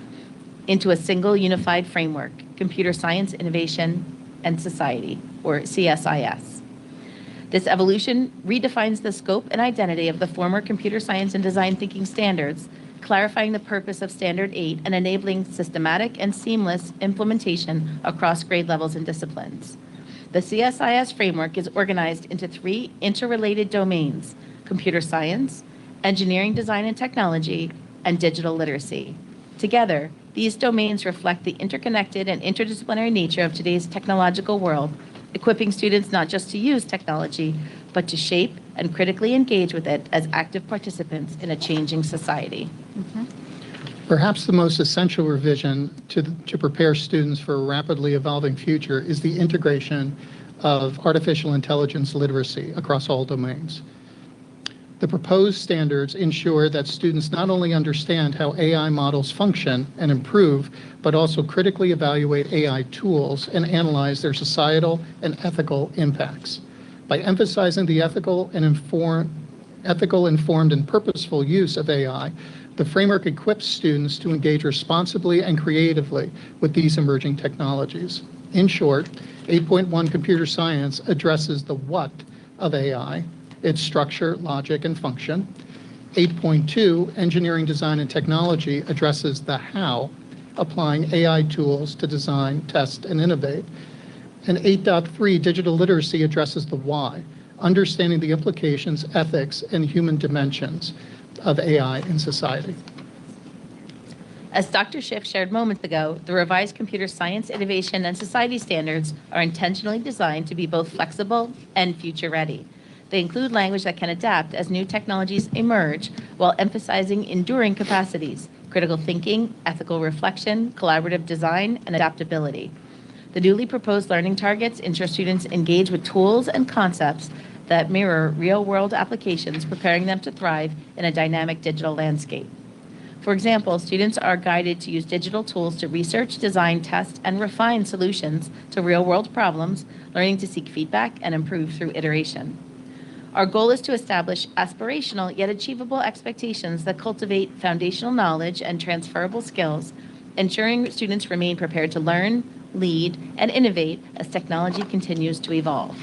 into a single unified framework, Computer Science, Innovation, and Society, or CSIS. This evolution redefines the scope and identity of the former Computer Science and Design Thinking standards, clarifying the purpose of Standard 8 and enabling systematic and seamless implementation across grade levels and disciplines. The CSIS framework is organized into 3 interrelated domains: computer science, engineering, design, and technology, and digital literacy. Together, these domains reflect the interconnected and interdisciplinary nature of today's technological world, equipping students not just to use technology, but to shape and critically engage with it as active participants in a changing society. Perhaps the most essential revision to prepare students for a rapidly evolving future is the integration of artificial intelligence literacy across all domains. The proposed standards ensure that students not only understand how AI models function and improve, but also critically evaluate AI tools and analyze their societal and ethical impacts. By emphasizing the ethical, informed, and purposeful use of AI, the framework equips students to engage responsibly and creatively with these emerging technologies. In short, 8.1 Computer Science addresses the what of AI, its structure, logic, and function. 8.2, Engineering, Design, and Technology addresses the how, applying AI tools to design, test, and innovate. And 8.3, Digital Literacy addresses the why, understanding the implications, ethics, and human dimensions of AI in society. As Dr. Schiff shared moments ago, the revised Computer Science, Innovation, and Society standards are intentionally designed to be both flexible and future-ready. They include language that can adapt as new technologies emerge while emphasizing enduring capacities, critical thinking, ethical reflection, collaborative design, and adaptability. The newly proposed learning targets ensure students engage with tools and concepts that mirror real-world applications, preparing them to thrive in a dynamic digital landscape. For example, students are guided to use digital tools to research, design, test, and refine solutions to real-world problems, learning to seek feedback and improve through iteration. Our goal is to establish aspirational yet achievable expectations that cultivate foundational knowledge and transferable skills, ensuring students remain prepared to learn, lead, and innovate as technology continues to evolve.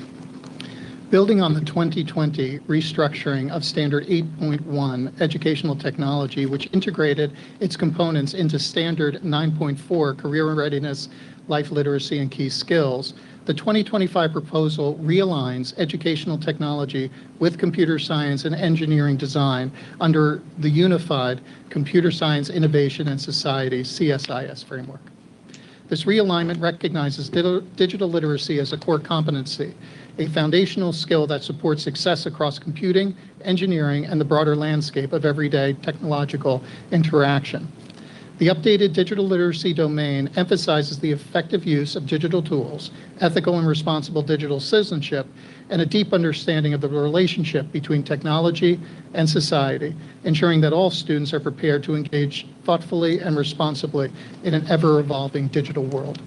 Building on the 2020 restructuring of Standard 8.1 Educational Technology, which integrated its components into Standard 9.4 Career Readiness, Life Literacy, and Key Skills, the 2025 proposal realigns educational technology with computer science and engineering design under the Unified Computer Science Innovation and Society CSIS framework. This realignment recognizes digital literacy as a core competency, a foundational skill that supports success across computing, engineering, and the broader landscape of everyday technological interaction. The updated digital literacy domain emphasizes the effective use of digital tools, ethical and responsible digital citizenship, and a deep understanding of the relationship between technology and society, ensuring that all students are prepared to engage thoughtfully and responsibly in an ever-evolving digital world.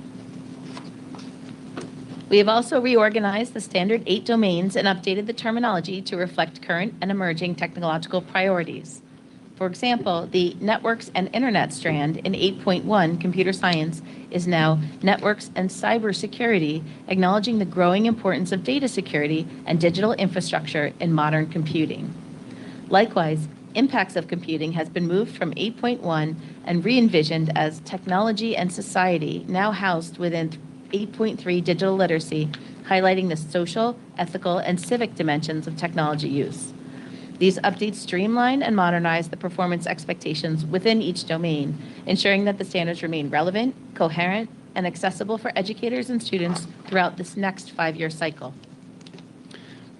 We have also reorganized the Standard 8 domains and updated the terminology to reflect current and emerging technological priorities. For example, the Networks and Internet strand in 8.1 Computer Science is now Networks and Cybersecurity, acknowledging the growing importance of data security and digital infrastructure in modern computing. Likewise, Impacts of Computing has been moved from 8.1 and re-envisioned as Technology and Society, now housed within 8.3 Digital Literacy, highlighting the social, ethical, and civic dimensions of technology use. These updates streamline and modernize the performance expectations within each domain, ensuring that the standards remain relevant, coherent, and accessible for educators and students throughout this next 5-year cycle.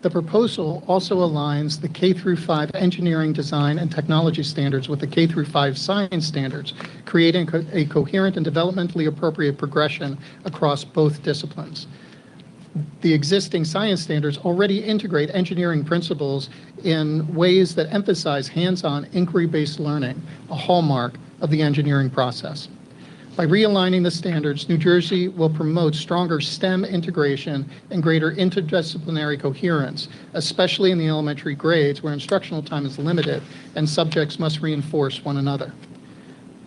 The proposal also aligns the K-5 engineering, design, and technology standards with the K-5 science standards, creating a coherent and developmentally appropriate progression across both disciplines. The existing science standards already integrate engineering principles in ways that emphasize hands-on inquiry-based learning, a hallmark of the engineering process. By realigning the standards, New Jersey will promote stronger STEM integration and greater interdisciplinary coherence, especially in the elementary grades where instructional time is limited and subjects must reinforce one another.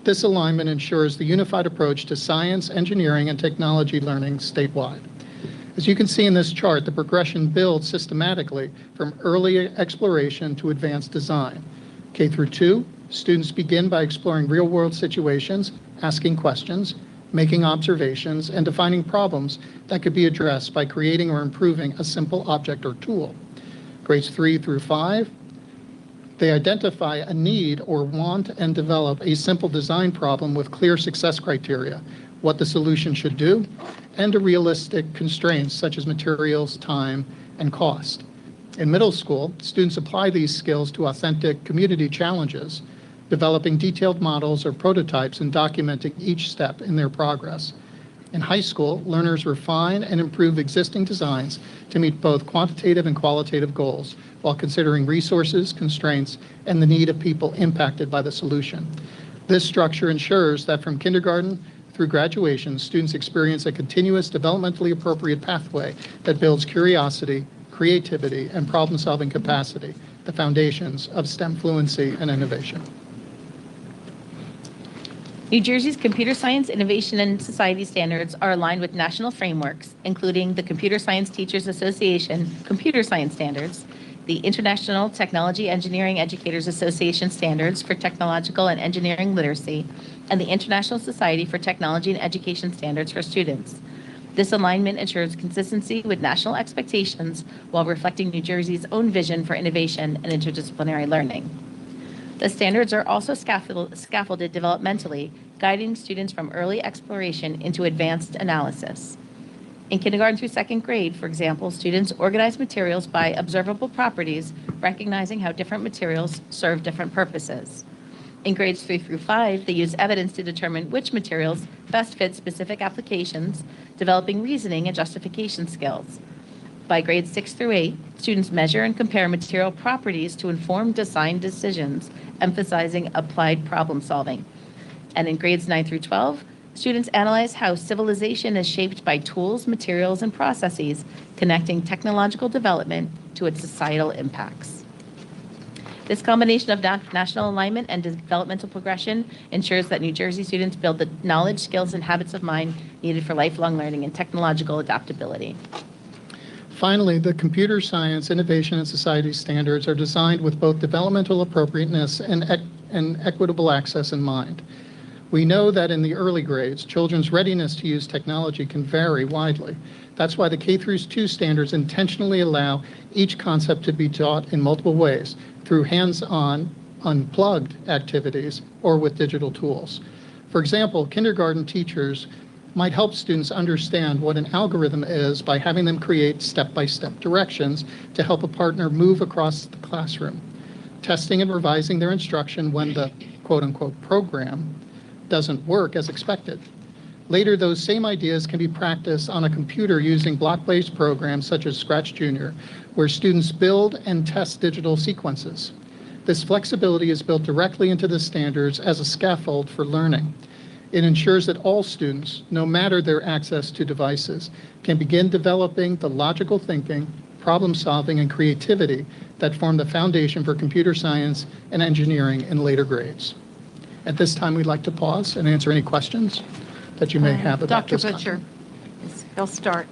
This alignment ensures the unified approach to science, engineering, and technology learning statewide. As you can see in this chart, the progression builds systematically from early exploration to advanced design. K through 2, students begin by exploring real-world situations, asking questions, making observations, and defining problems that could be addressed by creating or improving a simple object or tool. Grades 3 through 5, they identify a need or want and develop a simple design problem with clear success criteria, what the solution should do, and realistic constraints such as materials, time, and cost. In middle school, students apply these skills to authentic community challenges, developing detailed models or prototypes and documenting each step in their progress. In high school, learners refine and improve existing designs to meet both quantitative and qualitative goals, while considering resources, constraints, and the need of people impacted by the solution. This structure ensures that from kindergarten through graduation, students experience a continuous developmentally appropriate pathway that builds curiosity, creativity, and problem-solving capacity, the foundations of STEM fluency and innovation. New Jersey's Computer Science Innovation and Society standards are aligned with national frameworks, including the Computer Science Teachers Association Computer Science Standards, the International Technology Engineering Educators Association Standards for Technological and Engineering Literacy, and the International Society for Technology and Education Standards for Students. This alignment ensures consistency with national expectations while reflecting New Jersey's own vision for innovation and interdisciplinary learning. The standards are also scaffolded developmentally, guiding students from early exploration into advanced analysis. In kindergarten through second grade, for example, students organize materials by observable properties, recognizing how different materials serve different purposes. In grades 3 through 5, they use evidence to determine which materials best fit specific applications, developing reasoning and justification skills. By grades 6 through 8, students measure and compare material properties to inform design decisions, emphasizing applied problem solving. And in grades 9 through 12, students analyze how civilization is shaped by tools, materials, and processes, connecting technological development to its societal impacts. This combination of national alignment and developmental progression ensures that New Jersey students build the knowledge, skills, and habits of mind needed for lifelong learning and technological adaptability. Finally, the computer science, innovation, and society standards are designed with both developmental appropriateness and equitable access in mind. We know that in the early grades, children's readiness to use technology can vary widely. That's why the K-2 standards intentionally allow each concept to be taught in multiple ways, through hands-on, unplugged activities or with digital tools. For example, kindergarten teachers might help students understand what an algorithm is by having them create step-by-step directions to help a partner move across the classroom, testing and revising their instruction when the quote-unquote program doesn't work as expected. Later, those same ideas can be practiced on a computer using block-based programs such as Scratch Junior, where students build and test digital sequences. This flexibility is built directly into the standards as a scaffold for learning. It ensures that all students, no matter their access to devices, can begin developing the logical thinking, problem solving, and creativity that form the foundation for computer science and engineering in later grades. At this time, we'd like to pause and answer any questions that you may have about Dr. this Butcher, he'll start.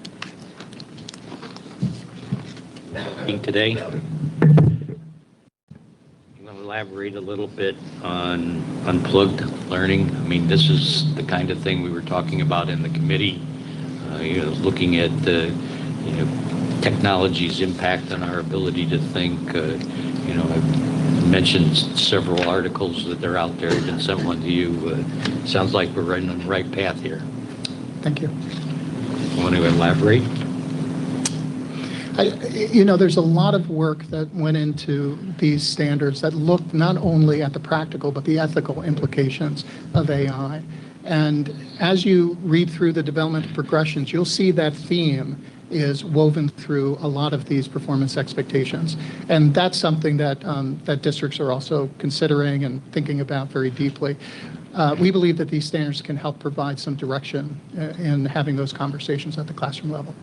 Today, I'm going to elaborate a little bit on unplugged learning. I mean, this is the kind of thing we were talking about in the committee, looking at the, technology's impact on our ability to think. I've mentioned several articles that are out there. I even sent one to you. Sounds like we're right on the right path here. Thank you. Want to elaborate? There's a lot of work that went into these standards that looked not only at the practical, but the ethical implications of AI. And as you read through the developmental progressions, you'll see that theme is woven through a lot of these performance expectations. And that's something that, that districts are also considering and thinking about very deeply. We believe that these standards can help provide some direction in having those conversations at the classroom level.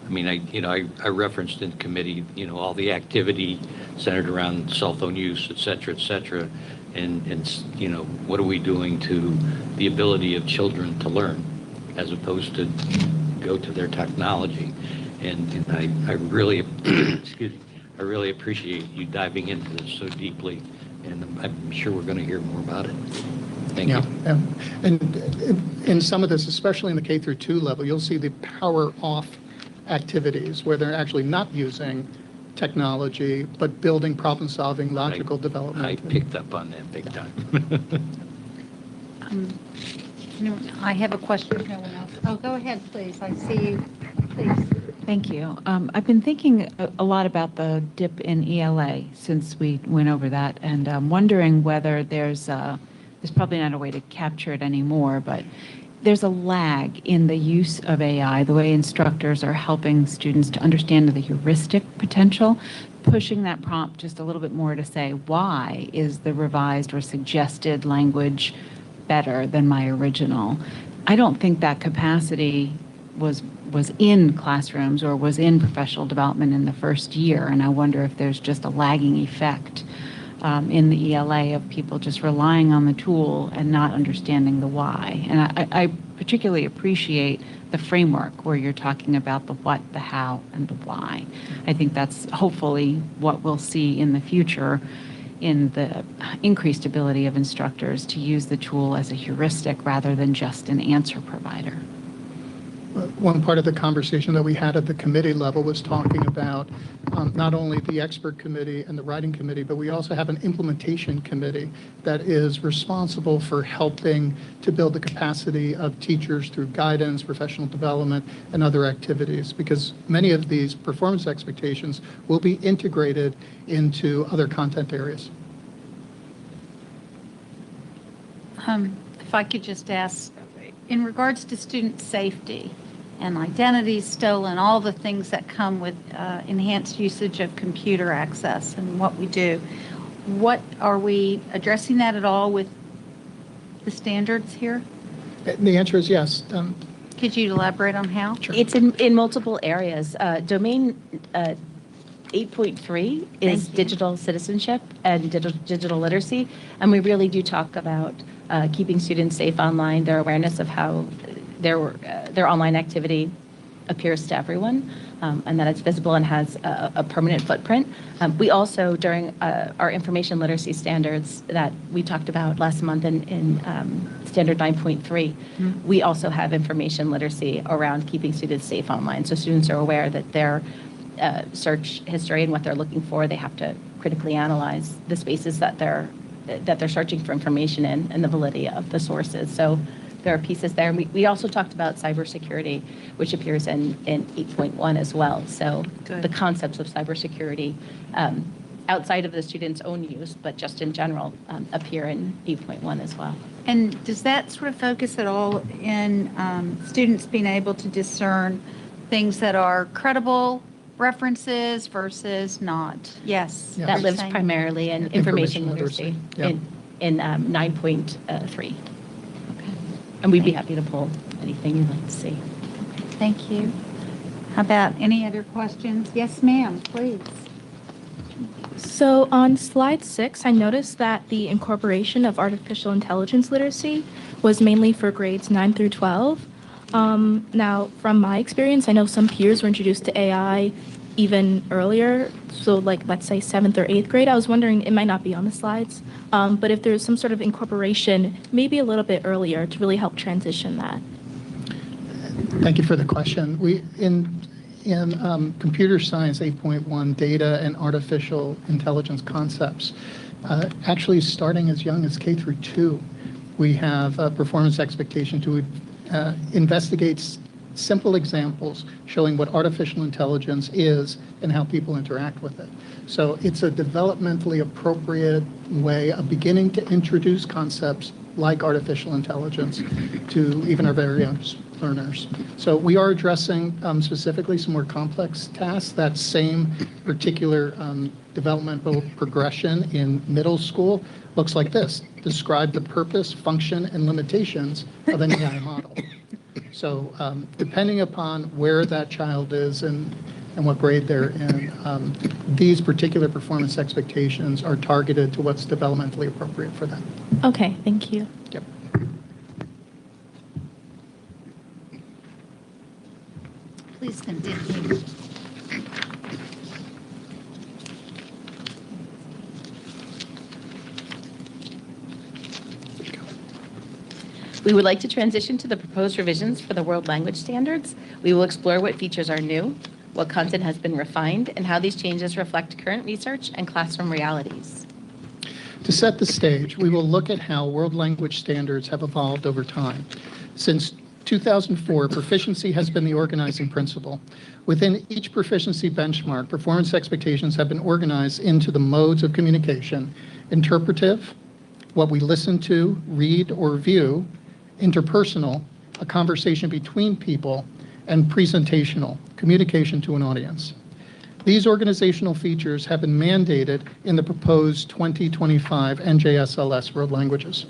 I mean, I referenced in committee, all the activity centered around cell phone use, et cetera, and what are we doing to the ability of children to learn as opposed to go to their technology. And I really, excuse me, I really appreciate you diving into this so deeply, and I'm sure we're going to hear more about it. Thank you. Yeah. And in some of this, especially in the K-2 level, you'll see the power off activities where they're actually not using technology, but building problem-solving, logical development. I picked up on that big time. I have a question. No one else. Oh, go ahead, please. I see you. Please. Thank you. I've been thinking a lot about the dip in ELA since we went over that, and I'm wondering whether there's probably not a way to capture it anymore, but there's a lag in the use of AI, the way instructors are helping students to understand the heuristic potential, pushing that prompt just a little bit more to say, why is the revised or suggested language better than my original? I don't think that capacity was in classrooms or was in professional development in the first year, and I wonder if there's just a lagging effect in the ELA of people just relying on the tool and not understanding the why. And I particularly appreciate the framework where you're talking about the what, the how, and the why. I think that's hopefully what we'll see in the future in the increased ability of instructors to use the tool as a heuristic rather than just an answer provider. One part of the conversation that we had at the committee level was talking about not only the expert committee and the writing committee, but we also have an implementation committee that is responsible for helping to build the capacity of teachers through guidance, professional development, and other activities, because many of these performance expectations will be integrated into other content areas. If I could just ask, in regards to student safety, and identities stolen, all the things that come with enhanced usage of computer access and what we do. What are we addressing that at all with the standards here? The answer is yes. Could you elaborate on how? It's in multiple areas. Domain 8.3 is digital citizenship and digital literacy, and we really do talk about keeping students safe online, their awareness of how their online activity appears to everyone, and that it's visible and has a permanent footprint. We also, during our information literacy standards that we talked about last month in Standard 9.3, we also have information literacy around keeping students safe online. So students are aware that their search history and what they're looking for, they have to critically analyze the spaces that they're searching for information in and the validity of the sources. So there are pieces there. And we also talked about cybersecurity, which appears in 8.1 as well. So the concepts of cybersecurity outside of the student's own use, but just in general, appear in 8.1 as well. And does that sort of focus at all in students being able to discern things that are credible references versus not? Yes. That lives primarily in information literacy in 9.3. And we'd be happy to pull anything you'd like to see. Thank you. How about any other questions? Yes, ma'am, please. So on slide 6, I noticed that the incorporation of artificial intelligence literacy was mainly for grades 9 through 12. Now, from my experience, I know some peers were introduced to AI even earlier, so like let's say 7th or 8th grade. I was wondering, it might not be on the slides, but if there's some sort of incorporation maybe a little bit earlier to really help transition that. Thank you for the question. In computer science 8.1, data and artificial intelligence concepts, actually starting as young as K through 2, we have a performance expectation to investigate simple examples showing what artificial intelligence is and how people interact with it. So it's a developmentally appropriate way of beginning to introduce concepts like artificial intelligence to even our very young learners. So we are addressing specifically some more complex tasks. That same particular developmental progression in middle school looks like this. Describe the purpose, function, and limitations of an AI model. So depending upon where that child is and what grade they're in, these particular performance expectations are targeted to what's developmentally appropriate for them. Okay, thank you. Yep. Please continue. We would like to transition to the proposed revisions for the world language standards. We will explore what features are new, what content has been refined, and how these changes reflect current research and classroom realities. To set the stage, we will look at how world language standards have evolved over time. Since 2004, proficiency has been the organizing principle. Within each proficiency benchmark, performance expectations have been organized into the modes of communication: interpretive, what we listen to, read, or view; interpersonal, a conversation between people; and presentational, communication to an audience. These organizational features have been mandated in the proposed 2025 NJSLS World Languages.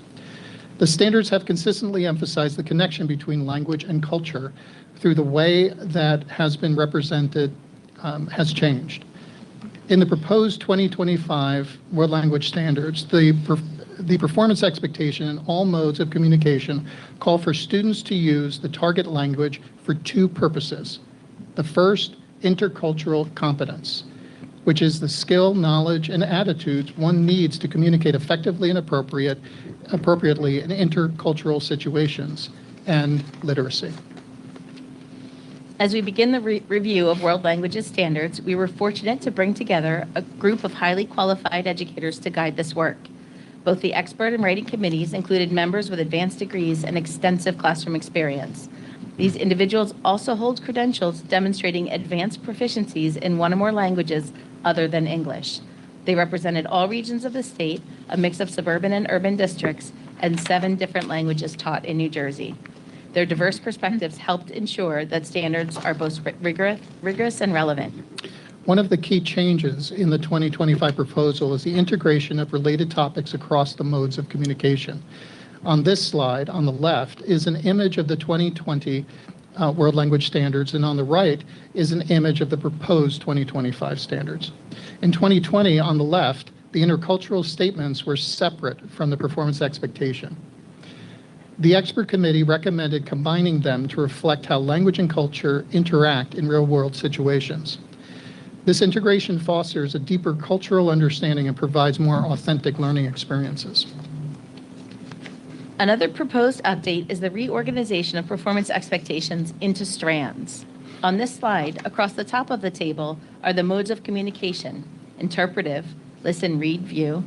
The standards have consistently emphasized the connection between language and culture through the way that has been represented has changed. In the proposed 2025 World Language Standards, the performance expectation in all modes of communication call for students to use the target language for two purposes. The first, intercultural competence, which is the skill, knowledge, and attitudes one needs to communicate effectively and appropriately in intercultural situations; and literacy. As we begin the review of World Languages Standards, we were fortunate to bring together a group of highly qualified educators to guide this work. Both the expert and writing committees included members with advanced degrees and extensive classroom experience. These individuals also hold credentials demonstrating advanced proficiencies in one or more languages other than English. They represented all regions of the state, a mix of suburban and urban districts, and 7 different languages taught in New Jersey. Their diverse perspectives helped ensure that standards are both rigorous and relevant. One of the key changes in the 2025 proposal is the integration of related topics across the modes of communication. On this slide, on the left, is an image of the 2020 World Language Standards, and on the right is an image of the proposed 2025 standards. In 2020, on the left, the intercultural statements were separate from the performance expectation. The expert committee recommended combining them to reflect how language and culture interact in real-world situations. This integration fosters a deeper cultural understanding and provides more authentic learning experiences. Another proposed update is the reorganization of performance expectations into strands. On this slide, across the top of the table are the modes of communication: interpretive, listen, read, view;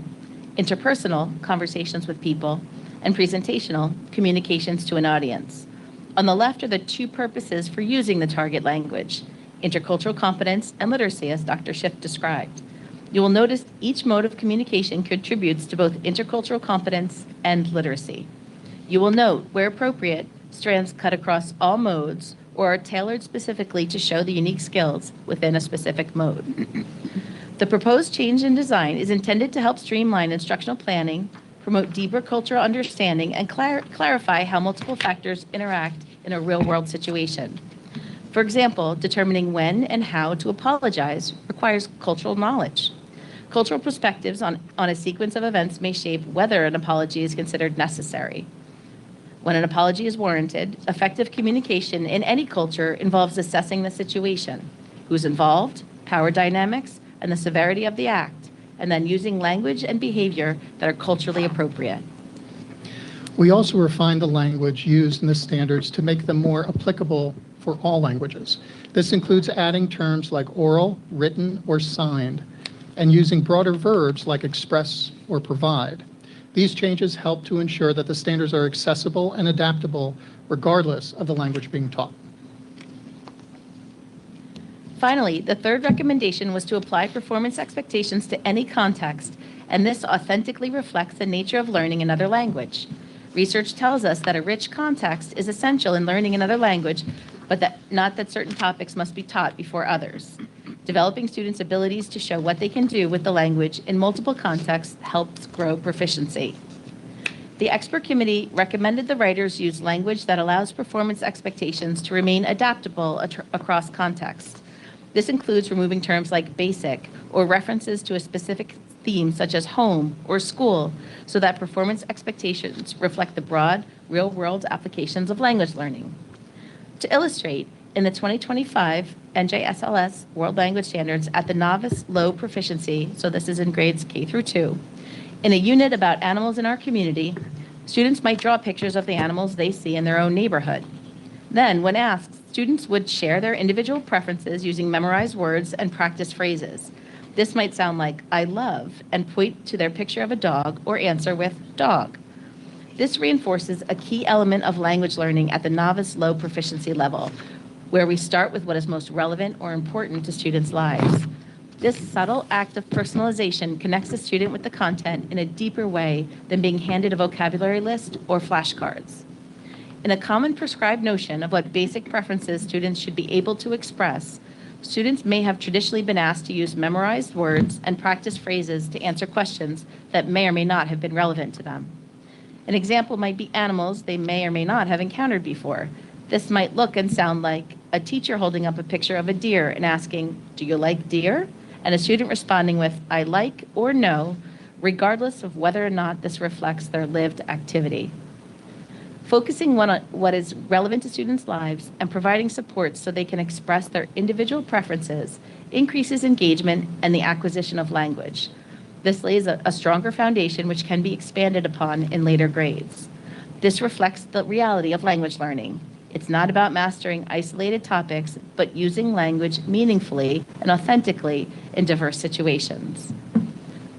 interpersonal, conversations with people; and presentational, communications to an audience. On the left are the two purposes for using the target language: intercultural competence and literacy, as Dr. Schiff described. You will notice each mode of communication contributes to both intercultural competence and literacy. You will note, where appropriate, strands cut across all modes or are tailored specifically to show the unique skills within a specific mode. The proposed change in design is intended to help streamline instructional planning, promote deeper cultural understanding, and clarify how multiple factors interact in a real-world situation. For example, determining when and how to apologize requires cultural knowledge. Cultural perspectives on a sequence of events may shape whether an apology is considered necessary. When an apology is warranted, effective communication in any culture involves assessing the situation, who's involved, power dynamics, and the severity of the act, and then using language and behavior that are culturally appropriate. We also refined the language used in the standards to make them more applicable for all languages. This includes adding terms like oral, written, or signed, and using broader verbs like express or provide. These changes help to ensure that the standards are accessible and adaptable regardless of the language being taught. Finally, the third recommendation was to apply performance expectations to any context, and this authentically reflects the nature of learning another language. Research tells us that a rich context is essential in learning another language, but not that certain topics must be taught before others. Developing students' abilities to show what they can do with the language in multiple contexts helps grow proficiency. The expert committee recommended the writers use language that allows performance expectations to remain adaptable across contexts. This includes removing terms like basic or references to a specific theme such as home or school, so that performance expectations reflect the broad, real-world applications of language learning. To illustrate, in the 2025 NJSLS World Language Standards at the novice low proficiency, so this is in grades K through 2, in a unit about animals in our community, students might draw pictures of the animals they see in their own neighborhood. Then, when asked, students would share their individual preferences using memorized words and practice phrases. This might sound like, I love, and point to their picture of a dog, or answer with dog. This reinforces a key element of language learning at the novice low proficiency level, where we start with what is most relevant or important to students' lives. This subtle act of personalization connects the student with the content in a deeper way than being handed a vocabulary list or flashcards. In a common prescribed notion of what basic preferences students should be able to express, students may have traditionally been asked to use memorized words and practice phrases to answer questions that may or may not have been relevant to them. An example might be animals they may or may not have encountered before. This might look and sound like a teacher holding up a picture of a deer and asking, "Do you like deer?" and a student responding with, "I like" or "no," regardless of whether or not this reflects their lived activity. Focusing on what is relevant to students' lives and providing support so they can express their individual preferences increases engagement and the acquisition of language. This lays a stronger foundation which can be expanded upon in later grades. This reflects the reality of language learning. It's not about mastering isolated topics, but using language meaningfully and authentically in diverse situations.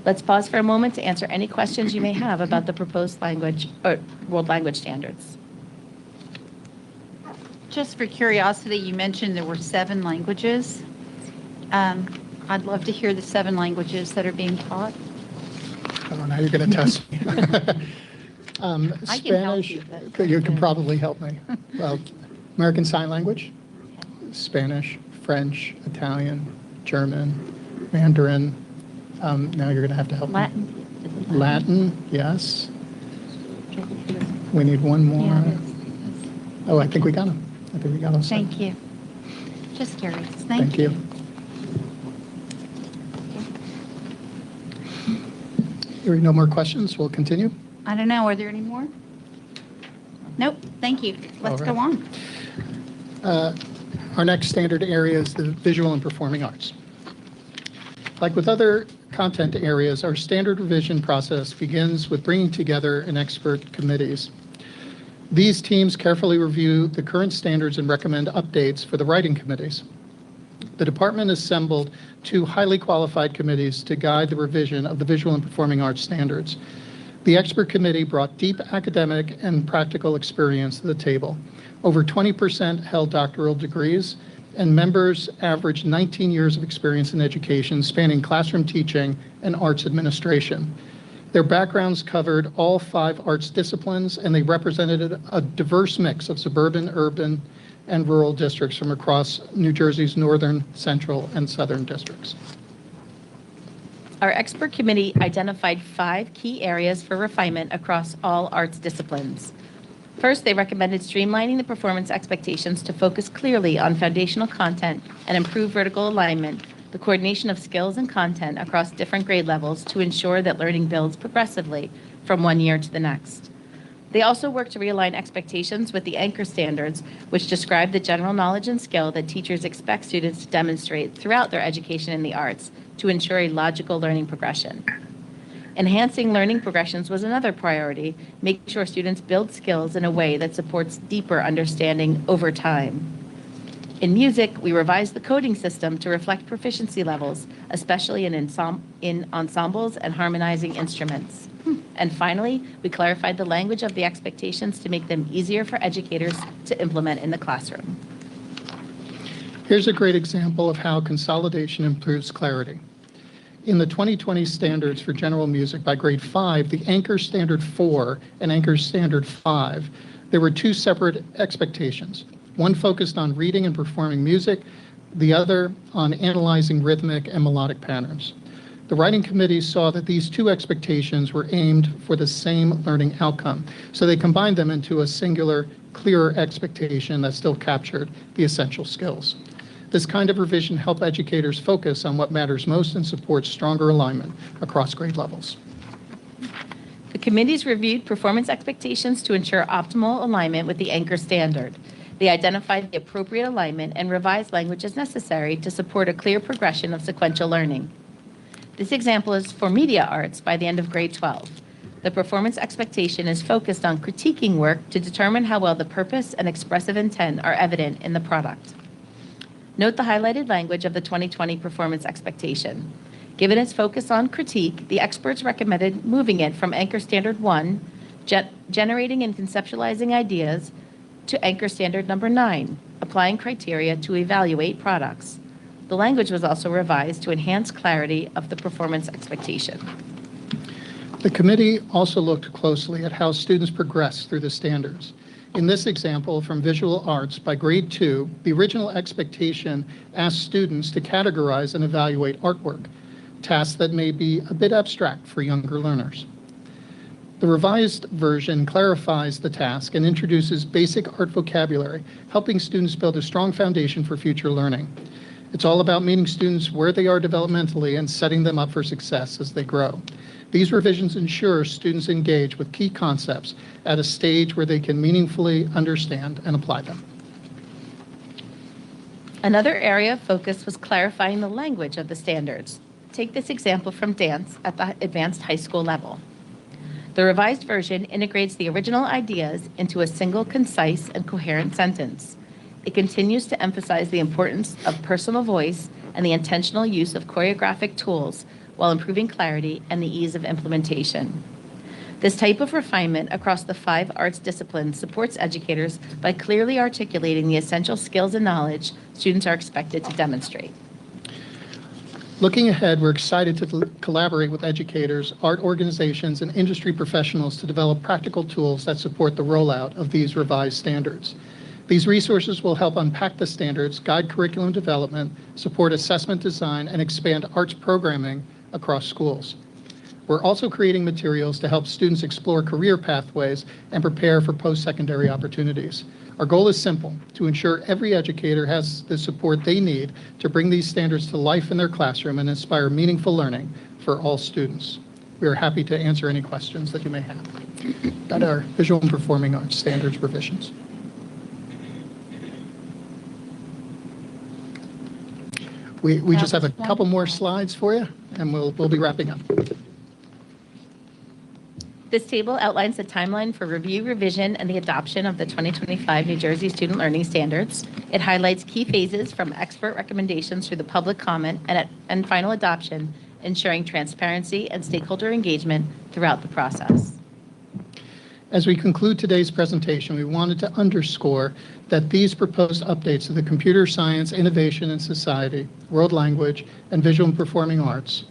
Let's pause for a moment to answer any questions you may have about the proposed language or World Language Standards. Just for curiosity, you mentioned there were 7 languages. I'd love to hear the 7 languages that are being taught. Oh, now you're going to test me. I can help Spanish, you, but- you can probably help me. Well, American Sign Language, Spanish, French, Italian, German, Mandarin. Now you're going to have to help me. Latin. Latin, yes. We need one more. Oh, I think we got them. I think we got them. Thank you. Just curious. Thank you. Hearing no more questions, we'll continue. I don't know. Are there any more? Nope. Thank you. Let's All go right. on. Our next standard area is the visual and performing arts. Like with other content areas, our standard revision process begins with bringing together an expert committees. These teams carefully review the current standards and recommend updates for the writing committees. The department assembled 2 highly qualified committees to guide the revision of the visual and performing arts standards. The expert committee brought deep academic and practical experience to the table. Over 20% held doctoral degrees, and members averaged 19 years of experience in education, spanning classroom teaching and arts administration. Their backgrounds covered all 5 arts disciplines, and they represented a diverse mix of suburban, urban, and rural districts from across New Jersey's northern, central, and southern districts. Our expert committee identified 5 key areas for refinement across all arts disciplines. First, they recommended streamlining the performance expectations to focus clearly on foundational content and improve vertical alignment, the coordination of skills and content across different grade levels to ensure that learning builds progressively from one year to the next. They also worked to realign expectations with the anchor standards, which describe the general knowledge and skill that teachers expect students to demonstrate throughout their education in the arts to ensure a logical learning progression. Enhancing learning progressions was another priority, making sure students build skills in a way that supports deeper understanding over time. In music, we revised the coding system to reflect proficiency levels, especially in ensembles and harmonizing instruments. And finally, we clarified the language of the expectations to make them easier for educators to implement in the classroom. Here's a great example of how consolidation improves clarity. In the 2020 standards for general music by grade 5, the Anchor Standard 4 and Anchor Standard 5, there were 2 separate expectations. One focused on reading and performing music, the other on analyzing rhythmic and melodic patterns. The writing committee saw that these 2 expectations were aimed for the same learning outcome, so they combined them into a singular, clearer expectation that still captured the essential skills. This kind of revision helps educators focus on what matters most and supports stronger alignment across grade levels. The committees reviewed performance expectations to ensure optimal alignment with the anchor standard. They identified the appropriate alignment and revised language as necessary to support a clear progression of sequential learning. This example is for media arts by the end of grade 12. The performance expectation is focused on critiquing work to determine how well the purpose and expressive intent are evident in the product. Note the highlighted language of the 2020 performance expectation. Given its focus on critique, the experts recommended moving it from Anchor Standard 1, generating and conceptualizing ideas, to Anchor Standard number 9, applying criteria to evaluate products. The language was also revised to enhance clarity of the performance expectation. The committee also looked closely at how students progress through the standards. In this example from Visual Arts by grade 2, the original expectation asked students to categorize and evaluate artwork, tasks that may be a bit abstract for younger learners. The revised version clarifies the task and introduces basic art vocabulary, helping students build a strong foundation for future learning. It's all about meeting students where they are developmentally and setting them up for success as they grow. These revisions ensure students engage with key concepts at a stage where they can meaningfully understand and apply them. Another area of focus was clarifying the language of the standards. Take this example from dance at the advanced high school level. The revised version integrates the original ideas into a single, concise, and coherent sentence. It continues to emphasize the importance of personal voice and the intentional use of choreographic tools while improving clarity and the ease of implementation. This type of refinement across the 5 arts disciplines supports educators by clearly articulating the essential skills and knowledge students are expected to demonstrate. Looking ahead, we're excited to collaborate with educators, art organizations, and industry professionals to develop practical tools that support the rollout of these revised standards. These resources will help unpack the standards, guide curriculum development, support assessment design, and expand arts programming across schools. We're also creating materials to help students explore career pathways and prepare for post-secondary opportunities. Our goal is simple: to ensure every educator has the support they need to bring these standards to life in their classroom and inspire meaningful learning for all students. We are happy to answer any questions that you may have about our visual and performing arts standards revisions. We just have a couple more slides for you, and we'll be wrapping up. This table outlines the timeline for review, revision, and the adoption of the 2025 New Jersey Student Learning Standards. It highlights key phases from expert recommendations through the public comment and final adoption, ensuring transparency and stakeholder engagement throughout the process. As we conclude today's presentation, we wanted to underscore that these proposed updates to the Computer Science, Innovation and Society, World Language, and Visual and Performing Arts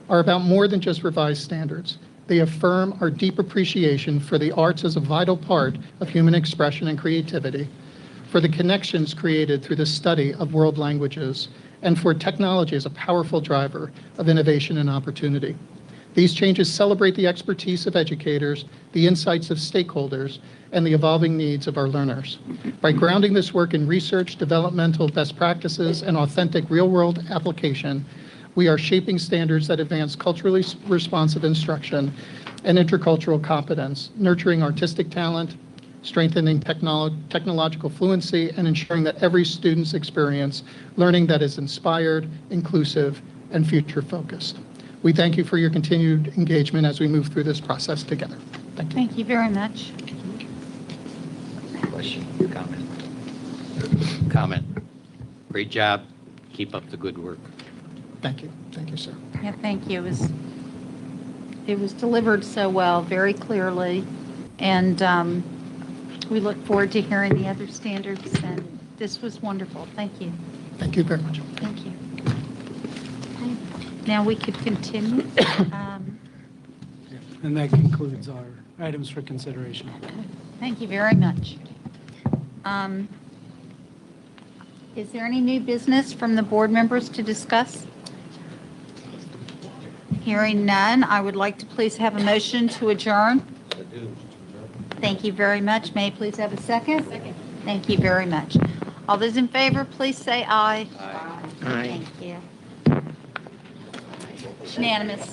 are about more than just revised standards. They affirm our deep appreciation for the arts as a vital part of human expression and creativity, for the connections created through the study of world languages, and for technology as a powerful driver of innovation and opportunity. These changes celebrate the expertise of educators, the insights of stakeholders, and the evolving needs of our learners. By grounding this work in research, developmental best practices, and authentic real-world application, we are shaping standards that advance culturally responsive instruction and intercultural competence, nurturing artistic talent, strengthening technological fluency, and ensuring that every student's experience learning that is inspired, inclusive, and future-focused. We thank you for your continued engagement as we move through this process together. Thank you. Thank you very much. Question, comment. Great job. Keep up the good work. Thank you. Thank you, sir. Yeah, thank you. It was delivered so well, very clearly, and we look forward to hearing the other standards, and this was wonderful. Thank you. Thank you very much. Thank you. Okay. Now we could continue. And that concludes our items for consideration. Thank you very much. Is there any new business from the board members to discuss? Hearing none, I would like to please have a motion to adjourn. Thank you very much. May I please have a second? Second. Thank you very much. All those in favor, please say aye. Aye. Thank you. It's unanimous.